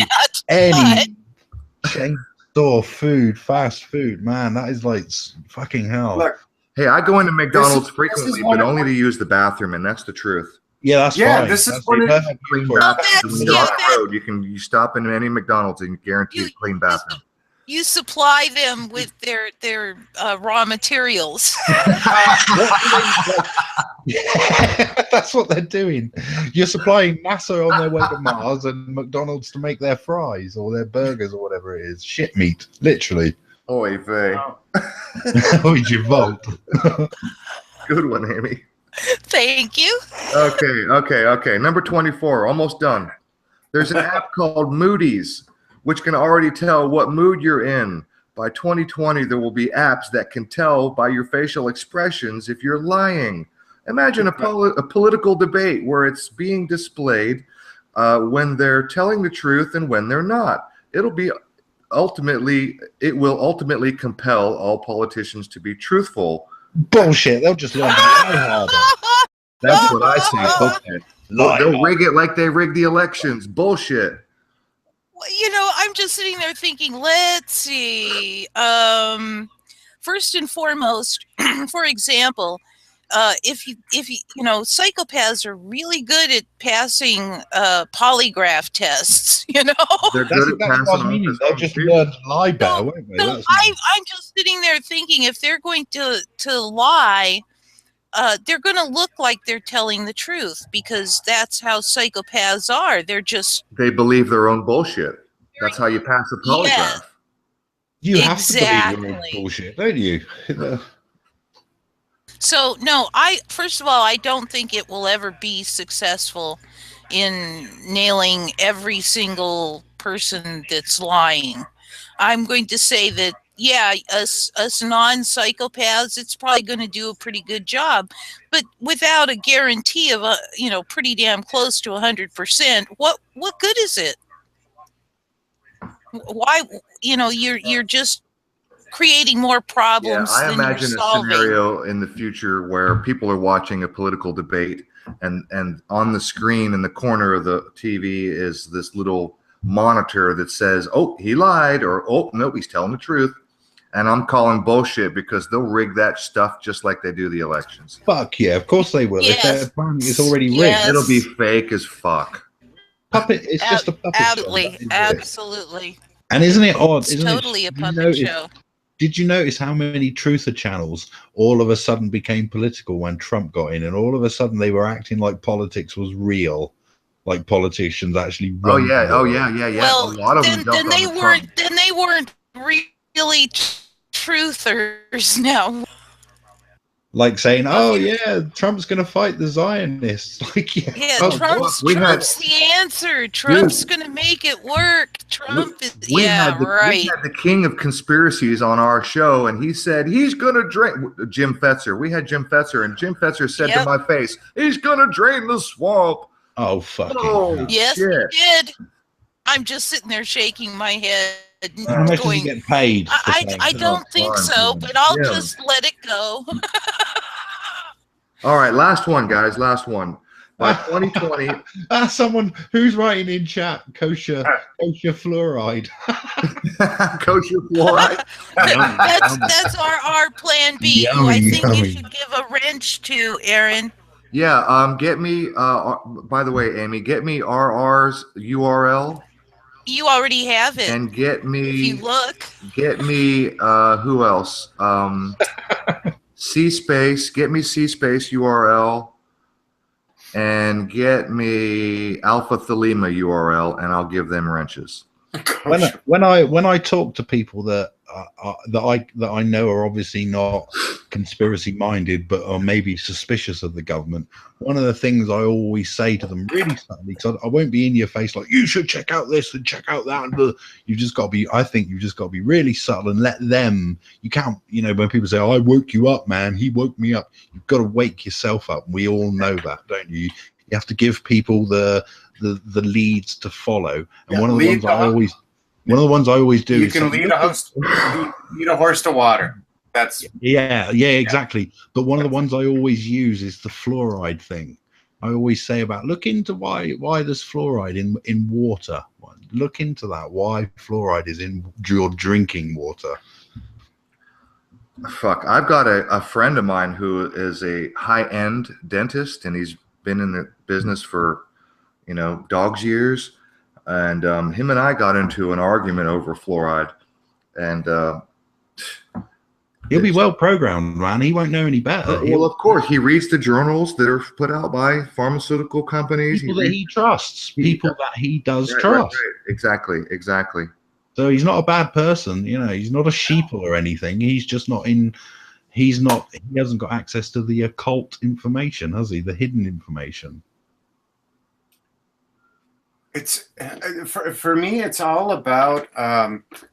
[SPEAKER 4] chain store food, fast food, man. That is like fucking hell.
[SPEAKER 3] Look,
[SPEAKER 1] hey, I go into McDonald's frequently, but only to use the bathroom, and that's the truth.
[SPEAKER 4] Yeah, that's fine.
[SPEAKER 3] This is
[SPEAKER 4] that's
[SPEAKER 3] one of
[SPEAKER 4] perfect
[SPEAKER 1] clean
[SPEAKER 4] for
[SPEAKER 1] bathroom. Road. You stop in any McDonald's and guarantee a clean bathroom.
[SPEAKER 2] You supply them with their raw materials.
[SPEAKER 4] That's what they're doing. You're supplying NASA on their way to Mars and McDonald's to make their fries or their burgers or whatever it is. Shit meat, literally.
[SPEAKER 1] Oy vey.
[SPEAKER 4] Oy Volt.
[SPEAKER 1] Good one, Amy.
[SPEAKER 2] Thank you.
[SPEAKER 1] Okay. Number 24, almost done. There's an app called Moody's, which can already tell what mood you're in. By 2020, there will be apps that can tell by your facial expressions if you're lying. Imagine a political debate where it's being displayed when they're telling the truth and when they're not. It will ultimately compel all politicians to be truthful.
[SPEAKER 4] Bullshit. They'll just learn to lie harder.
[SPEAKER 1] That's what I say. Bullshit. They'll rig it like they rigged the elections. Bullshit.
[SPEAKER 2] You know, I'm just sitting there thinking, let's see. First and foremost, for example, if you know, psychopaths are really good at passing polygraph tests. You know,
[SPEAKER 1] they're good at passing.
[SPEAKER 4] They'll just learn to lie better, won't they?
[SPEAKER 2] So I'm just sitting there thinking, if they're going to lie, they're going to look like they're telling the truth, because that's how psychopaths are. They believe
[SPEAKER 1] their own bullshit. That's how you pass a polygraph.
[SPEAKER 2] Yeah,
[SPEAKER 4] you have to believe your own bullshit, don't you?
[SPEAKER 2] So no, first of all, I don't think it will ever be successful in nailing every single person that's lying. I'm going to say that, yeah, us non-psychopaths, it's probably going to do a pretty good job, but without a guarantee of pretty damn close to 100%. What good is it? Why? You're just creating more problems.
[SPEAKER 1] Yeah, I
[SPEAKER 2] than
[SPEAKER 1] imagine
[SPEAKER 2] you're
[SPEAKER 1] a
[SPEAKER 2] solving.
[SPEAKER 1] scenario in the future where people are watching a political debate, and on the screen in the corner of the TV is this little monitor that says, "Oh, he lied," or "Oh, no, he's telling the truth." And I'm calling bullshit, because they'll rig that stuff just like they do the elections.
[SPEAKER 4] Fuck yeah, of course they will.
[SPEAKER 2] Yes.
[SPEAKER 4] If their plan is already rigged,
[SPEAKER 2] Yes.
[SPEAKER 1] It'll be fake as fuck.
[SPEAKER 4] Puppet. It's just a puppet
[SPEAKER 2] Absolutely,
[SPEAKER 4] show.
[SPEAKER 2] absolutely.
[SPEAKER 4] And isn't it odd?
[SPEAKER 2] It's totally a puppet show.
[SPEAKER 4] Did you notice how many truther channels all of a sudden became political when Trump got in, and all of a sudden they were acting like politics was real, like politicians actually run?
[SPEAKER 1] Oh yeah.
[SPEAKER 2] Well,
[SPEAKER 1] a lot of them
[SPEAKER 2] then they weren't really truthers now.
[SPEAKER 4] Like saying, "Oh yeah, Trump's going to fight the Zionists." Like,
[SPEAKER 2] yeah, Trump's the answer. Trump's going to make it work. Trump is
[SPEAKER 1] We had
[SPEAKER 2] right.
[SPEAKER 1] We had the king of conspiracies on our show, and he said he's going to drain Jim Fetzer. We had Jim Fetzer, and Jim Fetzer said to my face, "He's going to drain the swamp."
[SPEAKER 4] Oh fucking!
[SPEAKER 2] Yes,
[SPEAKER 1] shit.
[SPEAKER 2] he did. I'm just sitting there shaking my head.
[SPEAKER 4] How much does he get paid?
[SPEAKER 2] I don't think so, but I'll just let it go.
[SPEAKER 1] All right, last one, guys. Last one. By 2020.
[SPEAKER 4] Someone who's writing in chat, kosher fluoride.
[SPEAKER 1] Kosher fluoride.
[SPEAKER 2] That's our plan B.
[SPEAKER 4] Yummy,
[SPEAKER 2] I think
[SPEAKER 4] yummy.
[SPEAKER 2] you should give a wrench to, Aaron.
[SPEAKER 1] Yeah. Get me. By the way, Amy, get me RR's URL.
[SPEAKER 2] You already have it.
[SPEAKER 1] And get me.
[SPEAKER 2] If you look.
[SPEAKER 1] Get me. Who else? C-Space. Get me C-Space URL. And get me Alpha Thelema URL, and I'll give them wrenches.
[SPEAKER 4] When I talk to people that I know are obviously not conspiracy minded, but are maybe suspicious of the government, one of the things I always say to them really subtly, because I won't be in your face like, you should check out this and check out that, and you just got to be. I think you just got to be really subtle and let them. You can't, when people say, "Oh, I woke you up, man," he woke me up. You've got to wake yourself up. We all know that, don't you? You have to give people the leads to follow. And one of the ones I always do.
[SPEAKER 3] You can lead a horse to water. That's
[SPEAKER 4] yeah, exactly. But one of the ones I always use is the fluoride thing. I always say about look into why there's fluoride in water. Look into that. Why fluoride is in your drinking water.
[SPEAKER 1] Fuck, I've got a friend of mine who is a high-end dentist, and he's been in the business for dog's years. And him and I got into an argument over fluoride, and
[SPEAKER 4] he'll be well programmed, man. He won't know any better.
[SPEAKER 1] Well, of course, he reads the journals that are put out by pharmaceutical companies.
[SPEAKER 4] People that he trusts, people that he does trust.
[SPEAKER 1] Right. Exactly.
[SPEAKER 4] So he's not a bad person, you know. He's not a sheeple or anything. He's just not in. He hasn't got access to the occult information, has he? The hidden information.
[SPEAKER 3] It's for me. It's all about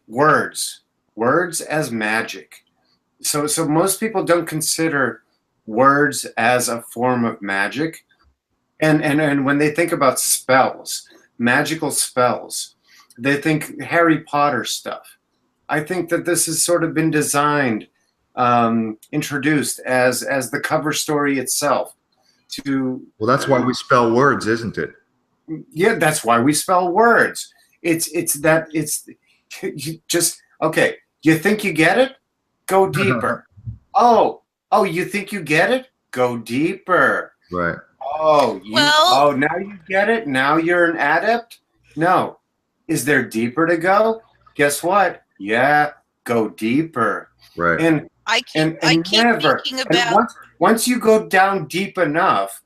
[SPEAKER 3] words as magic. So most people don't consider words as a form of magic, and when they think about spells, magical spells, they think Harry Potter stuff. I think that this has sort of been designed, introduced as the cover story itself.
[SPEAKER 1] Well, that's why we spell words, isn't it?
[SPEAKER 3] Yeah, that's why we spell words. It's you just okay. You think you get it? Go deeper. Oh, you think you get it? Go deeper.
[SPEAKER 1] Right.
[SPEAKER 3] Oh, now you get it? Now you're an adept? No. Is there deeper to go? Guess what? Yeah, go deeper.
[SPEAKER 1] Right.
[SPEAKER 3] And
[SPEAKER 2] I keep thinking about
[SPEAKER 3] once you go down deep enough,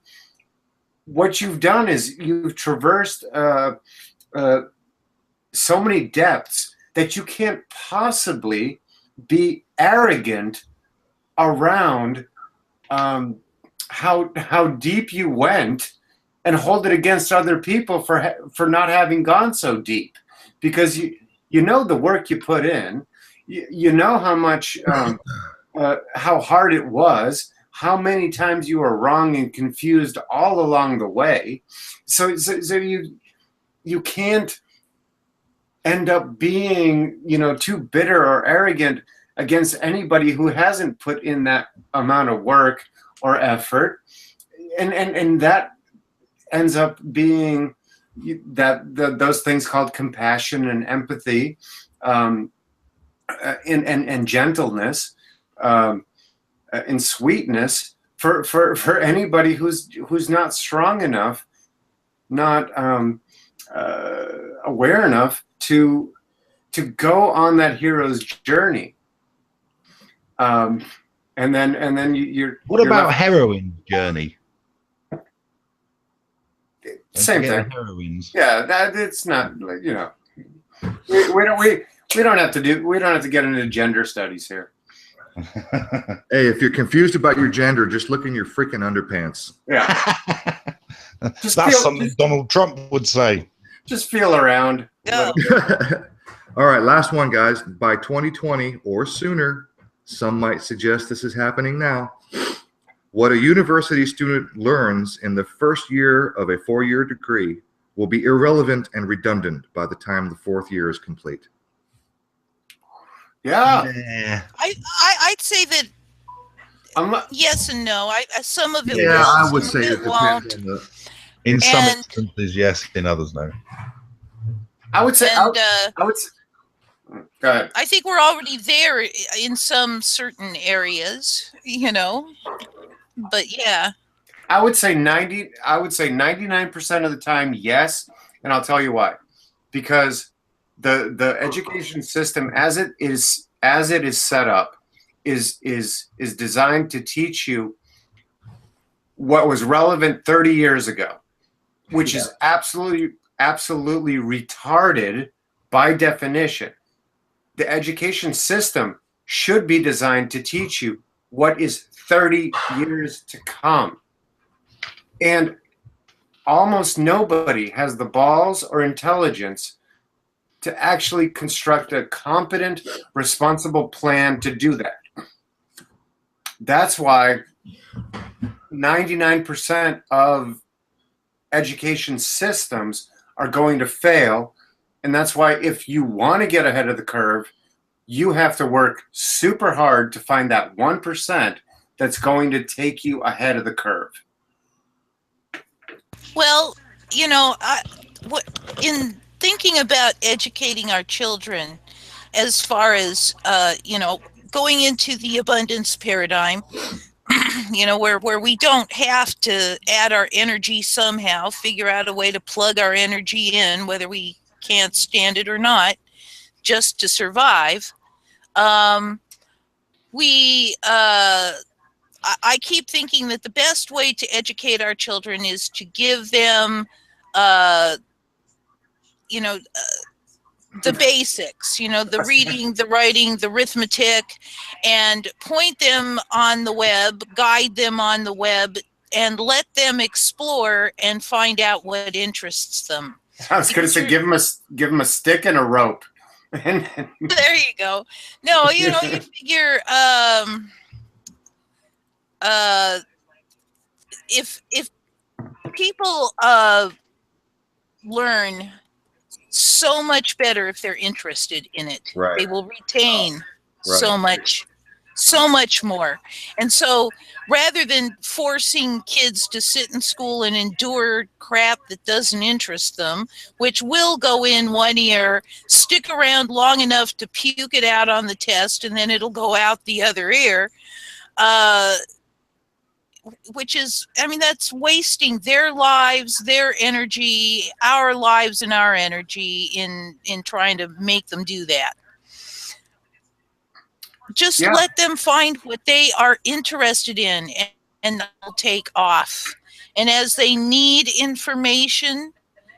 [SPEAKER 3] what you've done is you've traversed so many depths that you can't possibly be arrogant around how deep you went and hold it against other people for not having gone so deep, because you know the work you put in, you know how much how hard it was, how many times you were wrong and confused all along the way. So you can't end up being, too bitter or arrogant against anybody who hasn't put in that amount of work or effort. And that ends up being those things called compassion and empathy, and gentleness, and sweetness for anybody who's not strong enough, not aware enough to go on that hero's journey. And then you're.
[SPEAKER 4] What about heroine journey?
[SPEAKER 3] Same thing.
[SPEAKER 4] Heroines.
[SPEAKER 3] Yeah, it's not we don't have to get into gender studies here.
[SPEAKER 1] Hey, if you're confused about your gender, just look in your freaking underpants.
[SPEAKER 3] Yeah.
[SPEAKER 4] That's something Donald Trump would say.
[SPEAKER 3] Just feel around.
[SPEAKER 2] Yeah.
[SPEAKER 1] All right, last one, guys. By 2020 or sooner, some might suggest this is happening now. What a university student learns in the first year of a 4-year degree will be irrelevant and redundant by the time the 4th year is complete.
[SPEAKER 3] Yeah.
[SPEAKER 2] I'd say that yes and no. Some of it will.
[SPEAKER 1] Yeah, I would say
[SPEAKER 2] it won't.
[SPEAKER 4] In some instances, yes. In others, no.
[SPEAKER 3] I would say.
[SPEAKER 2] And,
[SPEAKER 3] I would. Go ahead.
[SPEAKER 2] I think we're already there in some certain areas, But yeah.
[SPEAKER 3] I would say 99% of the time, yes, and I'll tell you why. Because the education system as it is set up is designed to teach you what was relevant 30 years ago, which is absolutely retarded by definition. The education system should be designed to teach you what is 30 years to come. And almost nobody has the balls or intelligence to actually construct a competent, responsible plan to do that. That's why 99% of education systems are going to fail. And that's why if you want to get ahead of the curve, you have to work super hard to find that 1% that's going to take you ahead of the curve.
[SPEAKER 2] Well, in thinking about educating our children, as far as going into the abundance paradigm, where we don't have to add our energy somehow, figure out a way to plug our energy in, whether we can't stand it or not, just to survive. I keep thinking that the best way to educate our children is to give them, the basics, you know, the reading, the writing, the arithmetic, and point them on the web, guide them on the web, and let them explore and find out what interests them.
[SPEAKER 3] I was going to say, give them a stick and a rope.
[SPEAKER 2] There you go. No, you know, you figure if people learn so much better if they're interested in it.
[SPEAKER 1] Right.
[SPEAKER 2] They will retain so much more. And so rather than forcing kids to sit in school and endure crap that doesn't interest them, which will go in one ear, stick around long enough to puke it out on the test, and then it'll go out the other ear, which is, I mean, that's wasting their lives, their energy, our lives and our energy in trying to make them do that. Just let them find what they are interested in, and they'll take off. And as they need information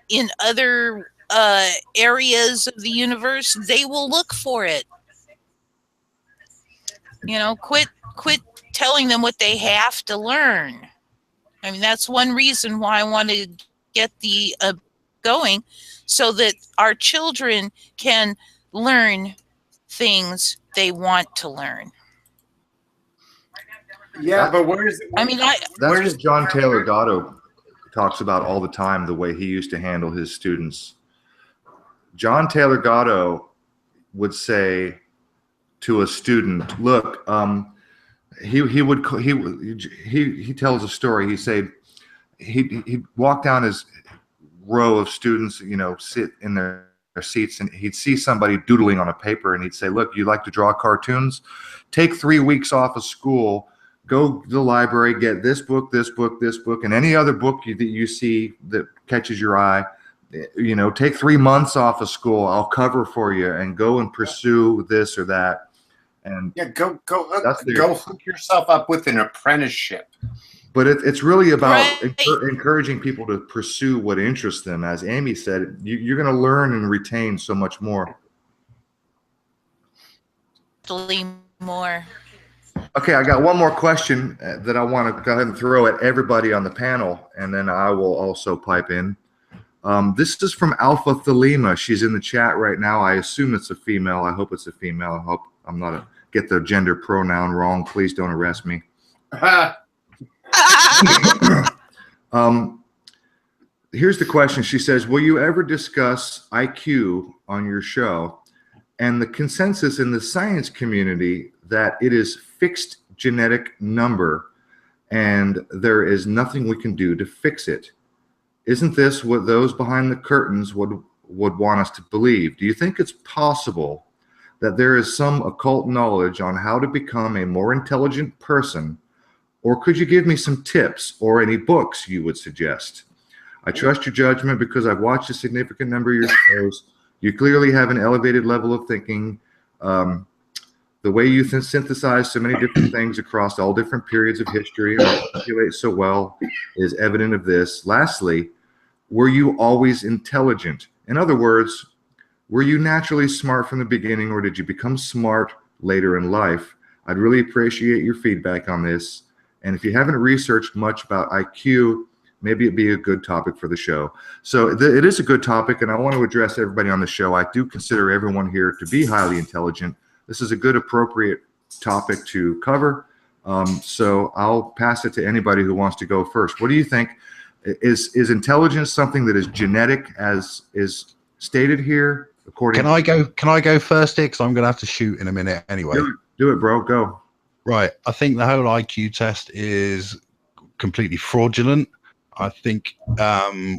[SPEAKER 2] in other areas of the universe, they will look for it. You know, quit telling them what they have to learn. I mean, that's one reason why I want to get the going, so that our children can learn things they want to learn.
[SPEAKER 3] Yeah, but where is it?
[SPEAKER 2] I mean,
[SPEAKER 1] that's what John Taylor Gatto talks about all the time, the way he used to handle his students. John Taylor Gatto would say to a student, look, he tells a story. He said he'd walk down his row of students, you know, sit in their seats, and he'd see somebody doodling on a paper, and he'd say, look, you like to draw cartoons? Take 3 weeks off of school, go to the library, get this book, this book, this book, and any other book that you see that catches your eye. You know, take 3 months off of school, I'll cover for you, and go and pursue this or that. And
[SPEAKER 3] yeah, go hook yourself up with an apprenticeship.
[SPEAKER 1] But it's really about encouraging people to pursue what interests them. As Amy said, you're going to learn and retain so much more.
[SPEAKER 2] More.
[SPEAKER 1] Okay, I got one more question that I want to go ahead and throw at everybody on the panel, and then I will also pipe in. This is from Alpha Thelema. She's in the chat right now. I assume it's a female. I hope it's a female. I hope I'm not get the gender pronoun wrong. Please don't arrest me. Here's the question. She says, will you ever discuss IQ on your show and the consensus in the science community that it is fixed genetic number and there is nothing we can do to fix it? Isn't this what those behind the curtains would want us to believe? Do you think it's possible that there is some occult knowledge on how to become a more intelligent person? Or could you give me some tips or any books you would suggest? I trust your judgment because I've watched a significant number of your shows. You clearly have an elevated level of thinking. The way you synthesize so many different things across all different periods of history and articulate so well is evident of this. Lastly, were you always intelligent? In other words, were you naturally smart from the beginning, or did you become smart later in life? I'd really appreciate your feedback on this. And if you haven't researched much about IQ, maybe it'd be a good topic for the show. So it is a good topic, and I want to address everybody on the show. I do consider everyone here to be highly intelligent. This is a good, appropriate topic to cover. So I'll pass it to anybody who wants to go first. What do you think? Is intelligence something that is genetic, as is stated here? According,
[SPEAKER 4] Can I go first here? Because I'm going to have to shoot in a minute anyway.
[SPEAKER 1] Do it, bro. Go.
[SPEAKER 4] Right. I think the whole IQ test is completely fraudulent. I think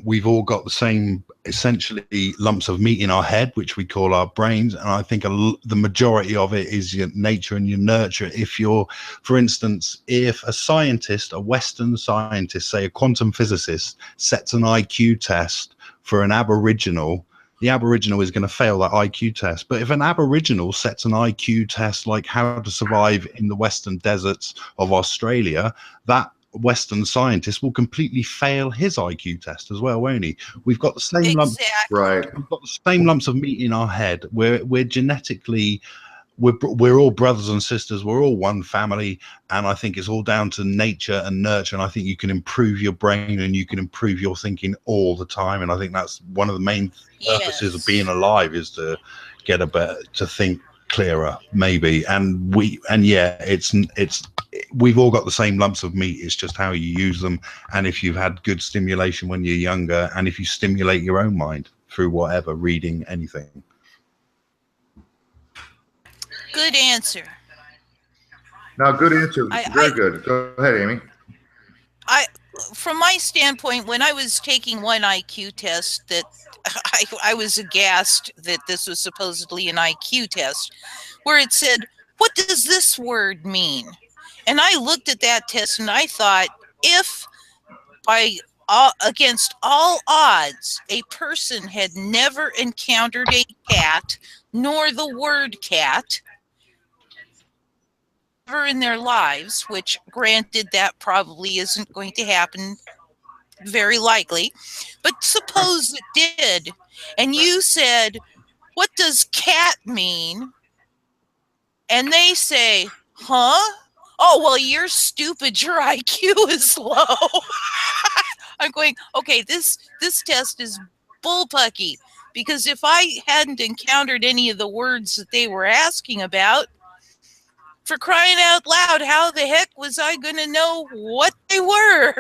[SPEAKER 4] we've all got the same, essentially, lumps of meat in our head, which we call our brains. And I think the majority of it is your nature and your nurture. If you're, for instance, if a scientist, a Western scientist, say a quantum physicist, sets an IQ test for an Aboriginal, the Aboriginal is going to fail that IQ test. But if an Aboriginal sets an IQ test like how to survive in the western deserts of Australia, that Western scientist will completely fail his IQ test as well, won't he? We've got the same lumps,
[SPEAKER 1] right?
[SPEAKER 4] we've got the same lumps of meat in our head. We're genetically, we're all brothers and sisters. We're all one family, and I think it's all down to nature and nurture. And I think you can improve your brain and you can improve your thinking all the time. And I think that's one of the main purposes of being alive, is to get to think clearer, maybe. And we've all got the same lumps of meat. It's just how you use them, and if you've had good stimulation when you're younger, and if you stimulate your own mind through whatever, reading, anything.
[SPEAKER 2] Good answer.
[SPEAKER 1] No, good answer. Very good. Go ahead, Amy.
[SPEAKER 2] From my standpoint, when I was taking one IQ test, that I was aghast that this was supposedly an IQ test, where it said, "What does this word mean?" And I looked at that test and I thought, if against all odds, a person had never encountered a cat, nor the word cat, ever in their lives, which granted that probably isn't going to happen, very likely, but suppose it did, and you said, "What does cat mean?" And they say, "Huh? Oh, well, you're stupid. Your IQ is low." I'm going, okay, this test is bullpucky, because if I hadn't encountered any of the words that they were asking about, for crying out loud, how the heck was I going to know what they were?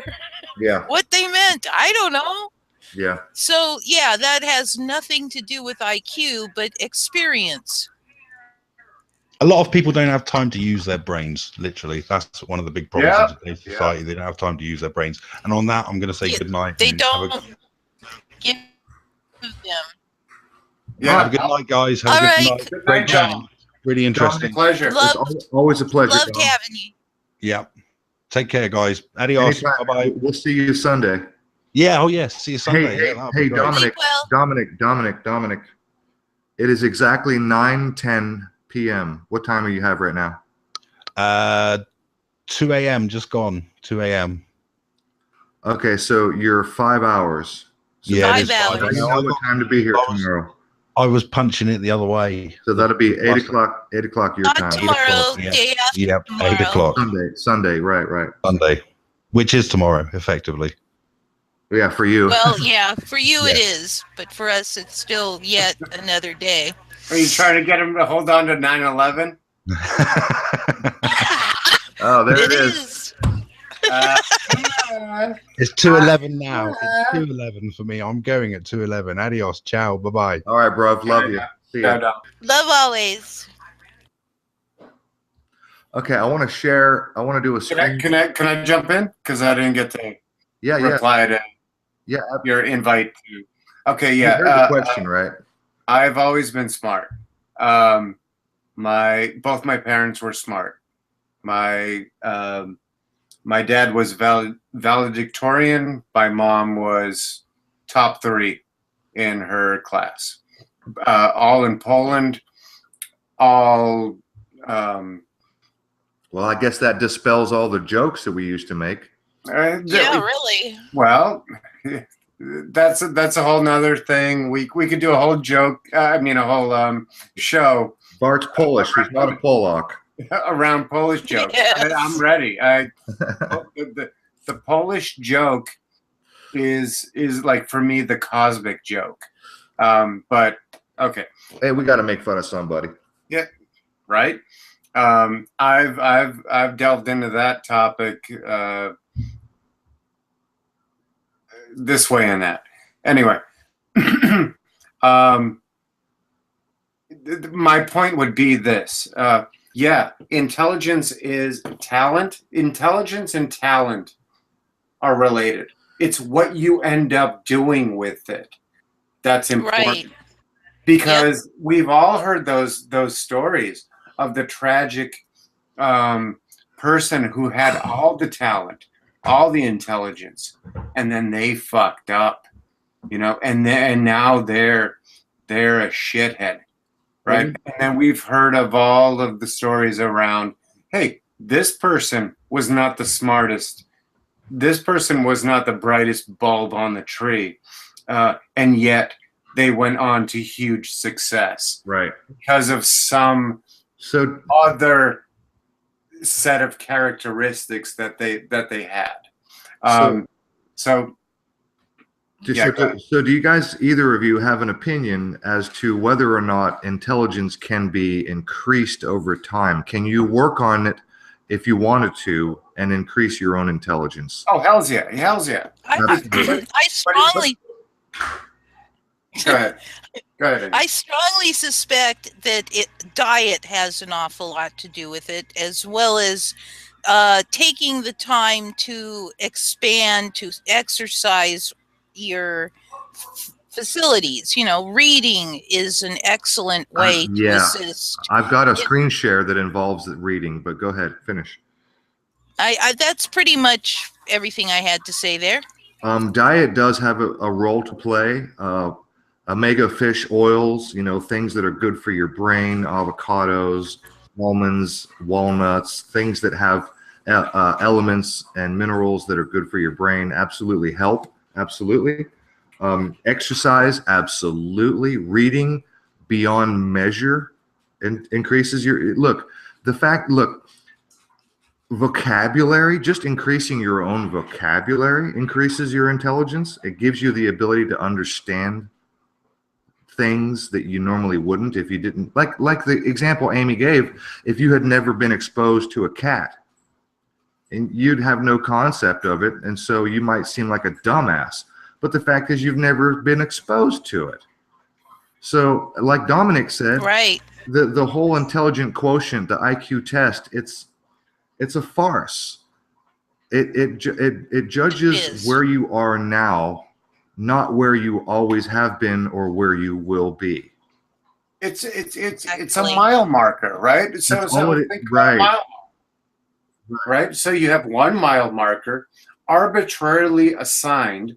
[SPEAKER 1] Yeah.
[SPEAKER 2] What they meant? I don't know.
[SPEAKER 1] Yeah.
[SPEAKER 2] So, yeah, that has nothing to do with IQ, but experience.
[SPEAKER 4] A lot of people don't have time to use their brains, literally. That's one of the big problems in today's society. They don't have time to use their brains. And on that, I'm going to say good night.
[SPEAKER 2] They don't give them.
[SPEAKER 4] Yeah. Have a good night, guys. Have a good night. Great chat. Really interesting.
[SPEAKER 3] Pleasure.
[SPEAKER 1] It's always a pleasure.
[SPEAKER 2] Loved having you.
[SPEAKER 4] Yeah. Take care, guys. Adios. Bye-bye.
[SPEAKER 1] We'll see you Sunday.
[SPEAKER 4] Yeah. Oh, yes. See you Sunday.
[SPEAKER 1] Hey, Dominic. It is exactly 9:10 p.m. What time do you have right now?
[SPEAKER 4] 2 a.m. just gone. 2 a.m.
[SPEAKER 1] Okay, so you're 5 hours. So
[SPEAKER 4] yeah,
[SPEAKER 2] 5 hours.
[SPEAKER 1] You know what time to be here tomorrow.
[SPEAKER 4] I was punching it the other way.
[SPEAKER 1] So that'll be 8 o'clock. 8 o'clock your time.
[SPEAKER 2] Tomorrow, day after.
[SPEAKER 4] Yep,
[SPEAKER 2] tomorrow.
[SPEAKER 4] 8 o'clock.
[SPEAKER 1] Sunday. Right.
[SPEAKER 4] Sunday, which is tomorrow, effectively.
[SPEAKER 1] Yeah, for you.
[SPEAKER 2] Well, yeah, for you it is, but for us, it's still yet another day.
[SPEAKER 3] Are you trying to get him to hold on to 9/11?
[SPEAKER 1] Oh, there it is.
[SPEAKER 4] It's 2:11 now. It's 2:11 for me. I'm going at 2:11. Adios. Ciao. Bye-bye.
[SPEAKER 1] All right, bro. Love you. See ya.
[SPEAKER 2] Love always.
[SPEAKER 1] Okay, I want to share. I want to do a screen.
[SPEAKER 3] Can I jump in? Because I didn't get to reply to your invite to. Okay, yeah.
[SPEAKER 1] You heard the question, right?
[SPEAKER 3] I've always been smart. Both my parents were smart. My dad was valedictorian. My mom was top 3 in her class. All in Poland. All.
[SPEAKER 1] Well, I guess that dispels all the jokes that we used to make.
[SPEAKER 2] Really.
[SPEAKER 3] Well, that's a whole nother thing. We could do a whole joke. A whole show.
[SPEAKER 1] Bart's Polish. He's not a Polak.
[SPEAKER 3] Around Polish jokes.
[SPEAKER 2] Yes.
[SPEAKER 3] I'm ready. The Polish joke is like, for me, the cosmic joke. But okay.
[SPEAKER 1] Hey, we got to make fun of somebody.
[SPEAKER 3] Yeah. Right. I've delved into that topic this way and that. Anyway, my point would be this. Intelligence is talent. Intelligence and talent are related. It's what you end up doing with it that's important.
[SPEAKER 2] Right.
[SPEAKER 3] Because we've all heard those stories of the tragic person who had all the talent, all the intelligence, and then they fucked up, and now they're a shithead, right? Mm-hmm. And then we've heard of all of the stories around, hey, this person was not the smartest this person was not the brightest bulb on the tree, and yet they went on to huge success,
[SPEAKER 1] right,
[SPEAKER 3] because of some other set of characteristics that they had. So do
[SPEAKER 1] you guys, either of you, have an opinion as to whether or not intelligence can be increased over time? Can you work on it if you wanted to and increase your own intelligence?
[SPEAKER 3] Oh, hells yeah.
[SPEAKER 2] I strongly
[SPEAKER 3] Go ahead.
[SPEAKER 2] I strongly suspect that diet has an awful lot to do with it, as well as taking the time to expand, to exercise your facilities. You know, reading is an excellent way to assist.
[SPEAKER 1] I've got a screen share that involves reading, but go ahead, finish.
[SPEAKER 2] That's pretty much everything I had to say there.
[SPEAKER 1] Diet does have a role to play. Omega fish oils, you know, things that are good for your brain, avocados, almonds, walnuts, things that have elements and minerals that are good for your brain absolutely help. Absolutely. Exercise, absolutely. Reading beyond measure increases your, vocabulary, just increasing your own vocabulary increases your intelligence. It gives you the ability to understand things that you normally wouldn't if you didn't, like the example Amy gave. If you had never been exposed to a cat, and you'd have no concept of it, and so you might seem like a dumbass, but the fact is you've never been exposed to it. So like Dominic said,
[SPEAKER 2] right,
[SPEAKER 1] the whole intelligent quotient, the IQ test, it's a farce. It judges where you are now, not where you always have been or where you will be.
[SPEAKER 3] It's a mile marker, right? So think about mile, right? So you have 1 mile marker arbitrarily assigned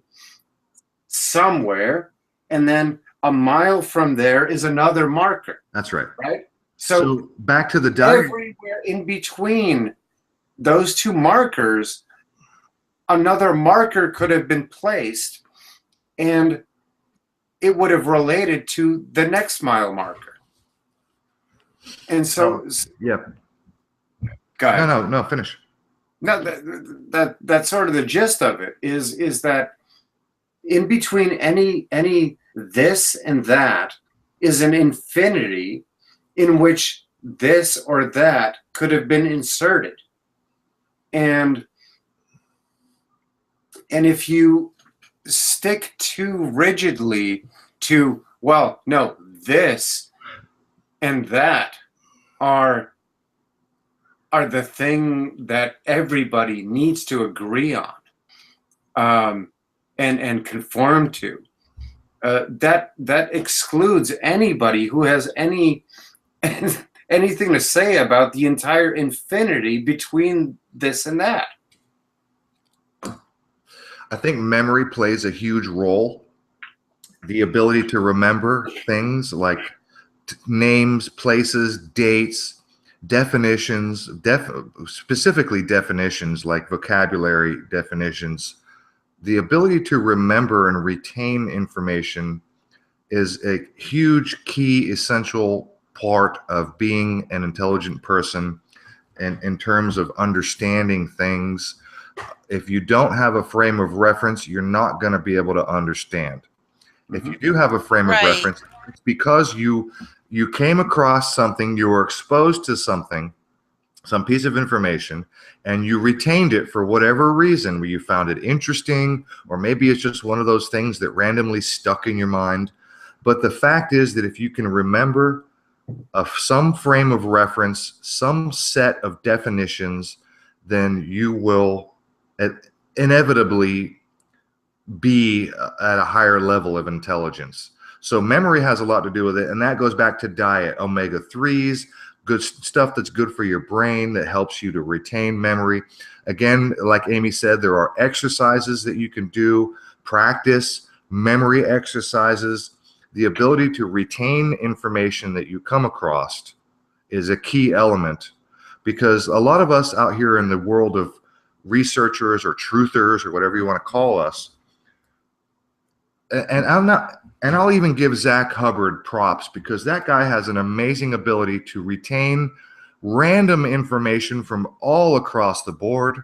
[SPEAKER 3] somewhere, and then a mile from there is another marker.
[SPEAKER 1] That's right.
[SPEAKER 3] Right? So
[SPEAKER 1] back to the diet.
[SPEAKER 3] Everywhere in between those 2 markers, another marker could have been placed, and it would have related to the next mile marker. And so,
[SPEAKER 1] yeah.
[SPEAKER 3] Go ahead.
[SPEAKER 1] No, finish.
[SPEAKER 3] No, that's sort of the gist of it. Is that in between any this and that is an infinity in which this or that could have been inserted, and if you stick too rigidly to, well, no, this and that are the thing that everybody needs to agree on, and conform to, that excludes anybody who has anything to say about the entire infinity between this and that.
[SPEAKER 1] I think memory plays a huge role. The ability to remember things like names, places, dates, definitions, specifically definitions like vocabulary definitions. The ability to remember and retain information is a huge, key, essential part of being an intelligent person, and in terms of understanding things. If you don't have a frame of reference, you're not going to be able to understand. If you do have a frame of reference, it's because you came across something, you were exposed to something, some piece of information, and you retained it for whatever reason, where you found it interesting, or maybe it's just one of those things that randomly stuck in your mind. But the fact is that if you can remember some frame of reference, some set of definitions, then you will inevitably be at a higher level of intelligence. So memory has a lot to do with it, and that goes back to diet, omega-3s, good stuff that's good for your brain that helps you to retain memory. Again, like Amy said, there are exercises that you can do, practice memory exercises. The ability to retain information that you come across is a key element, because a lot of us out here in the world of researchers or truthers or whatever you want to call us. And I'll even give Zach Hubbard props, because that guy has an amazing ability to retain random information from all across the board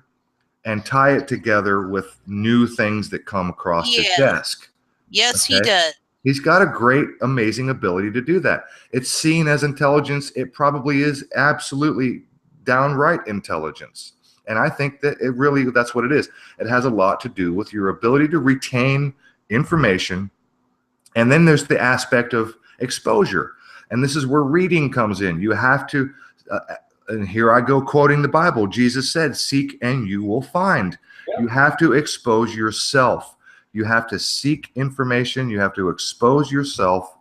[SPEAKER 1] and tie it together with new things that come across his desk.
[SPEAKER 2] Yes, he does.
[SPEAKER 1] He's got a great, amazing ability to do that. It's seen as intelligence. It probably is absolutely downright intelligence. And I think that that's what it is. It has a lot to do with your ability to retain information. And then there's the aspect of exposure. And this is where reading comes in. You have to, and here I go quoting the Bible. Jesus said, "Seek and you will find." You have to expose yourself. You have to seek information. You have to expose yourself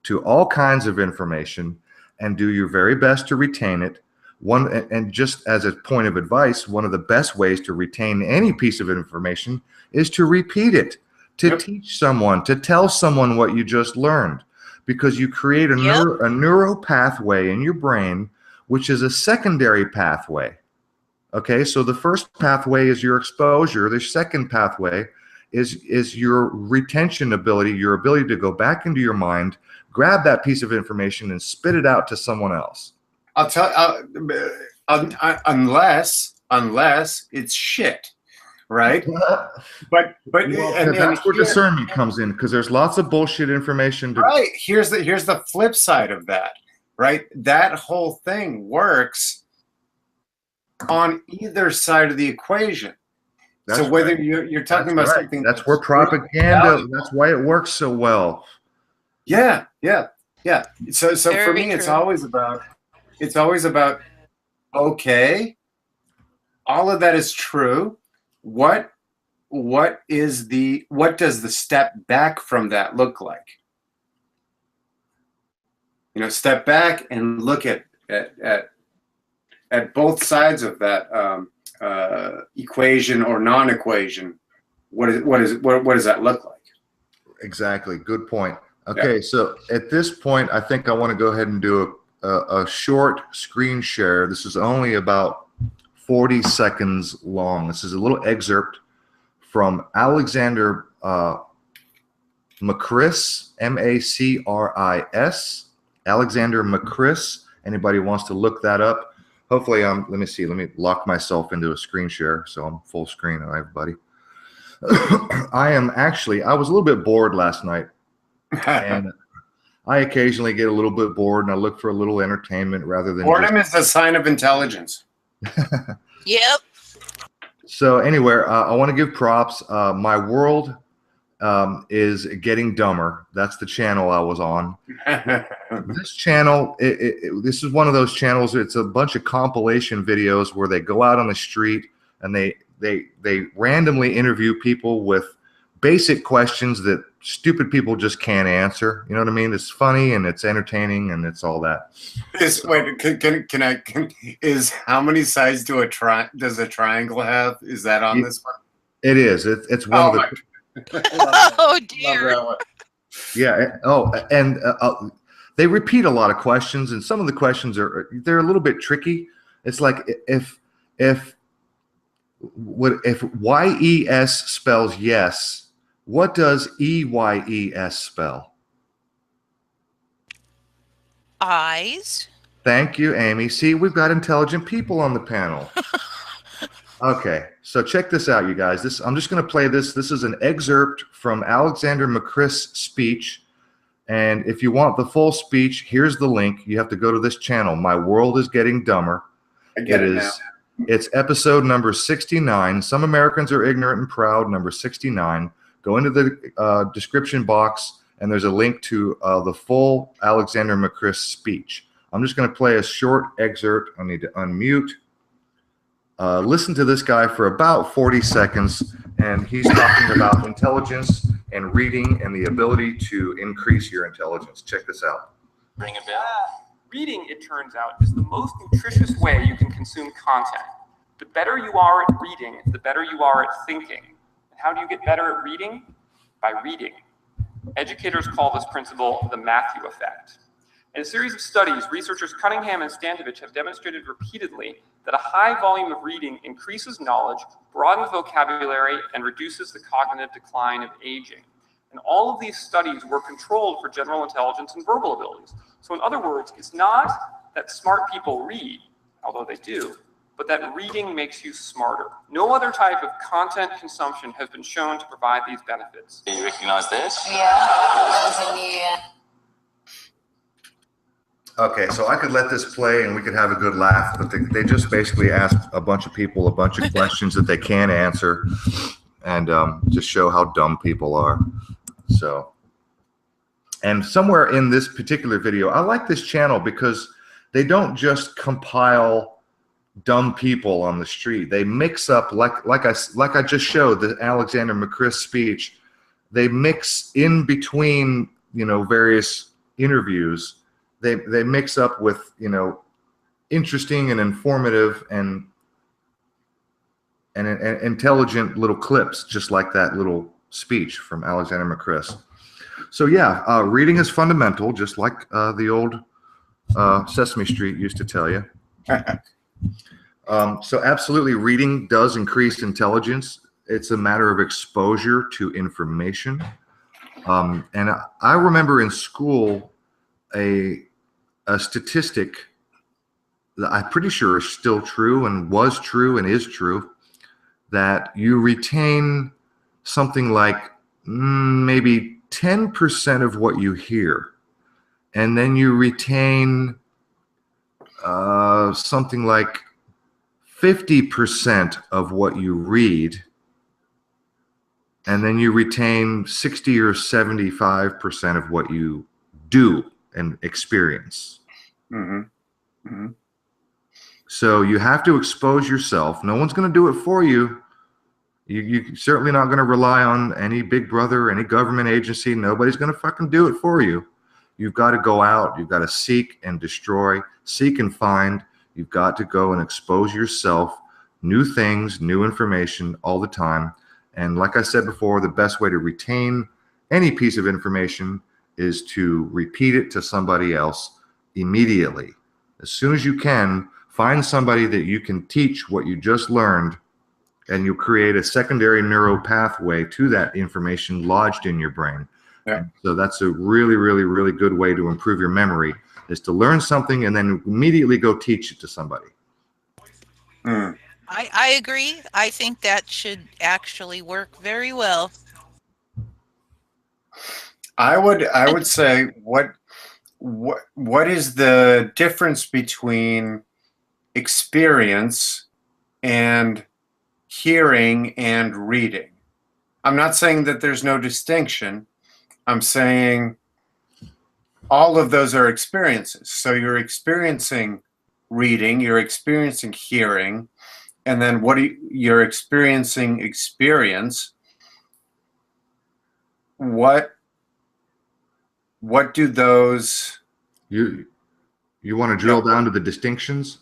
[SPEAKER 1] to all kinds of information and do your very best to retain it. And just as a point of advice, one of the best ways to retain any piece of information is to repeat it, to teach someone, to tell someone what you just learned, because you create a neural pathway in your brain, which is a secondary pathway. Okay, so the first pathway is your exposure. The second pathway is your retention ability, your ability to go back into your mind, grab that piece of information and spit it out to someone else.
[SPEAKER 3] I'll tell unless it's shit, right? But
[SPEAKER 1] that's where discernment comes in, because there's lots of bullshit information.
[SPEAKER 3] Right. Here's the flip side of that, right? That whole thing works on either side of the equation. So whether you're talking about something,
[SPEAKER 1] that's where propaganda. That's why it works so well.
[SPEAKER 3] Yeah. So for me, it's always about okay, all of that is true. What does the step back from that look like? Step back and look at both sides of that equation or non-equation. What does that look like?
[SPEAKER 1] Exactly. Good point. Okay, so at this point, I think I want to go ahead and do a short screen share. This is only about 40 seconds long. This is a little excerpt from Alexander Macris, M-A-C-R-I-S. Alexander Macris. Anybody wants to look that up? Hopefully, let me see. Let me lock myself into a screen share so I'm full screen on everybody. I was a little bit bored last night, and I occasionally get a little bit bored, and I look for a little entertainment rather than
[SPEAKER 3] boredom is a sign of intelligence.
[SPEAKER 2] Yep.
[SPEAKER 1] So anyway, I want to give props. My world is getting dumber. That's the channel I was on. This channel, this is one of those channels. It's a bunch of compilation videos where they go out on the street and they randomly interview people with basic questions that stupid people just can't answer. You know what I mean? It's funny and it's entertaining and it's all that.
[SPEAKER 3] Is how many sides does a triangle have? Is that on this one?
[SPEAKER 1] It is. It's one of the.
[SPEAKER 2] Oh dear.
[SPEAKER 1] Yeah. Oh, and they repeat a lot of questions, and some of the questions they're a little bit tricky. It's like if YES spells yes, what does EYES spell?
[SPEAKER 2] Eyes.
[SPEAKER 1] Thank you, Amy. See, we've got intelligent people on the panel. Okay, so check this out, you guys. I'm just going to play this. This is an excerpt from Alexander Macris' speech. And if you want the full speech, here's the link. You have to go to this channel. My World is Getting Dumber.
[SPEAKER 3] I get it now.
[SPEAKER 1] It's episode number 69. Some Americans Are Ignorant and Proud, number 69. Go into the description box, and there's a link to the full Alexander Macris speech. I'm just going to play a short excerpt. I need to unmute. Listen to this guy for about 40 seconds, and he's talking about intelligence and reading and the ability to increase your intelligence. Check this out.
[SPEAKER 5] Ring a bell. Reading, it turns out, is the most nutritious way you can consume content. The better you are at reading, the better you are at thinking. And how do you get better at reading? By reading. Educators call this principle the Matthew effect. In a series of studies, researchers Cunningham and Stantovich have demonstrated repeatedly that a high volume of reading increases knowledge, broadens vocabulary, and reduces the cognitive decline of aging. And all of these studies were controlled for general intelligence and verbal abilities. So in other words, it's not that smart people read, although they do, but that reading makes you smarter. No other type of content consumption has been shown to provide these benefits.
[SPEAKER 6] Do you recognize this?
[SPEAKER 7] Yeah, that was a new.
[SPEAKER 1] Okay, so I could let this play and we could have a good laugh, but they just basically asked a bunch of people a bunch of questions that they can't answer, and just show how dumb people are. So, and somewhere in this particular video, I like this channel because they don't just compile dumb people on the street. They mix up, like I just showed the Alexander McChrist speech. They mix in between, you know, various interviews. They mix up with, you know, interesting and informative and intelligent little clips, just like that little speech from Alexander McChrist. So yeah, reading is fundamental, just like the old Sesame Street used to tell you. So absolutely, reading does increase intelligence. It's a matter of exposure to information. And I remember in school a statistic that I'm pretty sure is still true and was true and is true, that you retain something like maybe 10% of what you hear, and then you retain something like 50% of what you read, and then you retain 60 or 75% of what you do and experience.
[SPEAKER 3] Mm-hmm. Mm-hmm.
[SPEAKER 1] So you have to expose yourself. No one's going to do it for you. You're certainly not going to rely on any big brother, any government agency. Nobody's going to fucking do it for you. You've got to go out. You've got to seek and destroy, seek and find. You've got to go and expose yourself, new things, new information all the time. And like I said before, the best way to retain any piece of information is to repeat it to somebody else immediately. As soon as you can, find somebody that you can teach what you just learned, and you create a secondary neural pathway to that information lodged in your brain.
[SPEAKER 3] Yeah.
[SPEAKER 1] So that's a really, really, really good way to improve your memory, is to learn something and then immediately go teach it to somebody.
[SPEAKER 3] Mm.
[SPEAKER 2] I agree. I think that should actually work very well.
[SPEAKER 3] I would say what is the difference between experience and hearing and reading? I'm not saying that there's no distinction. I'm saying all of those are experiences. So you're experiencing reading, you're experiencing hearing, and then you're experiencing experience. What do those?
[SPEAKER 1] You want to drill down to the distinctions?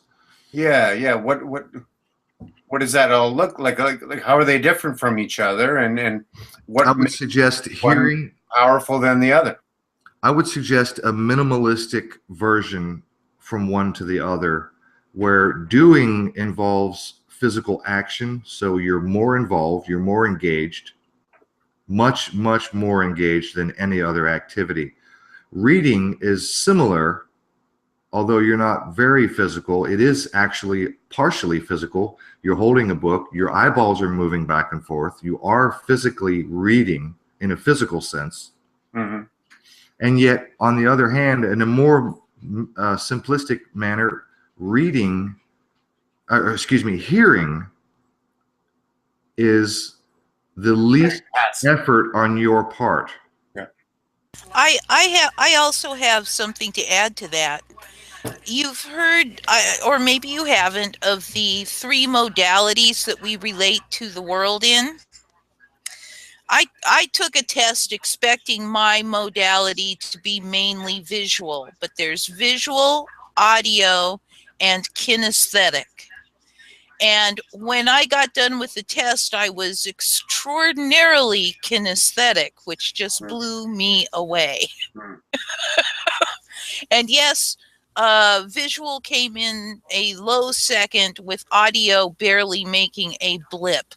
[SPEAKER 3] Yeah. What does that all look like? Like how are they different from each other? And what
[SPEAKER 1] I would suggest hearing
[SPEAKER 3] powerful than the other?
[SPEAKER 1] I would suggest a minimalistic version from one to the other, where doing involves physical action. So you're more involved, you're more engaged, much, much more engaged than any other activity. Reading is similar, although you're not very physical. It is actually partially physical. You're holding a book, your eyeballs are moving back and forth. You are physically reading in a physical sense.
[SPEAKER 3] Mm-hmm.
[SPEAKER 1] And yet, on the other hand, in a more simplistic manner, hearing is the least effort on your part.
[SPEAKER 2] I also have something to add to that. You've heard, or maybe you haven't, of the 3 modalities that we relate to the world in. I took a test expecting my modality to be mainly visual, but there's visual, audio, and kinesthetic. And when I got done with the test, I was extraordinarily kinesthetic, which just blew me away. And yes, visual came in a low second with audio barely making a blip.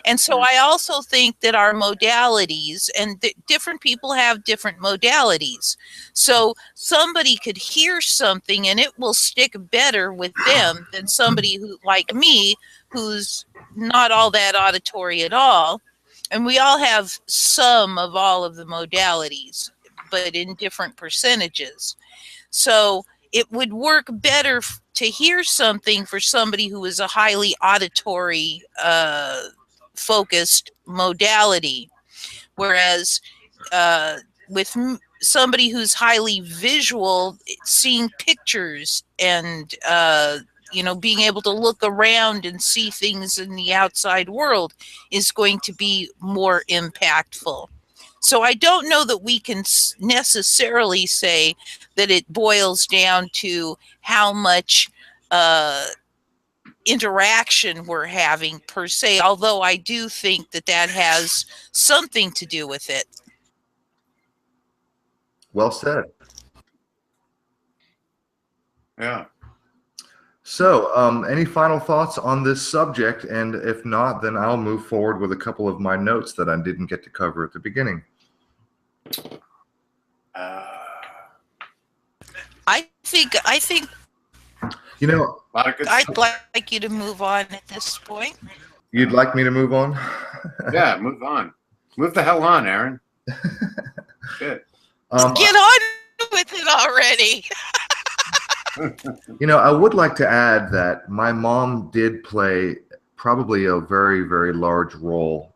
[SPEAKER 2] And so I also think that our modalities, and different people have different modalities. So somebody could hear something and it will stick better with them than somebody who, like me, who's not all that auditory at all. And we all have some of all of the modalities, but in different percentages. So it would work better to hear something for somebody who is a highly auditory focused modality, whereas with somebody who's highly visual, seeing pictures and being able to look around and see things in the outside world is going to be more impactful. So I don't know that we can necessarily say that it boils down to how much interaction we're having per se, although I do think that that has something to do with it.
[SPEAKER 1] Well said.
[SPEAKER 3] Yeah.
[SPEAKER 1] So, any final thoughts on this subject? And if not, then I'll move forward with a couple of my notes that I didn't get to cover at the beginning.
[SPEAKER 2] I think
[SPEAKER 1] you know,
[SPEAKER 2] I'd like you to move on at this point.
[SPEAKER 1] You'd like me to move on?
[SPEAKER 3] Yeah, move on. Move the hell on, Aaron. Good.
[SPEAKER 2] Get on with it already.
[SPEAKER 1] You know, I would like to add that my mom did play probably a very, very large role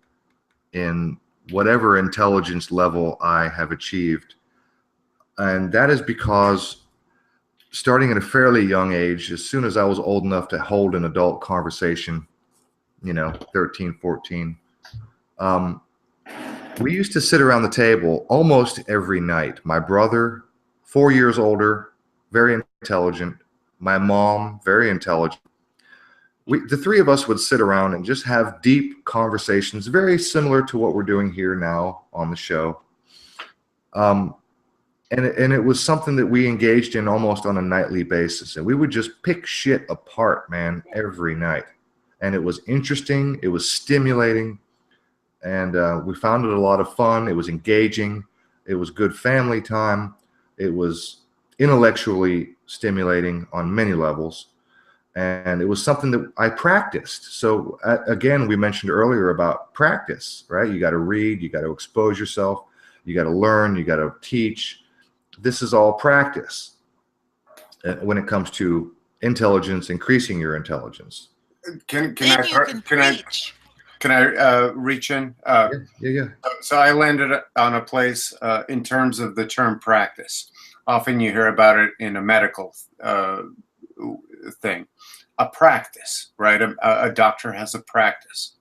[SPEAKER 1] in whatever intelligence level I have achieved. And that is because starting at a fairly young age, as soon as I was old enough to hold an adult conversation, 13, 14, we used to sit around the table almost every night. My brother, 4 years older, very intelligent. My mom, very intelligent. The three of us would sit around and just have deep conversations, very similar to what we're doing here now on the show. And it was something that we engaged in almost on a nightly basis. And we would just pick shit apart, man, every night. And it was interesting. It was stimulating. And we found it a lot of fun. It was engaging. It was good family time. It was intellectually stimulating on many levels. And it was something that I practiced. So again, we mentioned earlier about practice, right? You got to read, you got to expose yourself, you got to learn, you got to teach. This is all practice when it comes to intelligence, increasing your intelligence.
[SPEAKER 3] Can I reach in?
[SPEAKER 1] Yeah.
[SPEAKER 3] So I landed on a place in terms of the term practice. Often you hear about it in a medical thing. A practice, right? A doctor has a practice.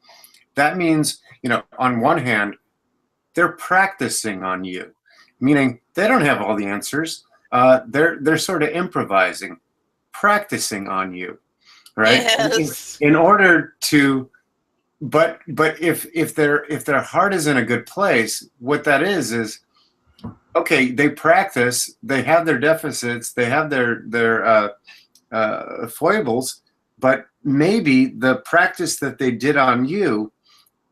[SPEAKER 3] That means, on one hand, they're practicing on you, meaning they don't have all the answers. They're sort of improvising, practicing on you, right?
[SPEAKER 2] Yes.
[SPEAKER 3] In order to, but if their heart is in a good place, what that is okay. They practice. They have their deficits. They have their foibles. But maybe the practice that they did on you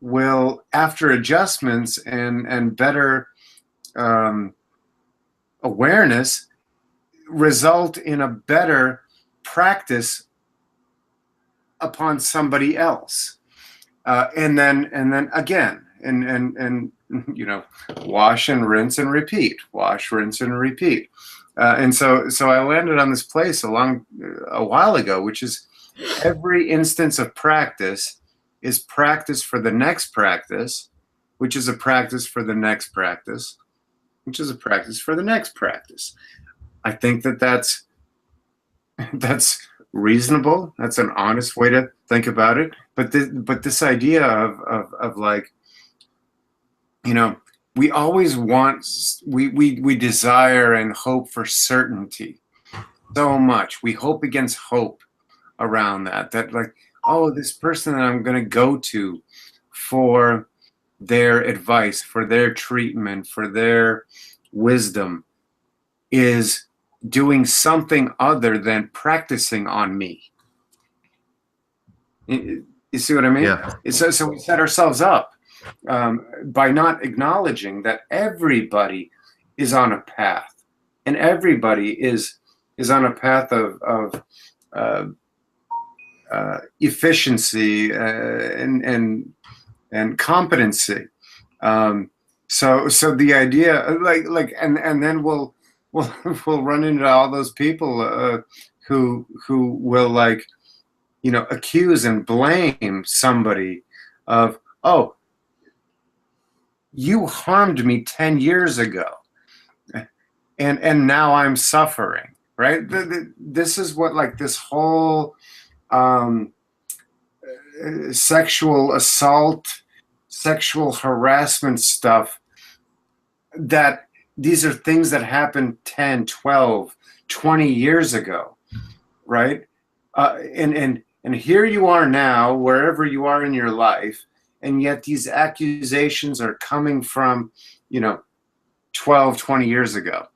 [SPEAKER 3] will, after adjustments and better awareness, result in a better practice upon somebody else. And then again, and wash and rinse and repeat. Wash, rinse, and repeat. And so I landed on this place a while ago, which is every instance of practice is practice for the next practice, which is a practice for the next practice, which is a practice for the next practice. I think that's reasonable. That's an honest way to think about it. But this idea of like, we always want, we desire and hope for certainty so much. We hope against hope around that like, oh, this person that I'm going to go to for their advice, for their treatment, for their wisdom is doing something other than practicing on me. You see what I mean?
[SPEAKER 1] Yeah.
[SPEAKER 3] So we set ourselves up by not acknowledging that everybody is on a path, and everybody is on a path of efficiency and competency. So the idea, like, and then we'll run into all those people who will, like, accuse and blame somebody of, oh, you harmed me 10 years ago, and now I'm suffering, right? This is what, like, this whole sexual assault, sexual harassment stuff, that these are things that happened 10, 12, 20 years ago, right? And here you are now, wherever you are in your life, and yet these accusations are coming from, 12, 20 years ago,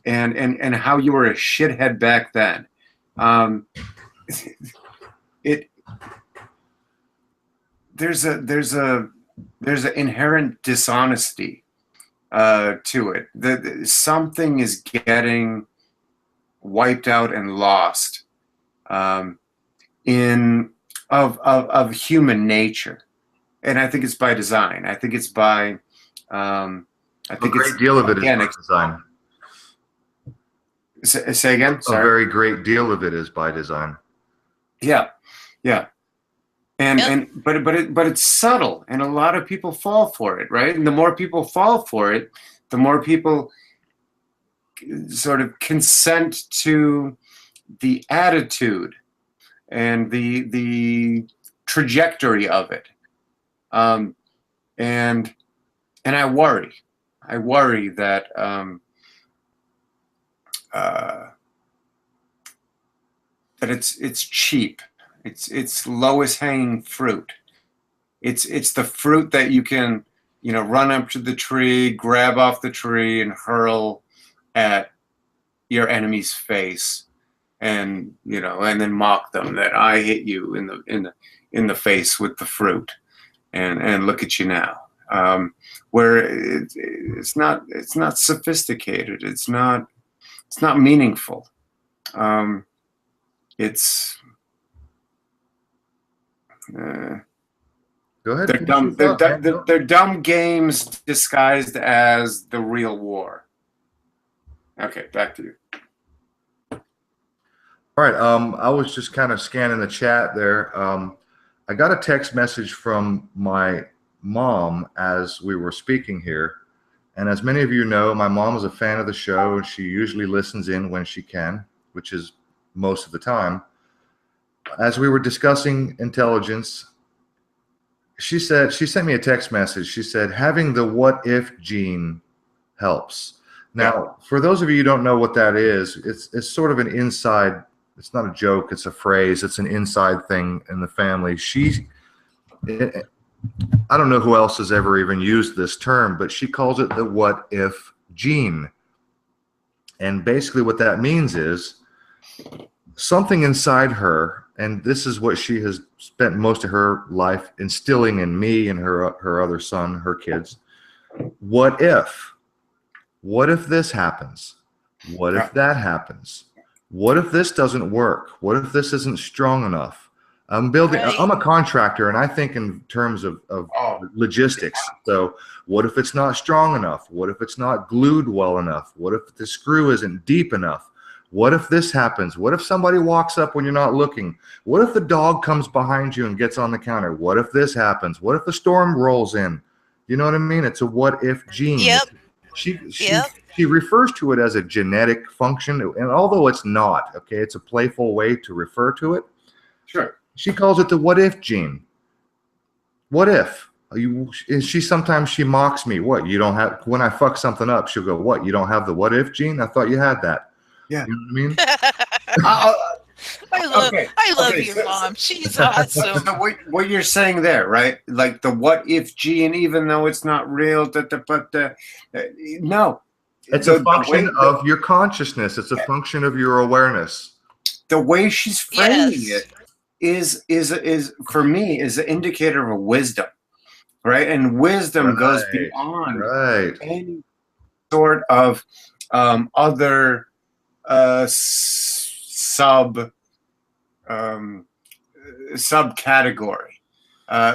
[SPEAKER 3] and how you were a shithead back then. There's an inherent dishonesty to it. Something is getting wiped out and lost of human nature, and I think it's by design. I think it's by a great
[SPEAKER 1] deal of it is by design.
[SPEAKER 3] Say again. Sorry.
[SPEAKER 1] A very great deal of it is by design.
[SPEAKER 3] Yeah. But it's subtle, and a lot of people fall for it, right? And the more people fall for it, the more people sort of consent to the attitude and the trajectory of it. And I worry that that it's cheap. It's lowest hanging fruit. It's the fruit that you can, run up to the tree, grab off the tree, and hurl at your enemy's face, and and then mock them that I hit you in the face with the fruit, and look at you now. Where it's not sophisticated. It's not meaningful.
[SPEAKER 1] Go ahead.
[SPEAKER 3] They're dumb games disguised as the real war. Okay, back to you.
[SPEAKER 1] All right. I was just kind of scanning the chat there. I got a text message from my mom as we were speaking here, and as many of you know, my mom is a fan of the show, and she usually listens in when she can, which is most of the time. As we were discussing intelligence, she sent me a text message. She said, having the what if gene helps. Now, for those of you who don't know what that is, it's sort of an inside, it's not a joke, it's a phrase, it's an inside thing in the family. I don't know who else has ever even used this term, but she calls it the what if gene. And basically what that means is something inside her, and this is what she has spent most of her life instilling in me and her other son, her kids. What if? What if this happens? What if that happens? What if this doesn't work? What if this isn't strong enough? I'm a contractor, and I think in terms of logistics. So what if it's not strong enough? What if it's not glued well enough? What if the screw isn't deep enough? What if this happens? What if somebody walks up when you're not looking? What if the dog comes behind you and gets on the counter? What if this happens? What if the storm rolls in? You know what I mean? It's a what if gene.
[SPEAKER 2] Yep.
[SPEAKER 1] She refers to it as a genetic function, and although it's not, okay, it's a playful way to refer to it.
[SPEAKER 3] Sure.
[SPEAKER 1] She calls it the what if gene. What if? Sometimes she mocks me. What, you don't have, when I fuck something up, she'll go, what, you don't have the what if gene? I thought you had that.
[SPEAKER 3] Yeah.
[SPEAKER 1] You know what
[SPEAKER 2] I
[SPEAKER 1] I mean?
[SPEAKER 2] love your mom. She's awesome.
[SPEAKER 3] So what you're saying there, right? Like the what if gene, even though it's not real, no,
[SPEAKER 1] It's a function of your consciousness. It's a function of your awareness.
[SPEAKER 3] The way she's framing it is for me is an indicator of wisdom, right? And wisdom goes beyond any sort of other subcategory.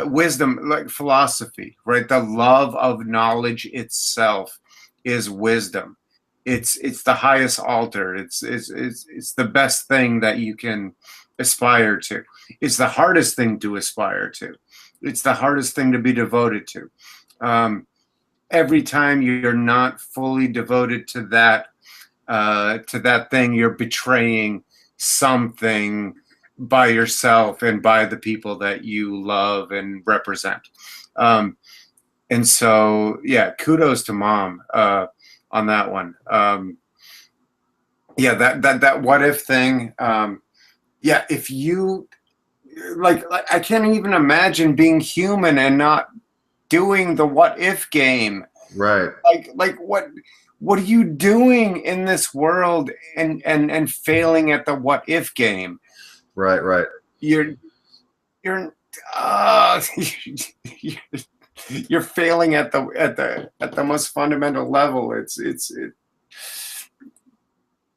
[SPEAKER 3] Wisdom, like philosophy, right? The love of knowledge itself is wisdom. It's the highest altar. It's the best thing that you can aspire to. It's the hardest thing to aspire to. It's the hardest thing to be devoted to. Every time you're not fully devoted to that thing, you're betraying something by yourself and by the people that you love and represent. And so, yeah, kudos to Mom on that one. Yeah, that what if thing. Yeah, if you like, I can't even imagine being human and not doing the what if game.
[SPEAKER 1] Right.
[SPEAKER 3] Like what are you doing in this world and failing at the what if game? Right. You're failing at the most fundamental level. It's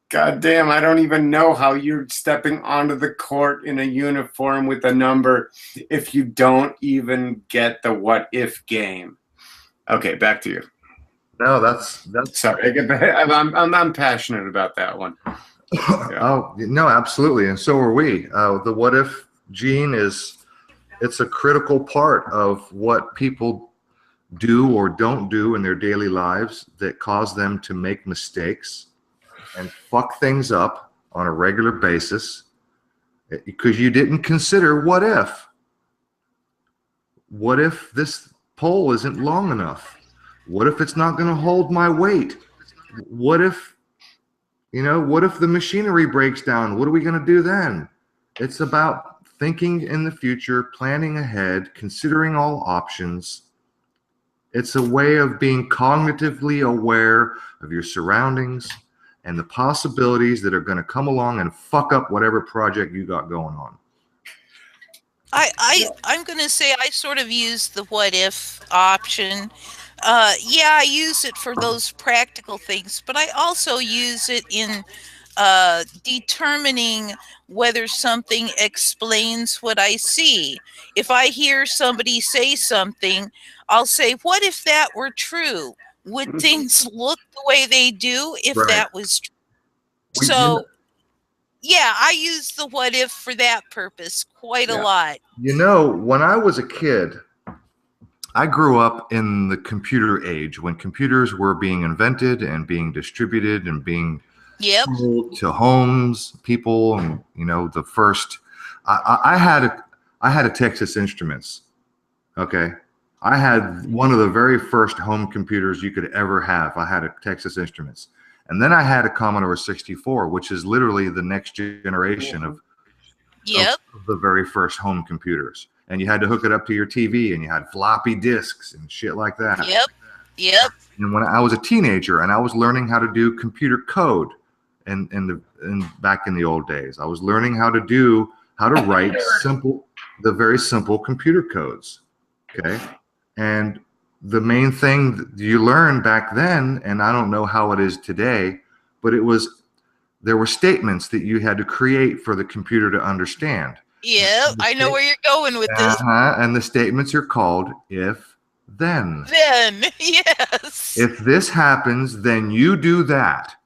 [SPEAKER 3] God damn, I don't even know how you're stepping onto the court in a uniform with a number if you don't even get the what if game. Okay, back to you.
[SPEAKER 1] No, that's
[SPEAKER 3] sorry. I'm passionate about that one. Yeah.
[SPEAKER 1] Oh no, absolutely, and so are we. The what if gene it's a critical part of what people do or don't do in their daily lives that cause them to make mistakes and fuck things up on a regular basis because you didn't consider what if. What if this pole isn't long enough? What if it's not going to hold my weight? What if the machinery breaks down? What are we going to do then? It's about thinking in the future, planning ahead, considering all options. It's a way of being cognitively aware of your surroundings and the possibilities that are going to come along and fuck up whatever project you got going on.
[SPEAKER 2] I'm going to say I sort of use the what if option. Yeah, I use it for those practical things, but I also use it in determining whether something explains what I see. If I hear somebody say something, I'll say, what if that were true? Would things look the way they do if that was true? So, yeah, I use the what if for that purpose quite a lot.
[SPEAKER 1] You know, when I was a kid, I grew up in the computer age when computers were being invented and being distributed and being sold to homes, people, and the first. I had a Texas Instruments. Okay, I had one of the very first home computers you could ever have. I had a Texas Instruments, and then I had a Commodore 64, which is literally the next generation of the very first home computers. And you had to hook it up to your TV, and you had floppy disks and shit like that.
[SPEAKER 2] Yep.
[SPEAKER 1] And when I was a teenager, and I was learning how to do computer code, and back in the old days, I was learning how to write the very simple computer codes. Okay, and the main thing that you learned back then, and I don't know how it is today, but there were statements that you had to create for the computer to understand.
[SPEAKER 2] Yeah, I know where you're going with this.
[SPEAKER 1] And the statements are called if then.
[SPEAKER 2] Then, yes.
[SPEAKER 1] If this happens, then you do that.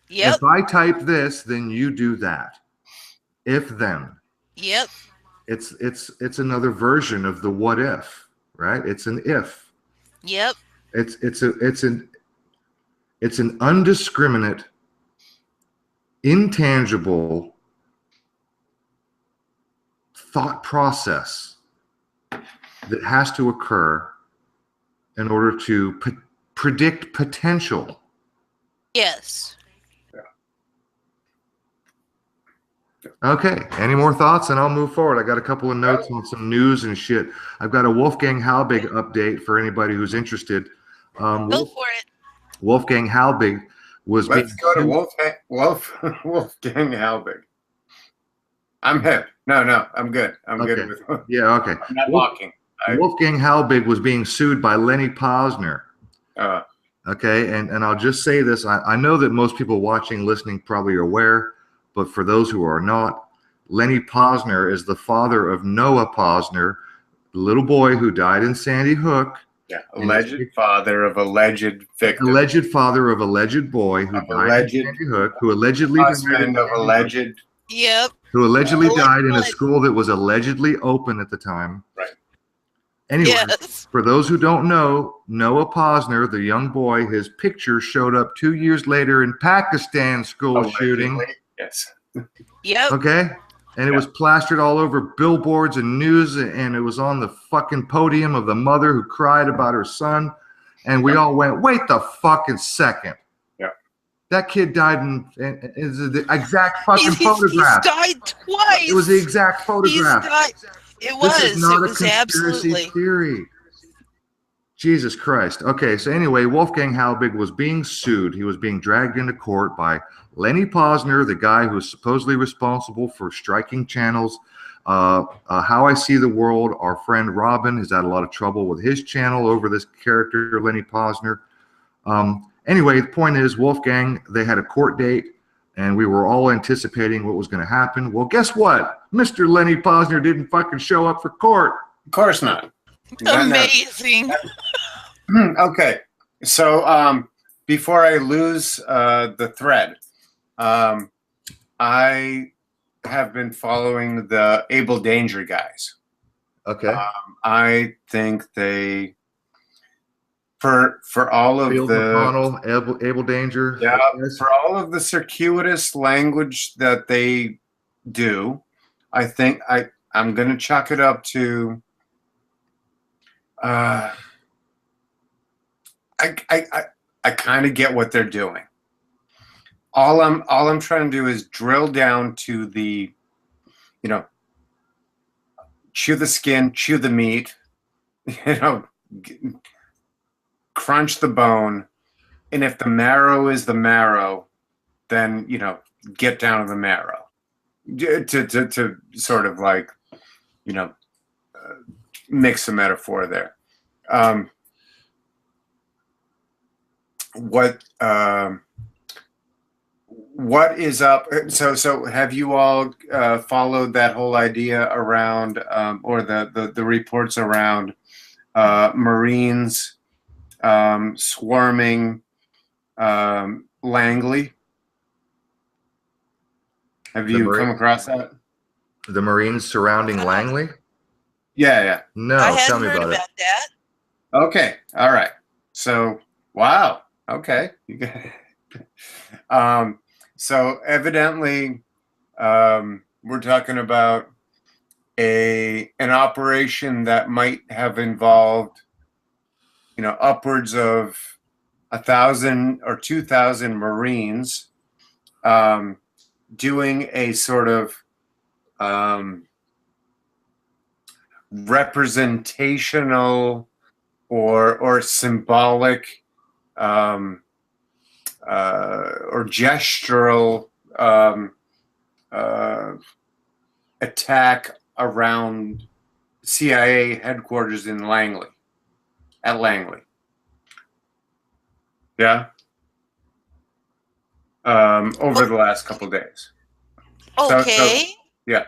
[SPEAKER 2] Yep.
[SPEAKER 1] If I type this, then you do that. If then.
[SPEAKER 2] Yep.
[SPEAKER 1] It's another version of the what if, right? It's an if.
[SPEAKER 2] Yep.
[SPEAKER 1] It's an undiscriminate, intangible thought process that has to occur in order to predict potential.
[SPEAKER 2] Yes.
[SPEAKER 1] Okay. Any more thoughts? And I'll move forward. I got a couple of notes on some news and shit. I've got a Wolfgang Halbig update for anybody who's interested.
[SPEAKER 2] Go for it.
[SPEAKER 1] Wolfgang Halbig was
[SPEAKER 3] Let's
[SPEAKER 1] being
[SPEAKER 3] go to
[SPEAKER 1] sued.
[SPEAKER 3] Wolfgang Halbig. I'm hip. No, I'm good. I'm good with.
[SPEAKER 1] Yeah, okay.
[SPEAKER 3] I'm not walking.
[SPEAKER 1] Wolfgang Halbig was being sued by Lenny Posner. Okay, and I'll just say this. I know that most people watching, listening probably are aware, but for those who are not, Lenny Posner is the father of Noah Posner, the little boy who died in Sandy Hook.
[SPEAKER 3] Yeah, alleged father of alleged victim.
[SPEAKER 1] Alleged father of alleged boy who died in Sandy Hook, who allegedly
[SPEAKER 3] husband of alleged.
[SPEAKER 2] Yep.
[SPEAKER 1] Who allegedly died in a school that was allegedly open at the time.
[SPEAKER 3] Right.
[SPEAKER 1] Anyway,
[SPEAKER 2] yes.
[SPEAKER 1] For those who don't know, Noah Posner, the young boy, his picture showed up 2 years later in Pakistan school shooting.
[SPEAKER 3] Yes.
[SPEAKER 2] Yep.
[SPEAKER 1] Okay. And it was plastered all over billboards and news, and it was on the fucking podium of the mother who cried about her son. And we all went, wait the fucking second.
[SPEAKER 3] Yeah.
[SPEAKER 1] That kid died in is the exact fucking photograph.
[SPEAKER 2] He died twice.
[SPEAKER 1] It was the exact photograph.
[SPEAKER 2] It was.
[SPEAKER 1] This is not
[SPEAKER 2] it
[SPEAKER 1] a
[SPEAKER 2] was
[SPEAKER 1] conspiracy
[SPEAKER 2] absolutely.
[SPEAKER 1] theory. Jesus Christ. Okay, so anyway, Wolfgang Halbig was being sued. He was being dragged into court by Lenny Posner, the guy who is supposedly responsible for striking channels. How I See the World, our friend Robin has had a lot of trouble with his channel over this character, Lenny Posner. Anyway, the point is, Wolfgang, they had a court date, and we were all anticipating what was going to happen. Well, guess what? Mr. Lenny Posner didn't fucking show up for court.
[SPEAKER 3] Of course not.
[SPEAKER 2] Amazing.
[SPEAKER 3] Okay, so before I lose the thread, I have been following the Able Danger guys.
[SPEAKER 1] Okay.
[SPEAKER 3] I think they, for all of
[SPEAKER 1] Field
[SPEAKER 3] the
[SPEAKER 1] McConnell, Able Danger.
[SPEAKER 3] Yeah, for all of the circuitous language that they do, I think I'm going to chalk it up to. I kind of get what they're doing. All I'm trying to do is drill down to the, chew the skin, chew the meat, crunch the bone, and if the marrow is the marrow, then get down to the marrow. To sort of like, mix a metaphor there. What is up? So have you all followed that whole idea around, or the reports around Marines swarming Langley? Have you come across that?
[SPEAKER 1] The Marines surrounding Langley?
[SPEAKER 3] Yeah.
[SPEAKER 1] No,
[SPEAKER 2] I
[SPEAKER 1] tell
[SPEAKER 2] hadn't
[SPEAKER 1] me
[SPEAKER 2] heard
[SPEAKER 1] about it.
[SPEAKER 2] that.
[SPEAKER 3] Okay. All right. So, wow. Okay. So evidently, we're talking about an operation that might have involved, upwards of 1,000 or 2,000 Marines, doing a sort of representational or symbolic or gestural attack around CIA headquarters in Langley, at Langley. Yeah. Over the last couple of days.
[SPEAKER 2] Okay.
[SPEAKER 3] So, yeah.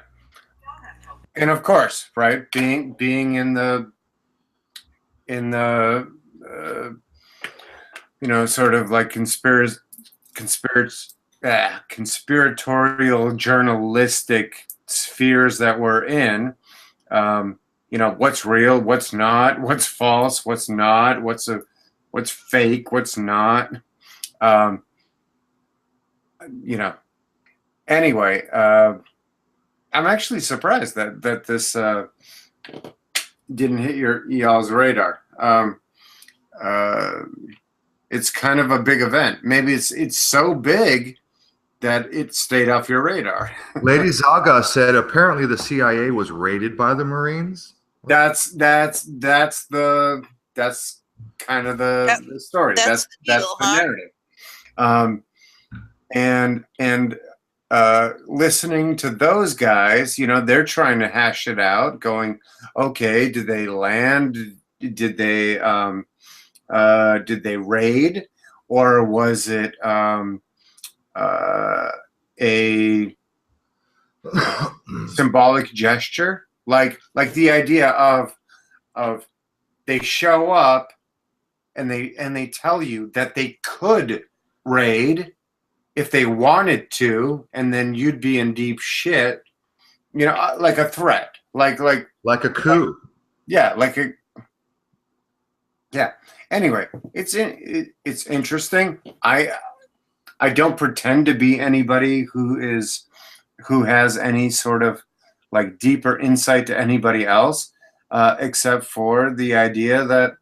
[SPEAKER 3] And of course, right, being in the sort of like conspiratorial journalistic spheres that we're in, what's real, what's not, what's false, what's not, what's fake, what's not, anyway, I'm actually surprised that this didn't hit y'all's radar. It's kind of a big event. Maybe it's so big that it stayed off your radar.
[SPEAKER 1] Lady Zaga said apparently the CIA was raided by the Marines.
[SPEAKER 3] That's kind of the story. That's the narrative. And listening to those guys, you know, they're trying to hash it out, going, okay, did they land? Did they raid, or was it a symbolic gesture? Like the idea of they show up and they tell you that they could raid if they wanted to, and then you'd be in deep shit, you know, like a threat, like
[SPEAKER 1] a coup.
[SPEAKER 3] Anyway, it's interesting. I don't pretend to be anybody who has any sort of like deeper insight to anybody else, except for the idea that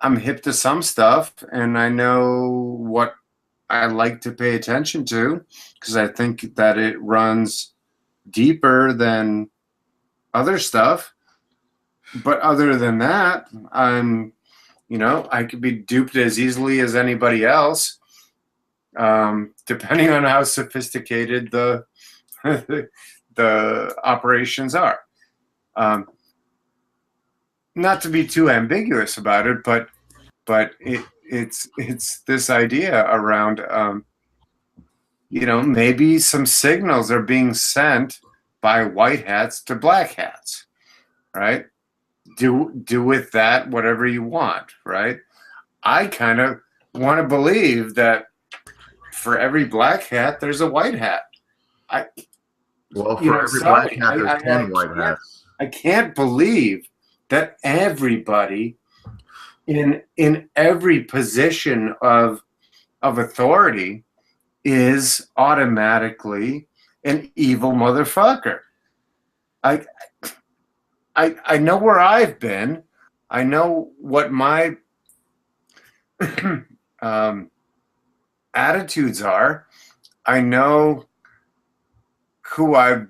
[SPEAKER 3] I'm hip to some stuff and I know what I like to pay attention to, because I think that it runs deeper than other stuff. But other than that, I could be duped as easily as anybody else, depending on how sophisticated the the operations are. Not to be too ambiguous about it, but it's this idea around, maybe some signals are being sent by white hats to black hats, right? Do with that whatever you want, right? I kind of want to believe that for every black hat, there's a white hat.
[SPEAKER 1] Black hat, there's 10 white hats.
[SPEAKER 3] I can't believe that everybody in every position of authority is automatically an evil motherfucker. I know where I've been. I know what my attitudes are. I know who I've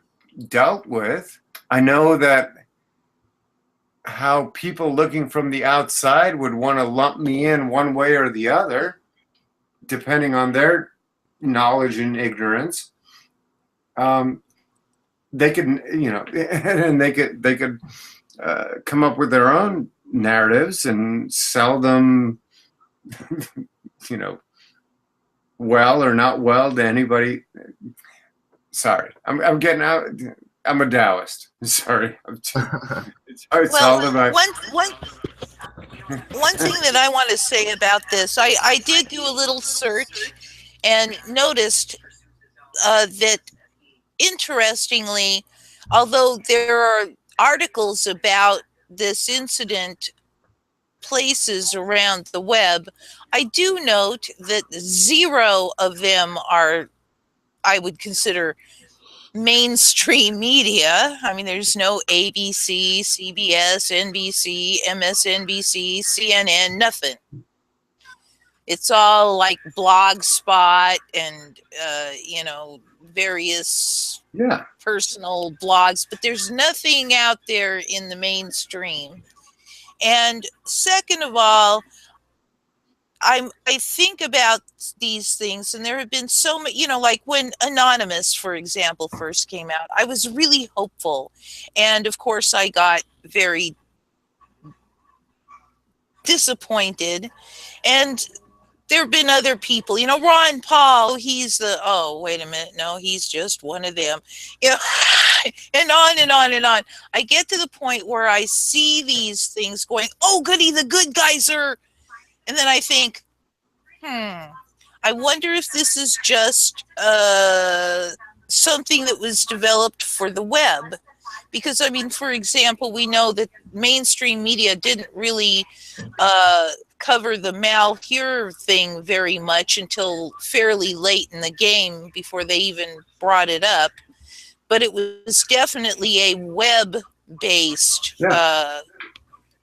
[SPEAKER 3] dealt with. I know that how people looking from the outside would want to lump me in one way or the other, depending on their knowledge and ignorance. They could, and they could come up with their own narratives and sell them, well or not well to anybody. Sorry, I'm getting out. I'm a Taoist. Sorry. It's all about.
[SPEAKER 2] One thing that I want to say about this, I did do a little search and noticed that, interestingly, although there are articles about this incident places around the web, I do note that 0 of them are, I would consider, mainstream media. I mean, there's no ABC, CBS, NBC, MSNBC, CNN, nothing. It's all like Blogspot and, various personal blogs, but there's nothing out there in the mainstream. And second of all, I think about these things, and there have been so many, like when Anonymous, for example, first came out, I was really hopeful. And of course, I got very disappointed. And there have been other people, Ron Paul, he's wait a minute, no, he's just one of them, and on and on and on. I get to the point where I see these things going, oh, goody, the good guys are, and then I think, I wonder if this is just something that was developed for the web. Because, I mean, for example, we know that mainstream media didn't really cover the Malheur thing very much until fairly late in the game before they even brought it up. But it was definitely a web-based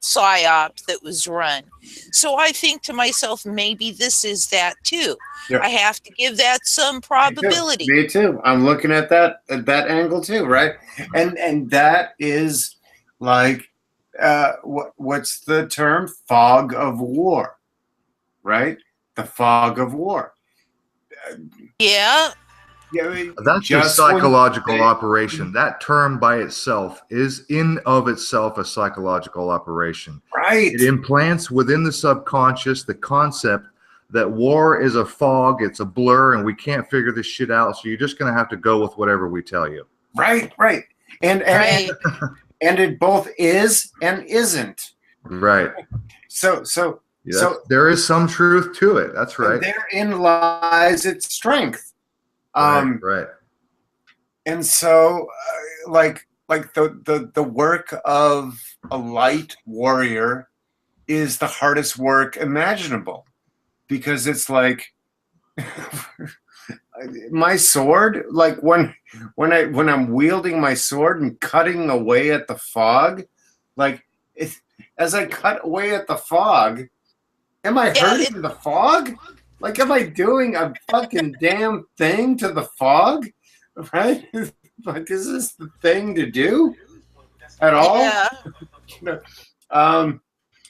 [SPEAKER 2] psyop that was run. So I think to myself, maybe this is that too. Yeah. I have to give that some probability.
[SPEAKER 3] Me too. I'm looking at that angle too, right? And that is like what's the term? Fog of war, right? The fog of war.
[SPEAKER 2] Yeah.
[SPEAKER 3] Yeah,
[SPEAKER 1] That's a psychological operation. That term by itself is in of itself a psychological operation.
[SPEAKER 3] Right.
[SPEAKER 1] It implants within the subconscious the concept that war is a fog, it's a blur, and we can't figure this shit out. So you're just going to have to go with whatever we tell you.
[SPEAKER 3] Right. And it both is and isn't.
[SPEAKER 1] Right.
[SPEAKER 3] So
[SPEAKER 1] there is some truth to it. That's right.
[SPEAKER 3] Therein lies its strength.
[SPEAKER 1] Right.
[SPEAKER 3] And so, like the work of a light warrior is the hardest work imaginable, because it's like my sword. Like when I'm wielding my sword and cutting away at the fog, like as I cut away at the fog, am I hurting the fog? Like, am I doing a fucking damn thing to the fog? Right? Like, is this the thing to do at all?
[SPEAKER 2] Yeah.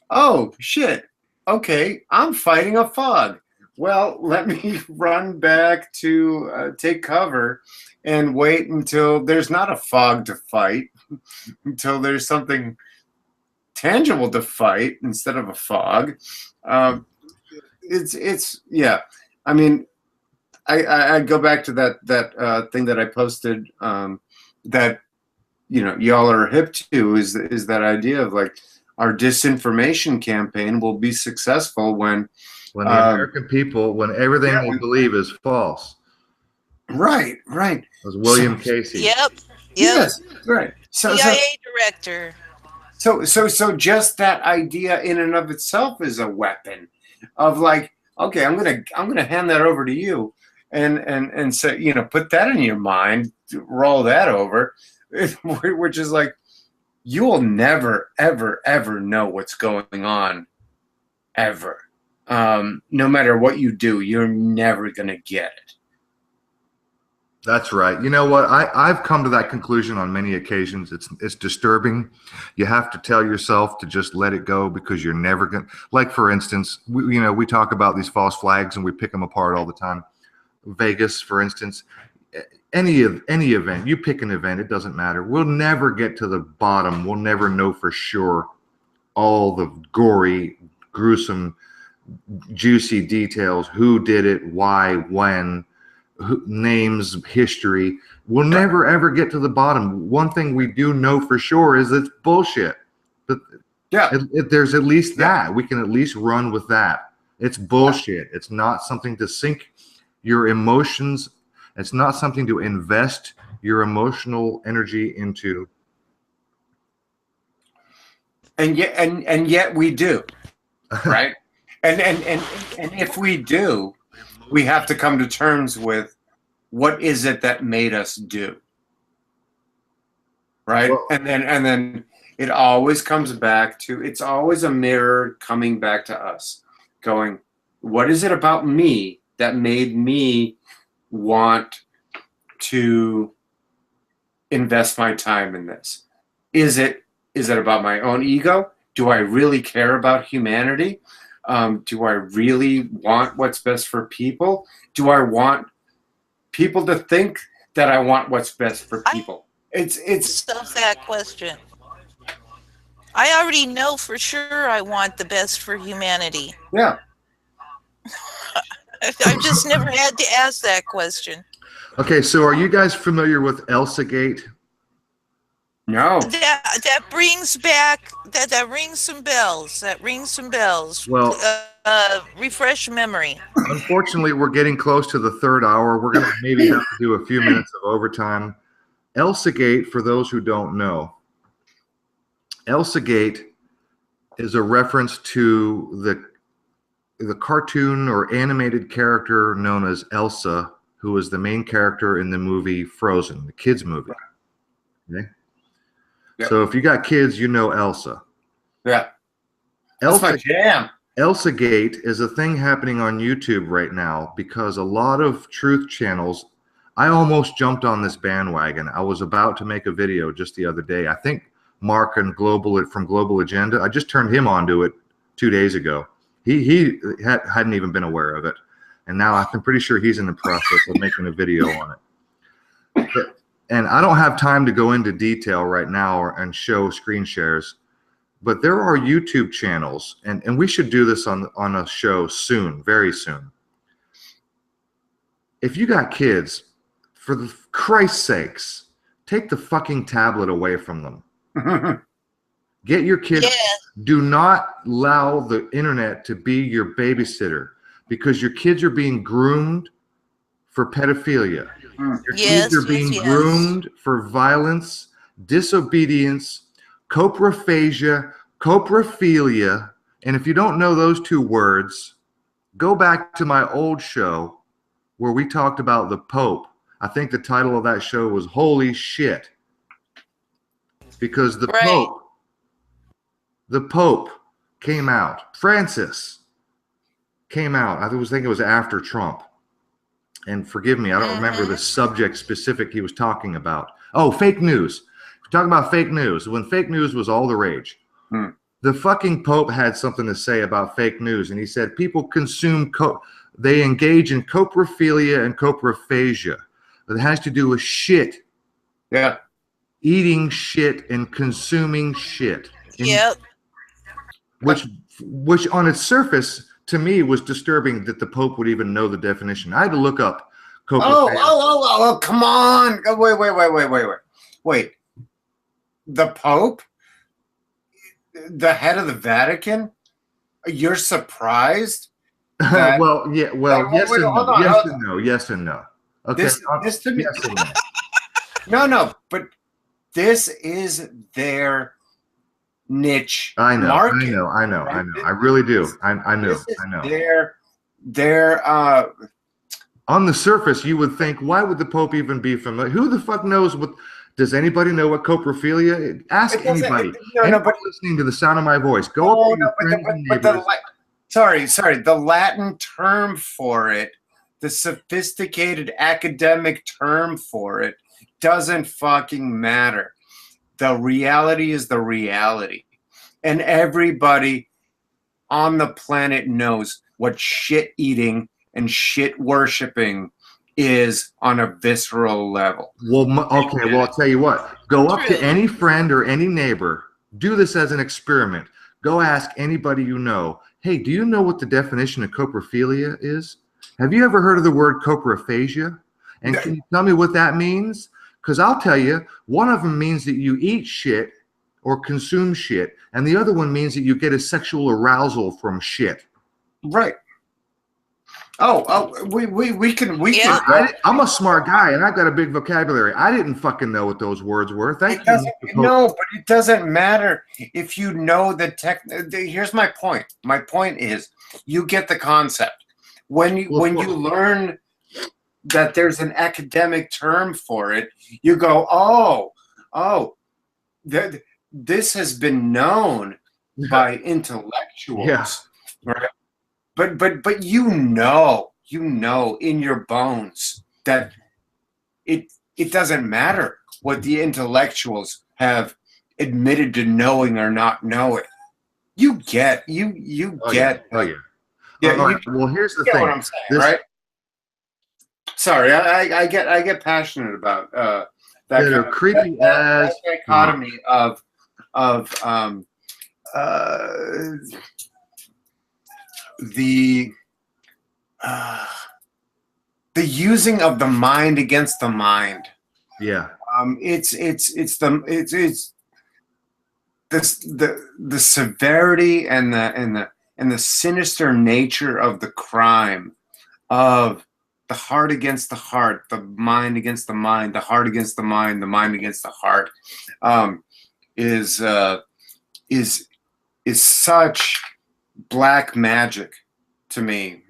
[SPEAKER 3] Oh, shit. Okay, I'm fighting a fog. Well, let me run back to take cover and wait until there's not a fog to fight, until there's something tangible to fight instead of a fog. It's yeah. I mean, I go back to that thing that I posted that y'all are hip to is that idea of like our disinformation campaign will be successful when
[SPEAKER 1] the American people, when everything we believe is false.
[SPEAKER 3] Right.
[SPEAKER 1] Was William Casey.
[SPEAKER 2] Yep.
[SPEAKER 3] Yes. Right.
[SPEAKER 2] CIA director.
[SPEAKER 3] So just that idea in and of itself is a weapon of like, okay, I'm gonna hand that over to you, and say, put that in your mind, roll that over, which is like, you will never ever know what's going on, ever. No matter what you do, you're never gonna get it.
[SPEAKER 1] That's right. You know what? I've come to that conclusion on many occasions. It's disturbing. You have to tell yourself to just let it go, because you're never going to, like, for instance, we talk about these false flags and we pick them apart all the time. Vegas, for instance, any event, you pick an event, it doesn't matter. We'll never get to the bottom. We'll never know for sure all the gory, gruesome, juicy details, who did it, why, when, names, history. We'll never ever get to the bottom. One thing we do know for sure is it's bullshit. But there's at least that. We can at least run with that. It's bullshit. It's not something to sink your emotions. It's not something to invest your emotional energy into.
[SPEAKER 3] And yet we do, right? and if we do, we have to come to terms with what is it that made us do, right? Well, and then it always comes back to, it's always a mirror coming back to us, going, what is it about me that made me want to invest my time in this? Is it about my own ego? Do I really care about humanity? Do I really want what's best for people? Do I want people to think that I want what's best for people? It's
[SPEAKER 2] stuff that question. I already know for sure I want the best for humanity.
[SPEAKER 3] Yeah.
[SPEAKER 2] I've just never had to ask that question.
[SPEAKER 1] Okay, so are you guys familiar with ElsaGate?
[SPEAKER 3] No.
[SPEAKER 2] That brings back that rings some bells. That rings some bells.
[SPEAKER 1] Well,
[SPEAKER 2] refresh memory.
[SPEAKER 1] Unfortunately, we're getting close to the third hour. We're going to maybe have to do a few minutes of overtime. ElsaGate, for those who don't know, ElsaGate is a reference to the cartoon or animated character known as Elsa, who is the main character in the movie Frozen, the kids movie. Okay. Yep. So if you got kids, you know Elsa.
[SPEAKER 3] Yeah. That's my jam.
[SPEAKER 1] ElsaGate is a thing happening on YouTube right now because a lot of truth channels, I almost jumped on this bandwagon. I was about to make a video just the other day. I think Mark and from Global Agenda, I just turned him onto it 2 days ago. He hadn't even been aware of it. and now I'm pretty sure he's in the process of making a video on it. And I don't have time to go into detail right now and show screen shares, but there are YouTube channels, and we should do this on a show soon, very soon. If you got kids, for the Christ's sakes, take the fucking tablet away from them. Get your kids.
[SPEAKER 2] Yeah.
[SPEAKER 1] Do not allow the internet to be your babysitter, because your kids are being groomed for pedophilia. Your kids are being groomed for violence, disobedience, coprophagia, coprophilia. And if you don't know those two words, go back to my old show where we talked about the Pope. I think the title of that show was Holy Shit. Because the Pope came out. Francis came out. I think it was after Trump. And forgive me, I don't remember the subject specific he was talking about. Oh, fake news. We're talking about fake news. When fake news was all the rage. The fucking Pope had something to say about fake news. And he said people consume, they engage in coprophilia and coprophagia. It has to do with shit.
[SPEAKER 3] Yeah.
[SPEAKER 1] Eating shit and consuming shit.
[SPEAKER 2] Yep.
[SPEAKER 1] Which on its surface, to me, was disturbing that the Pope would even know the definition. I had to look up coprophagia.
[SPEAKER 3] Oh, come on. Wait. The Pope? The head of the Vatican? You're surprised? That,
[SPEAKER 1] well, yeah. Well, yes and no. Yes and no. Okay.
[SPEAKER 3] This to me.
[SPEAKER 1] Yes and no.
[SPEAKER 3] No, but this is their niche.
[SPEAKER 1] I know.
[SPEAKER 3] Market,
[SPEAKER 1] I know.
[SPEAKER 3] right?
[SPEAKER 1] I really do. I know.
[SPEAKER 3] Their
[SPEAKER 1] on the surface, you would think, why would the Pope even be familiar? Who the fuck knows what? Does anybody know what coprophilia is? Ask anybody. Anybody listening to the sound of my voice. Go up to your friends and neighbors.
[SPEAKER 3] Sorry. The Latin term for it, the sophisticated academic term for it, doesn't fucking matter. The reality is the reality. And everybody on the planet knows what shit eating and shit worshiping is on a visceral level.
[SPEAKER 1] Well, okay. Well, I'll tell you what. Go up to any friend or any neighbor. Do this as an experiment. Go ask anybody you know. Hey, do you know what the definition of coprophilia is? Have you ever heard of the word coprophagia? And can you tell me what that means? Because I'll tell you, one of them means that you eat shit or consume shit, and the other one means that you get a sexual arousal from shit.
[SPEAKER 3] Right. We can.
[SPEAKER 1] I'm a smart guy, and I've got a big vocabulary. I didn't fucking know what those words were. Thank you.
[SPEAKER 3] No, but it doesn't matter if you know the tech. Here's my point. My point is, you get the concept when you learn that there's an academic term for it. You go, this has been known by intellectuals.
[SPEAKER 1] Yeah.
[SPEAKER 3] Right? But you know in your bones that it doesn't matter what the intellectuals have admitted to knowing or not knowing. You get.
[SPEAKER 1] Yeah. Well, here's the thing.
[SPEAKER 3] What I'm saying, right? Sorry, I get passionate about that kind of
[SPEAKER 1] creepy ass
[SPEAKER 3] dichotomy of the using of the mind against the mind.
[SPEAKER 1] Yeah.
[SPEAKER 3] It's the severity and the sinister nature of the crime of the heart against the heart, the mind against the mind, the heart against the mind against the heart, is such black magic to me.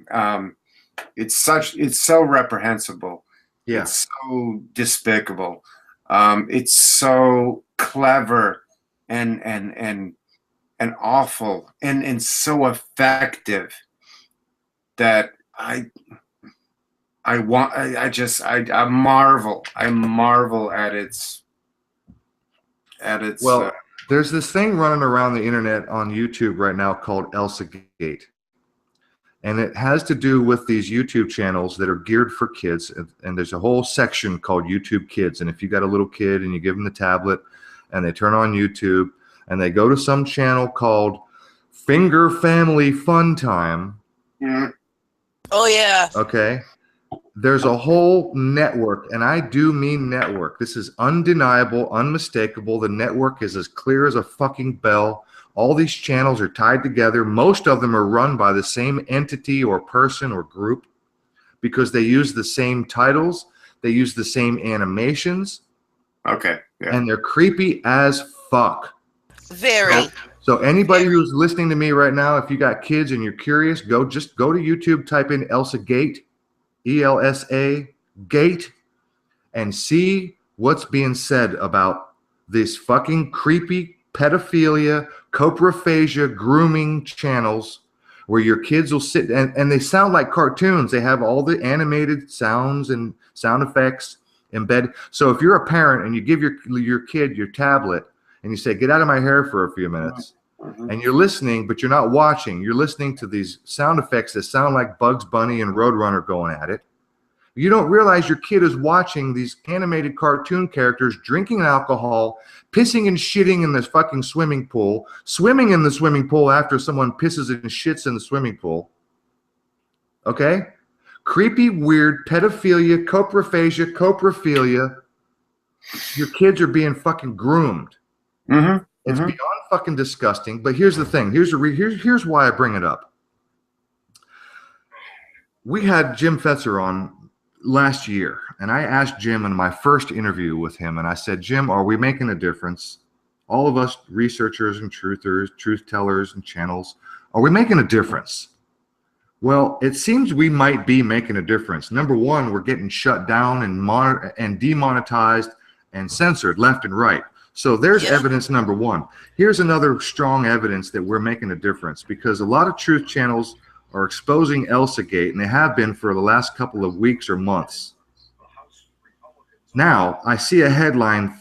[SPEAKER 3] It's so reprehensible.
[SPEAKER 1] Yeah.
[SPEAKER 3] It's so despicable. It's so clever and awful and so effective that I marvel at its
[SPEAKER 1] well, there's this thing running around the internet on YouTube right now called Elsa Gate. And it has to do with these YouTube channels that are geared for kids. And there's a whole section called YouTube Kids. And if you got a little kid and you give them the tablet and they turn on YouTube and they go to some channel called Finger Family Fun Time.
[SPEAKER 2] Oh, yeah.
[SPEAKER 1] Okay. There's a whole network, and I do mean network. This is undeniable, unmistakable. The network is as clear as a fucking bell. All these channels are tied together. Most of them are run by the same entity or person or group because they use the same titles. They use the same animations.
[SPEAKER 3] Okay. Yeah.
[SPEAKER 1] And they're creepy as fuck.
[SPEAKER 2] Very.
[SPEAKER 1] So anybody who's listening to me right now, if you got kids and you're curious, just go to YouTube, type in Elsa Gate, ELSA Gate, and see what's being said about these fucking creepy pedophilia, coprophagia, grooming channels where your kids will sit and they sound like cartoons. They have all the animated sounds and sound effects embedded. So if you're a parent and you give your kid your tablet and you say, get out of my hair for a few minutes, and you're listening, but you're not watching. You're listening to these sound effects that sound like Bugs Bunny and Roadrunner going at it. You don't realize your kid is watching these animated cartoon characters drinking alcohol, pissing and shitting in this fucking swimming pool, swimming in the swimming pool after someone pisses and shits in the swimming pool. Okay? Creepy, weird, pedophilia, coprophagia. Your kids are being fucking groomed. It's beyond fucking disgusting. But here's the thing. Here's why I bring it up. We had Jim Fetzer on last year, and I asked Jim in my first interview with him, and I said, Jim, are we making a difference? All of us researchers and truthers, truth tellers and channels, are we making a difference? Well, it seems we might be making a difference. Number one, we're getting shut down and demonetized and censored left and right. So there's evidence number one. Here's another strong evidence that we're making a difference, because a lot of truth channels are exposing Elsa Gate, and they have been for the last couple of weeks or months. Now, I see a headline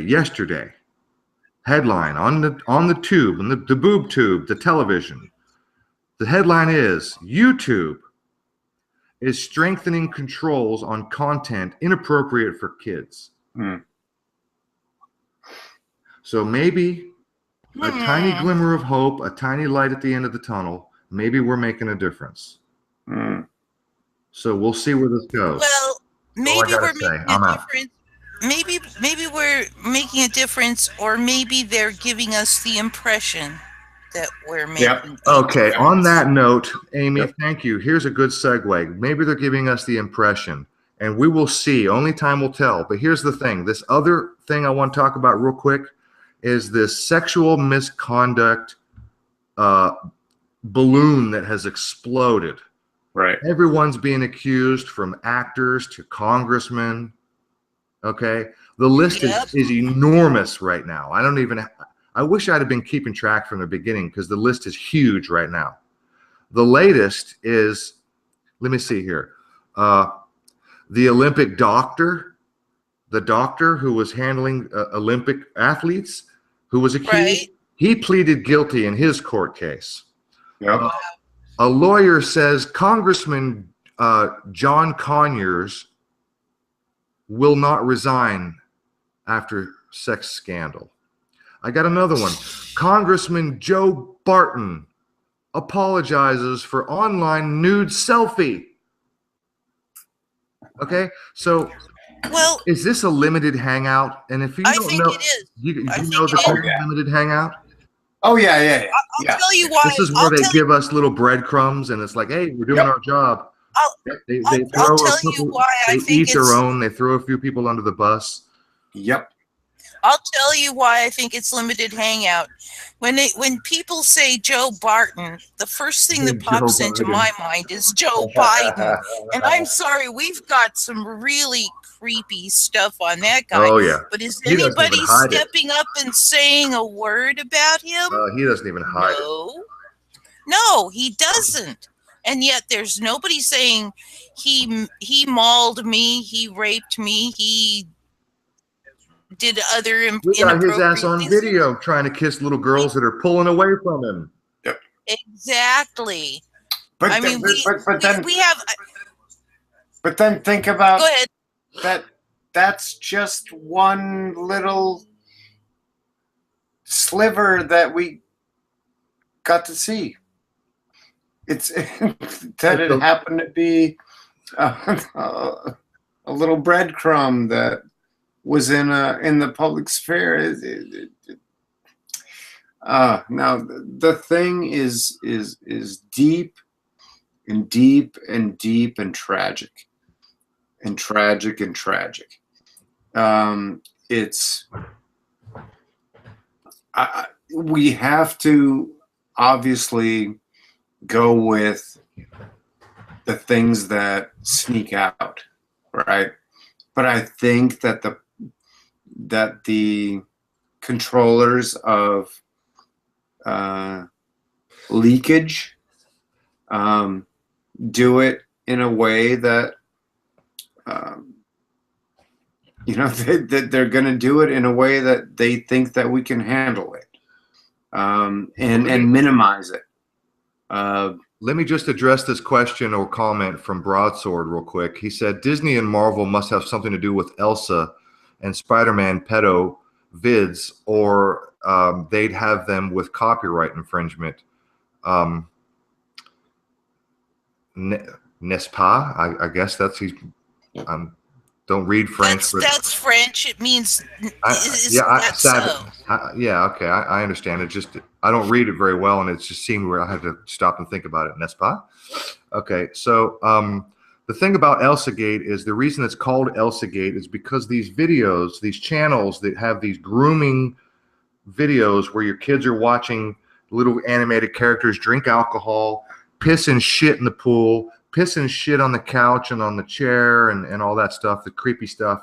[SPEAKER 1] yesterday, headline on the tube, on the boob tube, the television. The headline is, YouTube is strengthening controls on content inappropriate for kids. So maybe a tiny glimmer of hope, a tiny light at the end of the tunnel. Maybe we're making a difference. So we'll see where this goes.
[SPEAKER 2] Well, maybe we're making a difference. Maybe we're making a difference, or maybe they're giving us the impression that we're making.
[SPEAKER 1] Okay. On that note, Amy, thank you. Here's a good segue. Maybe they're giving us the impression, and we will see. Only time will tell. But here's the thing. This other thing I want to talk about real quick is this sexual misconduct balloon that has exploded.
[SPEAKER 3] Right.
[SPEAKER 1] Everyone's being accused, from actors to congressmen. Okay. The list is enormous right now. I wish I'd have been keeping track from the beginning, because the list is huge right now. The latest is, let me see here. The Olympic doctor, the doctor who was handling Olympic athletes who was accused, he pleaded guilty in his court case. A lawyer says Congressman John Conyers will not resign after sex scandal. I got another one. Congressman Joe Barton apologizes for online nude selfie. Okay, so is this a limited hangout? And if you don't know,
[SPEAKER 2] it is.
[SPEAKER 1] You know the term limited hangout?
[SPEAKER 3] Oh yeah.
[SPEAKER 2] I'll tell you why.
[SPEAKER 1] This is where they give us little breadcrumbs, and it's like, hey, we're doing our job. They
[SPEAKER 2] I'll tell you why I think
[SPEAKER 1] eat their own. They throw a few people under the bus.
[SPEAKER 3] Yep.
[SPEAKER 2] I'll tell you why I think it's limited hangout. When people say Joe Barton, the first thing that pops into my mind is Joe Biden. And I'm sorry, we've got some really creepy stuff on that guy.
[SPEAKER 1] Oh yeah.
[SPEAKER 2] But is anybody stepping up and saying a word about him?
[SPEAKER 1] He doesn't even hide it.
[SPEAKER 2] No, he doesn't. And yet there's nobody saying he mauled me, he raped me, he did other
[SPEAKER 1] we got his ass on video trying to kiss little girls that are pulling away from him.
[SPEAKER 2] Exactly.
[SPEAKER 3] But
[SPEAKER 2] I mean, we have.
[SPEAKER 3] But then think about
[SPEAKER 2] Go ahead.
[SPEAKER 3] that. That's just one little sliver that we got to see. It's that it happened to be a little breadcrumb that was in the public sphere. Now the thing is deep and deep and deep and tragic and tragic and tragic. We have to obviously go with the things that sneak out, right? But I think that the controllers of leakage do it in a way that that they're going to do it in a way that they think that we can handle it and minimize it.
[SPEAKER 1] Let me just address this question or comment from Broadsword real quick. He said Disney and Marvel must have something to do with Elsa and Spider-Man pedo vids, or they'd have them with copyright infringement. N'est pas? I guess that's he's. Don't read French.
[SPEAKER 2] That's French. It means
[SPEAKER 1] yeah, okay, I understand. It just I don't read it very well, and it just seemed where I had to stop and think about it. N'est pas? Okay, so the thing about ElsaGate is the reason it's called ElsaGate is because these videos, these channels that have these grooming videos where your kids are watching little animated characters drink alcohol, piss and shit in the pool, piss and shit on the couch and on the chair and all that stuff, the creepy stuff.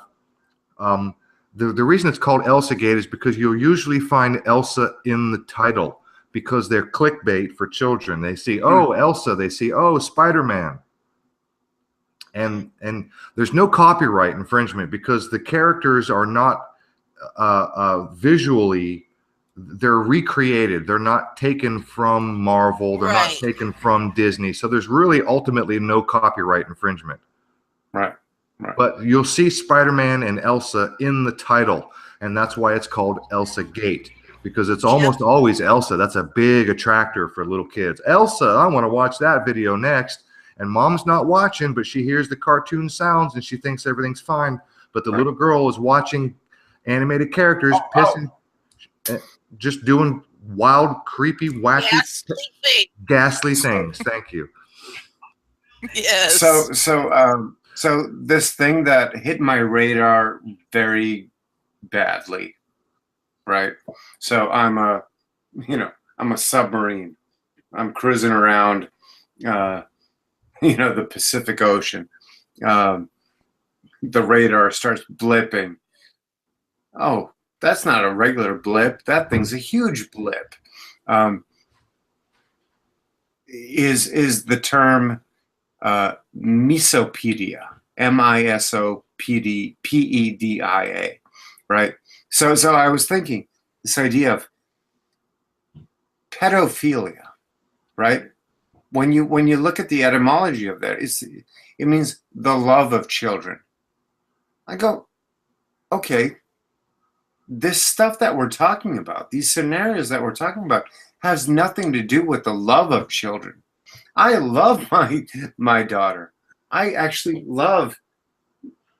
[SPEAKER 1] The reason it's called ElsaGate is because you'll usually find Elsa in the title because they're clickbait for children. They see, oh, Elsa. They see, oh, Spider-Man. And there's no copyright infringement because the characters are not visually, they're recreated. They're not taken from Marvel. They're not taken from Disney. So there's really ultimately no copyright infringement.
[SPEAKER 3] Right.
[SPEAKER 1] But you'll see Spider-Man and Elsa in the title, and that's why it's called ElsaGate, because it's almost always Elsa. That's a big attractor for little kids. Elsa, I want to watch that video next. And mom's not watching, but she hears the cartoon sounds and she thinks everything's fine. But the little girl is watching animated characters pissing, just doing wild, creepy, wacky, ghastly things. Thank you.
[SPEAKER 2] Yes.
[SPEAKER 3] So this thing that hit my radar very badly, right? So I'm a submarine. I'm cruising around, the Pacific Ocean. The radar starts blipping. Oh, that's not a regular blip. That thing's a huge blip. Is the term misopedia, MISOPEDIA, right? So I was thinking this idea of pedophilia, right? When you look at the etymology of that, it means the love of children. I go, okay, this stuff that we're talking about, these scenarios that we're talking about, has nothing to do with the love of children. I love my daughter. I actually love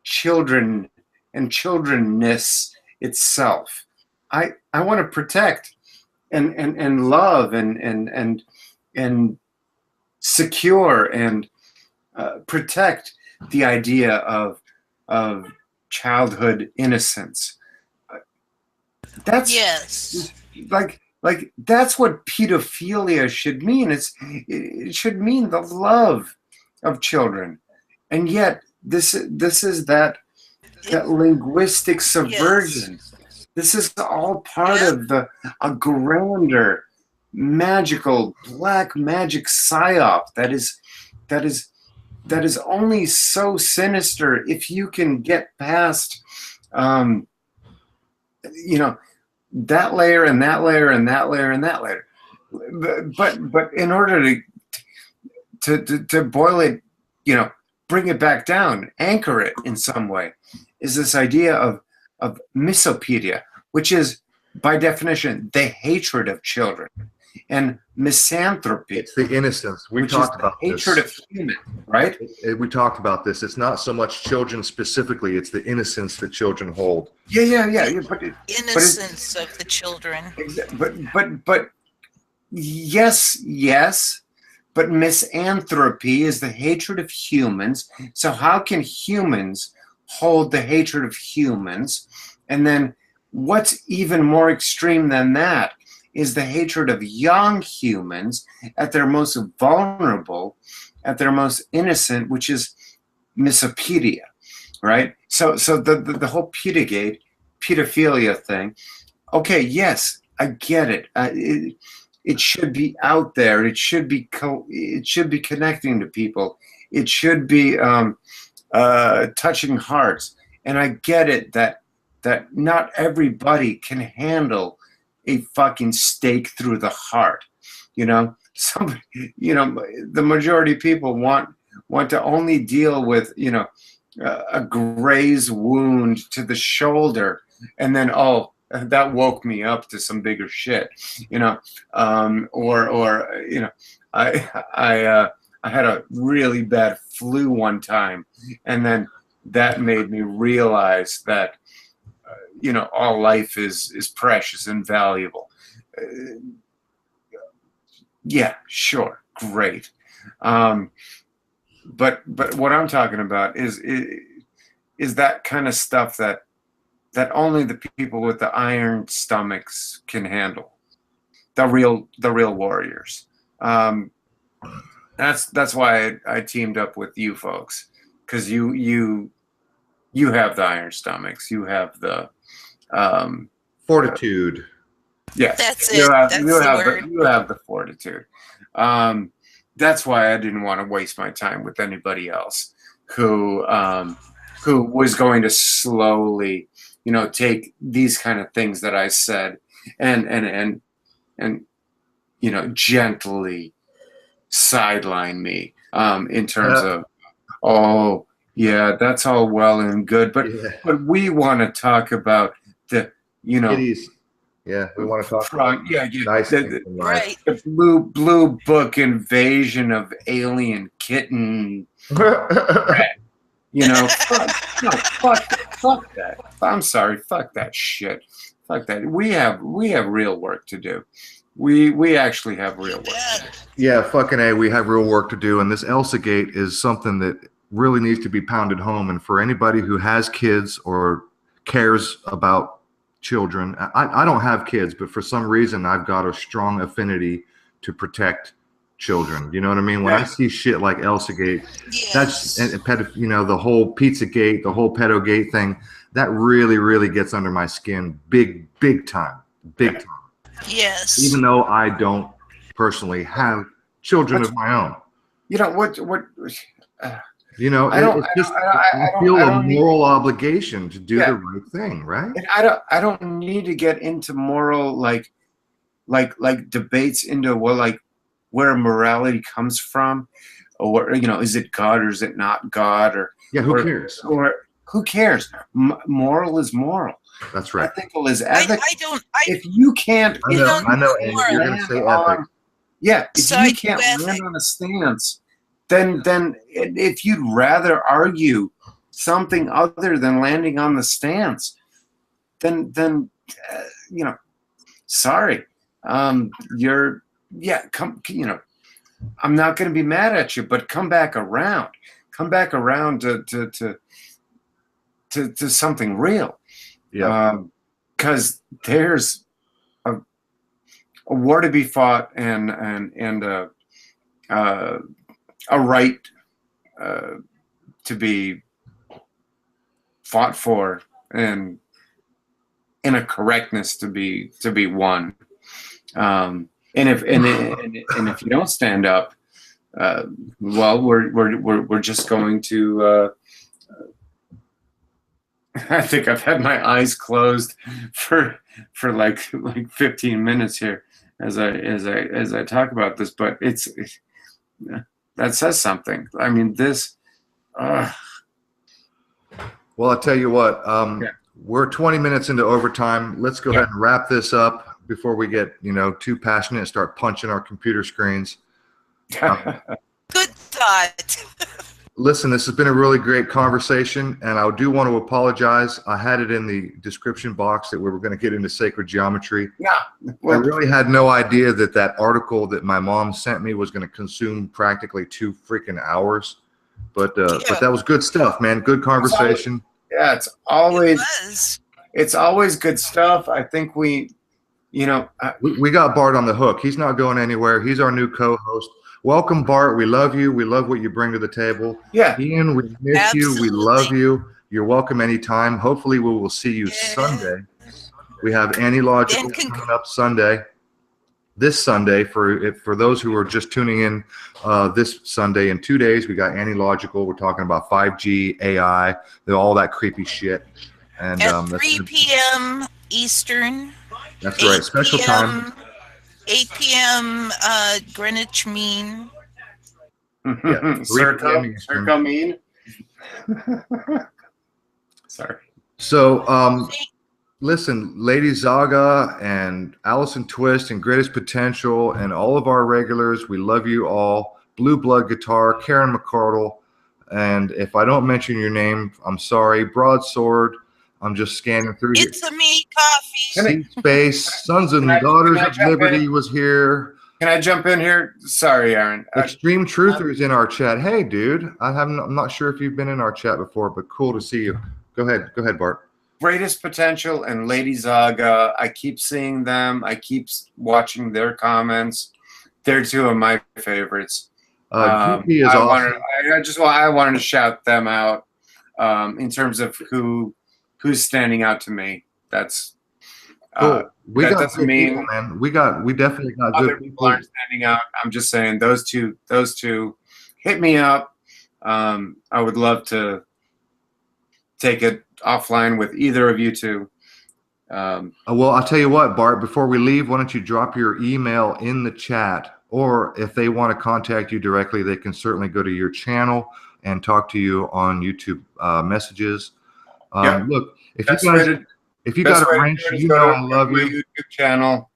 [SPEAKER 3] children and childrenness itself. I want to protect and love and secure and protect the idea of childhood innocence. That's like that's what pedophilia should mean. It should mean the love of children, and yet this is that linguistic subversion. This is all part of a grander, magical black magic psyop that is only so sinister if you can get past that layer and that layer and that layer and that layer. But in order to boil it, bring it back down, anchor it in some way, is this idea of misopedia, which is by definition the hatred of children, and misanthropy.
[SPEAKER 1] It's the innocence. We talked about this.
[SPEAKER 3] Hatred of human, right?
[SPEAKER 1] We talked about this. It's not so much children specifically; it's the innocence that children hold.
[SPEAKER 3] Yeah.
[SPEAKER 2] Innocence of the children.
[SPEAKER 3] But yes. But misanthropy is the hatred of humans. So how can humans hold the hatred of humans? And then what's even more extreme than that is the hatred of young humans at their most vulnerable, at their most innocent, which is misopedia, right? So the whole pedophilia thing. Okay, yes, I get it. It should be out there. It should be connecting to people. It should be touching hearts. And I get it that not everybody can handle a fucking stake through the heart. The majority of people want to only deal with a graze wound to the shoulder, and then that woke me up to some bigger shit, I had a really bad flu one time, and then that made me realize that, all life is precious and valuable. Yeah, sure, great. But what I'm talking about is that kind of stuff that only the people with the iron stomachs can handle. The real warriors. That's why I teamed up with you folks, because you have the iron stomachs. You have the
[SPEAKER 1] fortitude.
[SPEAKER 2] Yes, that's it.
[SPEAKER 3] You have the fortitude. That's why I didn't want to waste my time with anybody else who was going to slowly, take these kind of things that I said and gently sideline me in terms of, oh yeah, that's all well and good, but we want to talk about the
[SPEAKER 1] kitties. Yeah, we want to talk about nice
[SPEAKER 2] right.
[SPEAKER 3] The blue book invasion of alien kitten. Fuck that. I'm sorry, fuck that shit. Fuck that. We have real work to do. We actually have real work to do.
[SPEAKER 1] Yeah, fucking A, we have real work to do, and this Elsa Gate is something that really needs to be pounded home. And for anybody who has kids or cares about children, I don't have kids, but for some reason I've got a strong affinity to protect children. You know what I mean? When I see shit like Elsa Gate, that's the whole Pizzagate, the whole Pedogate thing, that really gets under my skin, big time.
[SPEAKER 2] Yes.
[SPEAKER 1] Even though I don't personally have children of my own. I feel a moral obligation to do the right thing, right?
[SPEAKER 3] And I don't need to get into moral like debates into where morality comes from, or is it God or is it not God, or
[SPEAKER 1] who cares?
[SPEAKER 3] Or who cares? Moral is moral.
[SPEAKER 1] That's right.
[SPEAKER 3] Ethical is ethical. If
[SPEAKER 1] you can't, I know, and you're going to say ethic.
[SPEAKER 3] If you can't land on a stance, then if you'd rather argue something other than landing on the stance, then sorry, I'm not going to be mad at you, but come back around to something real. Because there's a war to be fought and a right to be fought for, and a correctness to be won. And if you don't stand up, well, we're just going to. I think I've had my eyes closed for like 15 minutes here as I talk about this, but that says something. I mean, this.
[SPEAKER 1] Well, I'll tell you what.
[SPEAKER 3] Yeah.
[SPEAKER 1] We're 20 minutes into overtime. Let's go ahead and wrap this up before we get too passionate and start punching our computer screens.
[SPEAKER 2] Good thought.
[SPEAKER 1] Listen, this has been a really great conversation, and I do want to apologize. I had it in the description box that we were going to get into sacred geometry.
[SPEAKER 3] Yeah.
[SPEAKER 1] I really had no idea that article that my mom sent me was going to consume practically 2 freaking hours. But that was good stuff, man. Good conversation.
[SPEAKER 3] It's always good stuff. I think we got Bart on the hook. He's not going anywhere. He's our new co-host. Welcome, Bart. We love you. We love what you bring to the table. Yeah.
[SPEAKER 1] Ian, we miss you. We love you. You're welcome anytime. Hopefully, we will see you Sunday. We have Annie Logical coming up Sunday. This Sunday, for those who are just tuning in, this Sunday in 2 days, we got Annie Logical. We're talking about 5G, AI, all that creepy shit. And
[SPEAKER 2] at 3 p.m. Eastern.
[SPEAKER 1] That's right. Special time.
[SPEAKER 2] 8 p.m. Greenwich Mean.
[SPEAKER 1] Yeah,
[SPEAKER 3] Circa Mean. Sorry.
[SPEAKER 1] So, listen, Lady Zaga and Allison Twist and Greatest Potential and all of our regulars, we love you all. Blue Blood Guitar, Karen McCardle, and if I don't mention your name, I'm sorry. Broadsword. I'm just scanning through here.
[SPEAKER 2] It's a me coffee.
[SPEAKER 1] Space, Sons and Daughters of Liberty was here.
[SPEAKER 3] Can I jump in here? Sorry, Aaron.
[SPEAKER 1] Extreme Truthers in our chat. Hey, dude. I'm not sure if you've been in our chat before, but cool to see you. Go ahead, Bart.
[SPEAKER 3] Greatest Potential and Lady Zaga. I keep seeing them. I keep watching their comments. They're 2 of my favorites.
[SPEAKER 1] GP is awesome.
[SPEAKER 3] I wanted to shout them out in terms of who's standing out to me. That's
[SPEAKER 1] cool. We
[SPEAKER 3] that
[SPEAKER 1] got
[SPEAKER 3] doesn't
[SPEAKER 1] good
[SPEAKER 3] mean
[SPEAKER 1] people, man. We definitely got
[SPEAKER 3] other
[SPEAKER 1] good
[SPEAKER 3] people aren't standing out. I'm just saying those two hit me up. I would love to take it offline with either of you two.
[SPEAKER 1] Well, I'll tell you what, Bart, before we leave, why don't you drop your email in the chat, or if they want to contact you directly, they can certainly go to your channel and talk to you on YouTube messages. Look, if you got a wrench, I love you.
[SPEAKER 3] YouTube channel.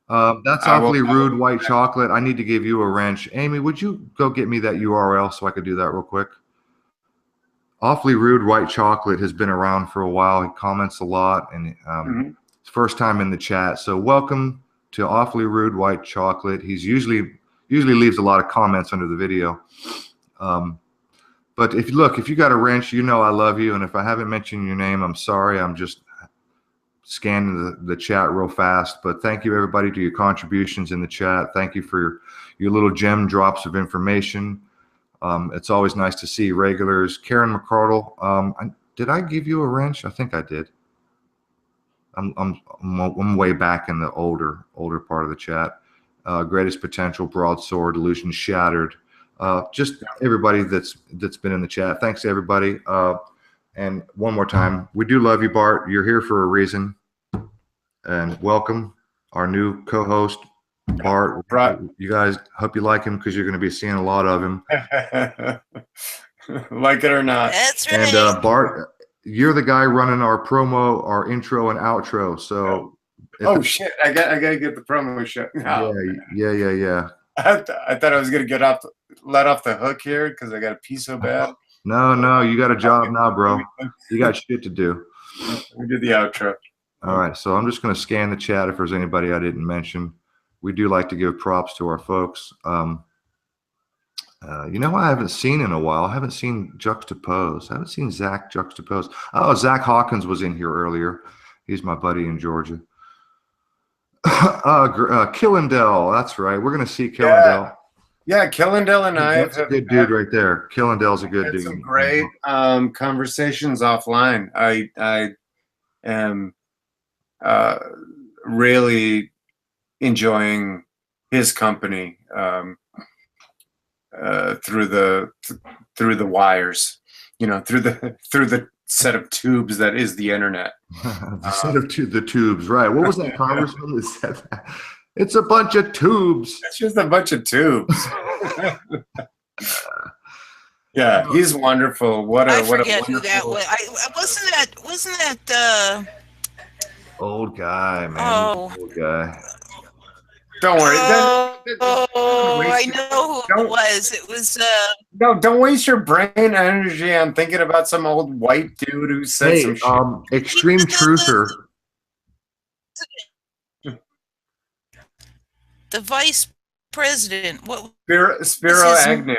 [SPEAKER 1] That's awfully rude, white chocolate. I need to give you a wrench. Amy, would you go get me that URL so I could do that real quick? Awfully Rude White Chocolate has been around for a while. He comments a lot, and it's first time in the chat. So welcome to Awfully Rude White Chocolate. He's usually leaves a lot of comments under the video. But if you got a wrench, I love you. And if I haven't mentioned your name, I'm sorry. I'm just scanning the chat real fast. But thank you, everybody, to your contributions in the chat. Thank you for your little gem drops of information. It's always nice to see regulars. Karen McCardle, did I give you a wrench? I think I did. I'm way back in the older part of the chat. Greatest Potential, Broadsword, Illusion Shattered. Just everybody that's been in the chat. Thanks to everybody. And one more time, we do love you, Bart. You're here for a reason. And welcome our new co-host, Bart.
[SPEAKER 3] Right.
[SPEAKER 1] You guys, hope you like him because you're going to be seeing a lot of him.
[SPEAKER 3] Like it or not.
[SPEAKER 2] That's right.
[SPEAKER 1] And Bart, you're the guy running our promo, our intro and outro. So.
[SPEAKER 3] Shit! I gotta get the promo shit now.
[SPEAKER 1] Yeah.
[SPEAKER 3] I thought I was gonna let off the hook here because I got to pee so bad.
[SPEAKER 1] No, you got a job now, bro. You got shit to do.
[SPEAKER 3] We did the outro.
[SPEAKER 1] All right, so I'm just going to scan the chat if there's anybody I didn't mention. We do like to give props to our folks. I haven't seen in a while. I haven't seen Juxtapose. I haven't seen Zach Juxtapose. Oh, Zach Hawkins was in here earlier. He's my buddy in Georgia. Killendale, that's right. We're going to see Killendale.
[SPEAKER 3] Yeah, Killendale and I.
[SPEAKER 1] That's a good dude right there. Killendale's a good dude.
[SPEAKER 3] Some great conversations offline. I am really enjoying his company through the wires, through the set of tubes that is the internet.
[SPEAKER 1] The set of the tubes, right? What was that congressman that said that? It's a bunch of tubes.
[SPEAKER 3] It's just a bunch of tubes. Yeah, he's wonderful.
[SPEAKER 2] I forget who that was. Wasn't that
[SPEAKER 1] old guy, man.
[SPEAKER 2] Oh.
[SPEAKER 1] Old guy.
[SPEAKER 3] Don't worry.
[SPEAKER 2] I know who it was. It was
[SPEAKER 3] No, don't waste your brain energy on thinking about some old white dude who said some shit.
[SPEAKER 1] Extreme Truther.
[SPEAKER 2] The vice president. What?
[SPEAKER 3] Spiro Agnew.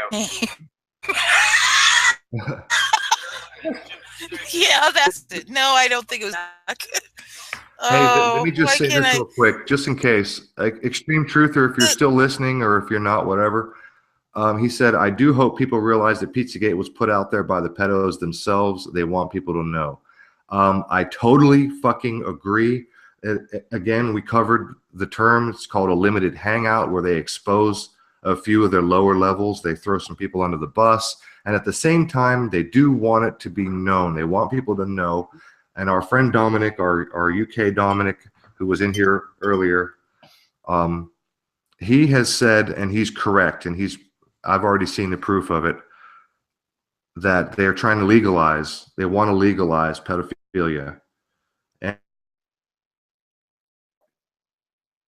[SPEAKER 2] Yeah, that's it. No, I don't think it was.
[SPEAKER 1] Hey, let me just say this real quick, just in case. Extreme Truther, if you're still listening or if you're not, whatever. He said, I do hope people realize that Pizzagate was put out there by the pedos themselves. They want people to know. I totally fucking agree. Again, we covered the term. It's called a limited hangout, where they expose a few of their lower levels. They throw some people under the bus. And at the same time, they do want it to be known. They want people to know. And our friend Dominic, our UK Dominic, who was in here earlier, he has said, and he's correct, and I've already seen the proof of it, that they're trying to legalize, they want to legalize pedophilia. And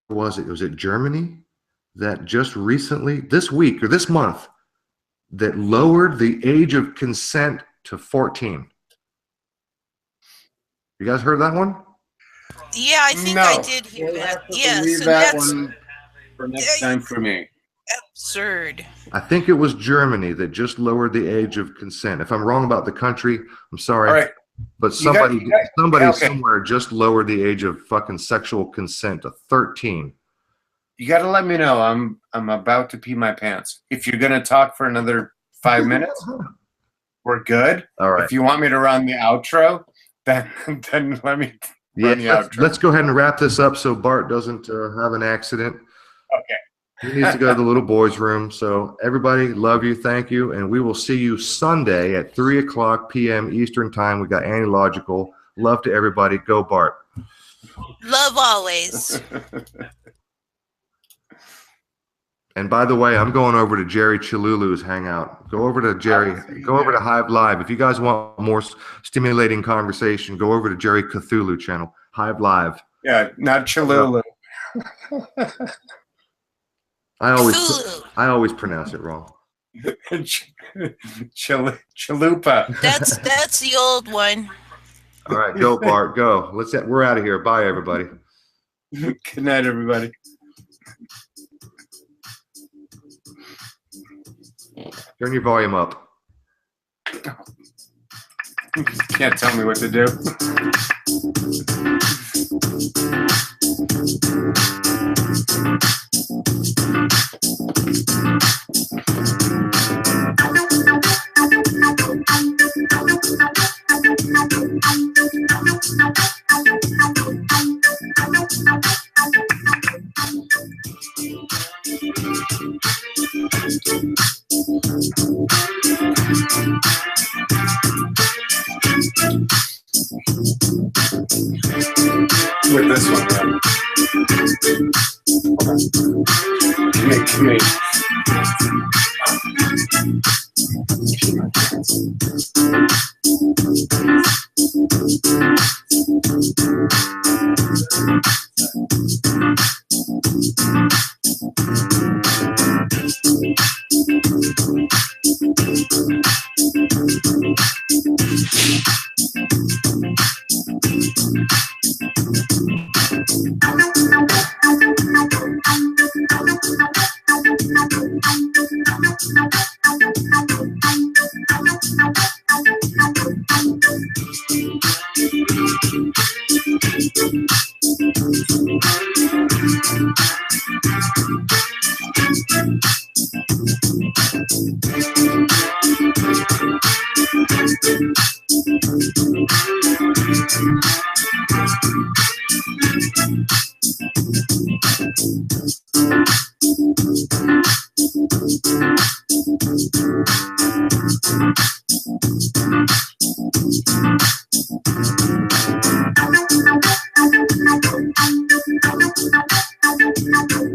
[SPEAKER 1] was it Germany that just recently, this week or this month, that lowered the age of consent to 14? You guys heard that one?
[SPEAKER 2] Yeah, I think I did hear that. Yeah,
[SPEAKER 3] leave
[SPEAKER 2] so
[SPEAKER 3] that
[SPEAKER 2] that's
[SPEAKER 3] one for next time for me.
[SPEAKER 2] Absurd.
[SPEAKER 1] I think it was Germany that just lowered the age of consent. If I'm wrong about the country, I'm sorry.
[SPEAKER 3] All right.
[SPEAKER 1] But somebody somewhere just lowered the age of fucking sexual consent to 13.
[SPEAKER 3] You got to let me know. I'm about to pee my pants. If you're going to talk for another 5 minutes, we're good.
[SPEAKER 1] All right.
[SPEAKER 3] If you want me to run the outro, then let me run the outro.
[SPEAKER 1] Let's go ahead and wrap this up so Bart doesn't have an accident.
[SPEAKER 3] Okay.
[SPEAKER 1] He needs to go to the little boys' room. So everybody, love you, thank you, and we will see you Sunday at 3:00 p.m. Eastern Time. We got Antilogical. Love to everybody. Go Bart.
[SPEAKER 2] Love always.
[SPEAKER 1] And by the way, I'm going over to Jerry Chilulu's hangout. Go over to Jerry. Go over to Hive Live. If you guys want more stimulating conversation, go over to Jerry Cthulhu channel. Hive Live.
[SPEAKER 3] Yeah, not Chilulu.
[SPEAKER 1] I always pronounce it wrong.
[SPEAKER 3] Chalupa.
[SPEAKER 2] That's the old one.
[SPEAKER 1] All right, go Bart, go. We're out of here. Bye, everybody.
[SPEAKER 3] Good night, everybody.
[SPEAKER 1] Turn your volume up.
[SPEAKER 3] Can't tell me what to do. With this one, yeah. Come here.
[SPEAKER 6] Thank you.